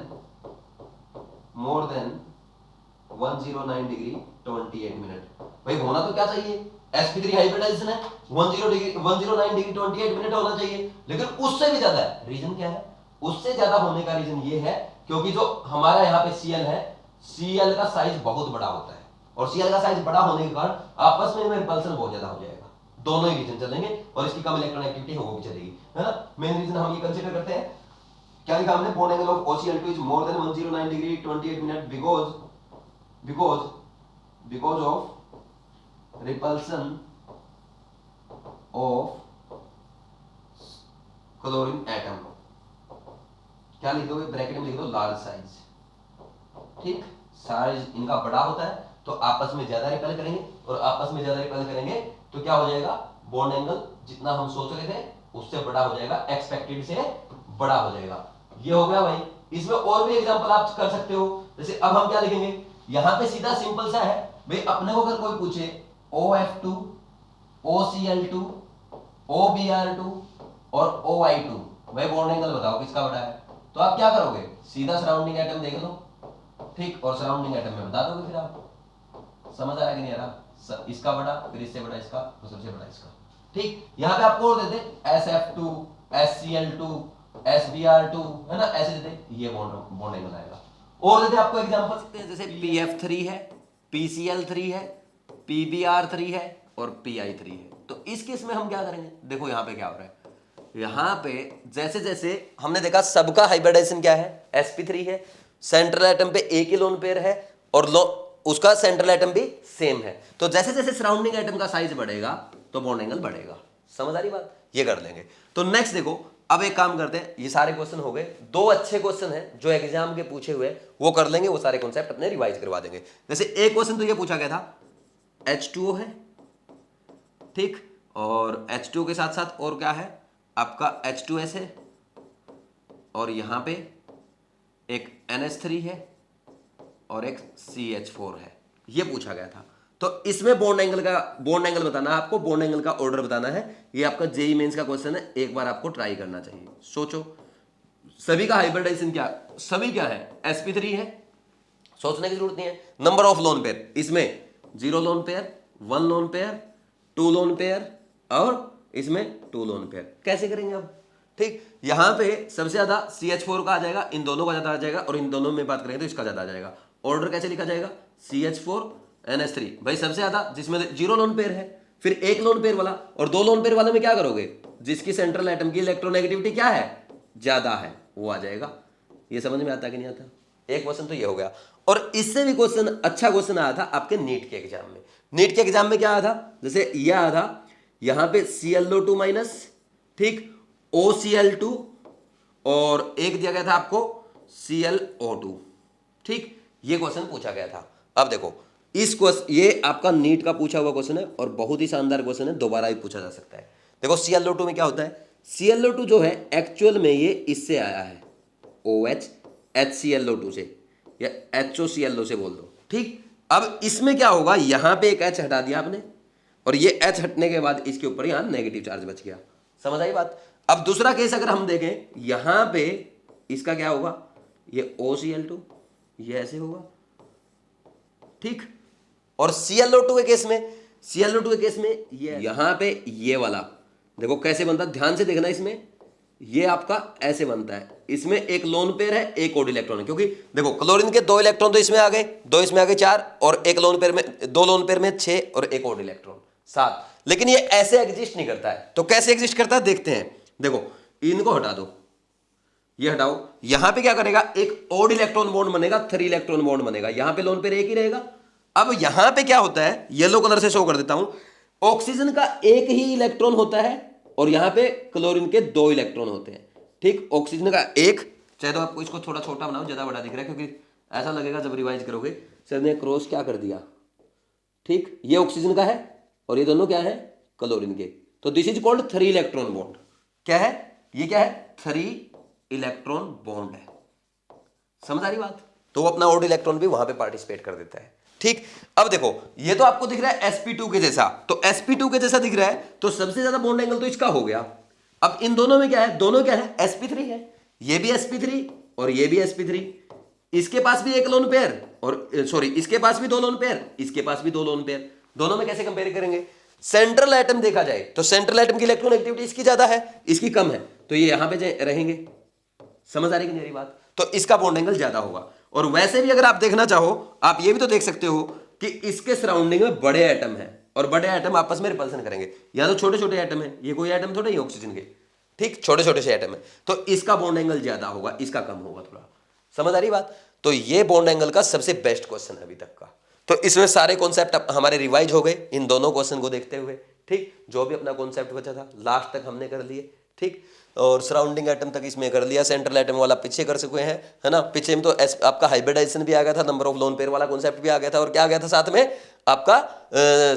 [SPEAKER 1] 109 degree 28 minute. भाई होना तो क्या चाहिए, sp3 हाइब्रिडाइजेशन है, 109 डिग्री 28 मिनट होना चाहिए, लेकिन उससे भी ज्यादा है। रीजन क्या है, उससे ज्यादा होने का रीजन ये है क्योंकि जो हमारा यहाँ पे Cl है, Cl का साइज बहुत बड़ा होता है, और Cl का साइज बड़ा होने के कारण आपस में रिपल्सन बहुत ज्यादा हो जाएगा, दोनों ही रीजन चलेंगे, और इसकी कम इलेक्ट्रॉन एक्टिविटी वो भी चलेगी, है ना। मेन रीजन हम ये कंसीडर करते हैं, क्या लिखा हमने, bond angle of OCl2 is more than 109 degree 28 minute because of repulsion of chlorine atom. क्या लिख दोगे, ब्रैकेट में लिख दो लार्ज साइज, ठीक, साइज इनका बड़ा होता है तो आपस में ज्यादा रिपेल करेंगे, और आपस में ज्यादा रिपेल करेंगे तो क्या हो जाएगा, बॉन्ड एंगल जितना हम सोच रहे थे उससे बड़ा हो जाएगा, एक्सपेक्टेड से बड़ा हो जाएगा। ये हो गया भाई। इसमें और भी एग्जांपल आप कर सकते हो, जैसे अब हम क्या लिखेंगे, यहां पे सीधा सिंपल सा है भाई, अपने को अगर कोई पूछे OF2, OCl2, OBr2 और OI2, भाई बॉन्ड एंगल बताओ किसका बड़ा है, तो आप क्या करोगे, सीधा सराउंडिंग एटम देख लो, ठीक, और सराउंडिंग एटम में बता दोगे, फिर आप समझ आया कि नहीं आ रहा, इसका बड़ा, फिर इससे बड़ा इसका, और सबसे बड़ा इसका, ठीक। यहां पे आपको और देते SF2, SCl2, SBr2, है ना, ऐसे देते, ये बॉन्ड एंगल आएगा। और देते आपको एग्जांपल, जैसे PF3 है, PCl3 है, PBr3 है और PI3 है। तो इस केस में हम क्या करेंगे, देखो यहां पे क्या हो रहा है, यहां पे जैसे जैसे हमने देखा सबका हाइब्रिडाइजेशन क्या है, sp3 है, सेंट्रल एटम पे एक ही लोन पेयर है, और उसका सेंट्रल एटम भी सेम है, तो जैसे जैसे सराउंडिंग एटम का साइज बढ़ेगा तो बॉन्ड एंगल बढ़ेगा। समझ आ रही बात, ये कर लेंगे। तो नेक्स्ट देखो, अब एक काम करते हैं, ये सारे क्वेश्चन हो गए, 2 अच्छे क्वेश्चन हैं जो एग्जाम के पूछे हुए वो कर लेंगे, वो सारे कॉन्सेप्ट अपने रिवाइज करवा देंगे। जैसे एक क्वेश्चन तो ये पूछा गया था, H2O है, ठीक, और H2O के साथ साथ और क्या है, आपका H2S है, और यहां पे एक NH3 है और एक CH4 है, ये पूछा गया था। तो इसमें बॉन्ड एंगल बताना है आपको, बॉन्ड एंगल का ऑर्डर बताना है, ये आपका जेई मेंस का क्वेश्चन है, एक बार आपको ट्राई करना चाहिए। सोचो सभी का हाइब्रिडाइजेशन क्या है, sp3 है, सोचने की जरूरत नहीं है। नंबर ऑफ लोन पेयर, इसमें 0 lone pair, 1 loan pair, 2 lone pair और इसमें 2 लोन पेयर। कैसे करेंगे अब? ठीक, यहां पे सबसे ज्यादा CH4 का आ जाएगा, इन दोनों का ज्यादा आ जाएगा, और इन दोनों में बात करेंगे तो इसका ज्यादा आ जाएगा। ऑर्डर कैसे लिखा जाएगा? CH4NH3 भाई सबसे ज्यादा, जिसमें 0 लोन पेयर है, फिर 1 लोन पेयर वाला, और 2 लोन पेयर वाले में क्या करोगे? जिसकी सेंट्रल एटम की इलेक्ट्रोनेगेटिविटी क्या है? ज्यादा है, वो आ जाएगा। ये समझ में आता कि नहीं आता? एक क्वेश्चन तो ये हो गया। और इससे भी क्वेश्चन, अच्छा क्वेश्चन आया था आपके नीट के एग्जाम में। नीट के एग्जाम में क्या आया था? जैसे ये आया था, यहां पे ClO2 माइनस, ठीक, OCl2, और एक दिया गया था आपको ClO2, ठीक, ये क्वेश्चन पूछा गया था। अब देखो इस क्वेश्चन, ये आपका नीट का पूछा हुआ क्वेश्चन है और बहुत ही शानदार क्वेश्चन है, दोबारा भी पूछा जा सकता है। देखो ClO2 में क्या होता है? ClO2 जो है एक्चुअल में ये इससे आया है, OH HClO2 से या HOClO से बोल दो, ठीक। अब इसमें क्या होगा? यहां पे एक H हटा दिया आपने, और ये H हटने के बाद इसके ऊपर यहां नेगेटिव चार्ज बच गया। समझ आई बात? अब दूसरा केस अगर हम देखें, यहां पे इसका क्या होगा? ये OCl2, ये ऐसे होगा, ठीक। और ClO2 के केस में, ClO2 के केस में ये यहां पे ये वाला देखो कैसे बनता है, ध्यान से देखना। इसमें ये आपका ऐसे बनता है, इसमें एक लोन पेयर है, एक ओड इलेक्ट्रॉन है, क्योंकि देखो क्लोरीन के 2 इलेक्ट्रॉन तो इसमें आ गए, 2 इसमें आ गए 4, और एक लोन पेयर में 2 लोन पेयर में 6 और एक ओड इलेक्ट्रॉन 7। लेकिन ये ऐसे एग्जिस्ट नहीं करता है। तो कैसे एग्जिस्ट करता है देखते हैं। देखो इनको हटा दो, ये हटाओ, यहां पे क्या करेगा? एक ओड इलेक्ट्रॉन बॉन्ड बनेगा, 3 इलेक्ट्रॉन बॉन्ड बनेगा, यहां पे लोन पेयर एक ही रहेगा। अब यहां पे क्या होता है, येलो कलर से शो कर देता हूं, ऑक्सीजन का एक ही इलेक्ट्रॉन होता है और यहां पे क्लोरीन के 2 इलेक्ट्रॉन होते हैं, ठीक। ऑक्सीजन का एक, चाहे तो आपको इसको थोड़ा छोटा बनाओ, ज्यादा बड़ा दिख रहा है, क्योंकि ऐसा लगेगा जब रिवाइज करोगे सर ने क्रॉस क्या कर दिया, ठीक। ये ऑक्सीजन का है और ये दोनों क्या है? क्लोरीन के। तो this is called 3 electron bond. क्या है ये? क्या है? 3 इलेक्ट्रॉन बॉन्ड है। समझ आ रही बात? तो वो अपना ओड इलेक्ट्रॉन भी वहां पे पार्टिसिपेट कर देता है, ठीक। अब देखो ये तो आपको दिख रहा है sp2 के जैसा, तो sp2 के जैसा दिख रहा है, तो सबसे ज्यादा बॉन्ड एंगल तो इसका हो गया। अब इन दोनों में क्या है? दोनों क्या है? sp3 है, ये भी sp3 और ये भी sp3। इसके पास भी एक लोन पेयर, और सॉरी इसके पास भी 2 लोन पेयर, इसके पास भी 2 लोन पेयर। दोनों में कैसे कंपेयर करेंगे? सेंट्रल एटम देखा जाए तो सेंट्रल एटम की इलेक्ट्रॉन इसकी ज्यादा है, इसकी कम है, तो ये यहां पे रहेंगे। समझ आ रही कि मेरी बात? तो इसका बॉन्ड एंगल ज्यादा होगा। और वैसे भी अगर आप देखना चाहो, आप ये भी तो देख सकते हो कि इसके सराउंडिंग में बड़े एटम है, और बड़े एटम आपस में रिपल्सन करेंगे। या तो छोटे छोटे एटम है, ये कोई एटम थोड़ा ही ऑक्सीजन के, ठीक, छोटे छोटे से एटम है, तो इसका बॉन्ड एंगल ज्यादा होगा, इसका कम होगा थोड़ा। समझ आ रही बात? तो ये बॉन्ड एंगल का सबसे बेस्ट क्वेश्चन है अभी तक का। तो इसमें सारे कॉन्सेप्ट हमारे रिवाइज हो गए इन दोनों क्वेश्चन को देखते हुए, ठीक। जो भी अपना कॉन्सेप्ट बचा था लास्ट तक हमने कर लिए, ठीक। और सराउंडिंग एटम तक इसमें कर लिया, सेंट्रल एटम वाला पीछे कर चुके हैं, है ना। पीछे में तो आपका हाइब्रिडाइजेशन भी आ गया था, नंबर ऑफ लोन पेयर वाला कॉन्सेप्ट भी आ गया था, और क्या आ गया था साथ में? आपका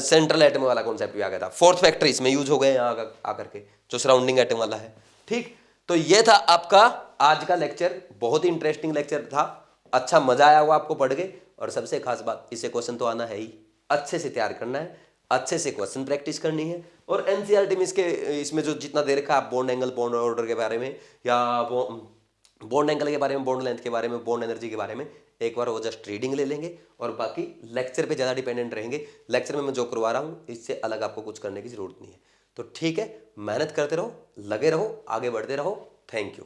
[SPEAKER 1] सेंट्रल एटम वाला कॉन्सेप्ट भी आ गया था। 4th फैक्टर इसमें यूज हो गए यहाँ आकर के, जो सराउंडिंग एटम वाला है, ठीक। तो ये था आपका आज का लेक्चर, बहुत ही इंटरेस्टिंग लेक्चर था। अच्छा मजा आया हुआ आपको पढ़ के, और सबसे खास बात, इससे क्वेश्चन तो आना है ही, अच्छे से तैयार करना है, अच्छे से क्वेश्चन प्रैक्टिस करनी है। और एनसीईआरटी में इसमें जो जितना दे रखा है, आप बॉन्ड एंगल, बॉन्ड ऑर्डर के बारे में, या बॉन्ड एंगल के बारे में, बॉन्ड लेंथ के बारे में, बॉन्ड एनर्जी के बारे में एक बार वो जस्ट रीडिंग ले लेंगे, और बाकी लेक्चर पे ज़्यादा डिपेंडेंट रहेंगे। लेक्चर में मैं जो करवा रहा हूँ इससे अलग आपको कुछ करने की जरूरत नहीं है। तो ठीक है, मेहनत करते रहो, लगे रहो, आगे बढ़ते रहो। Thank you.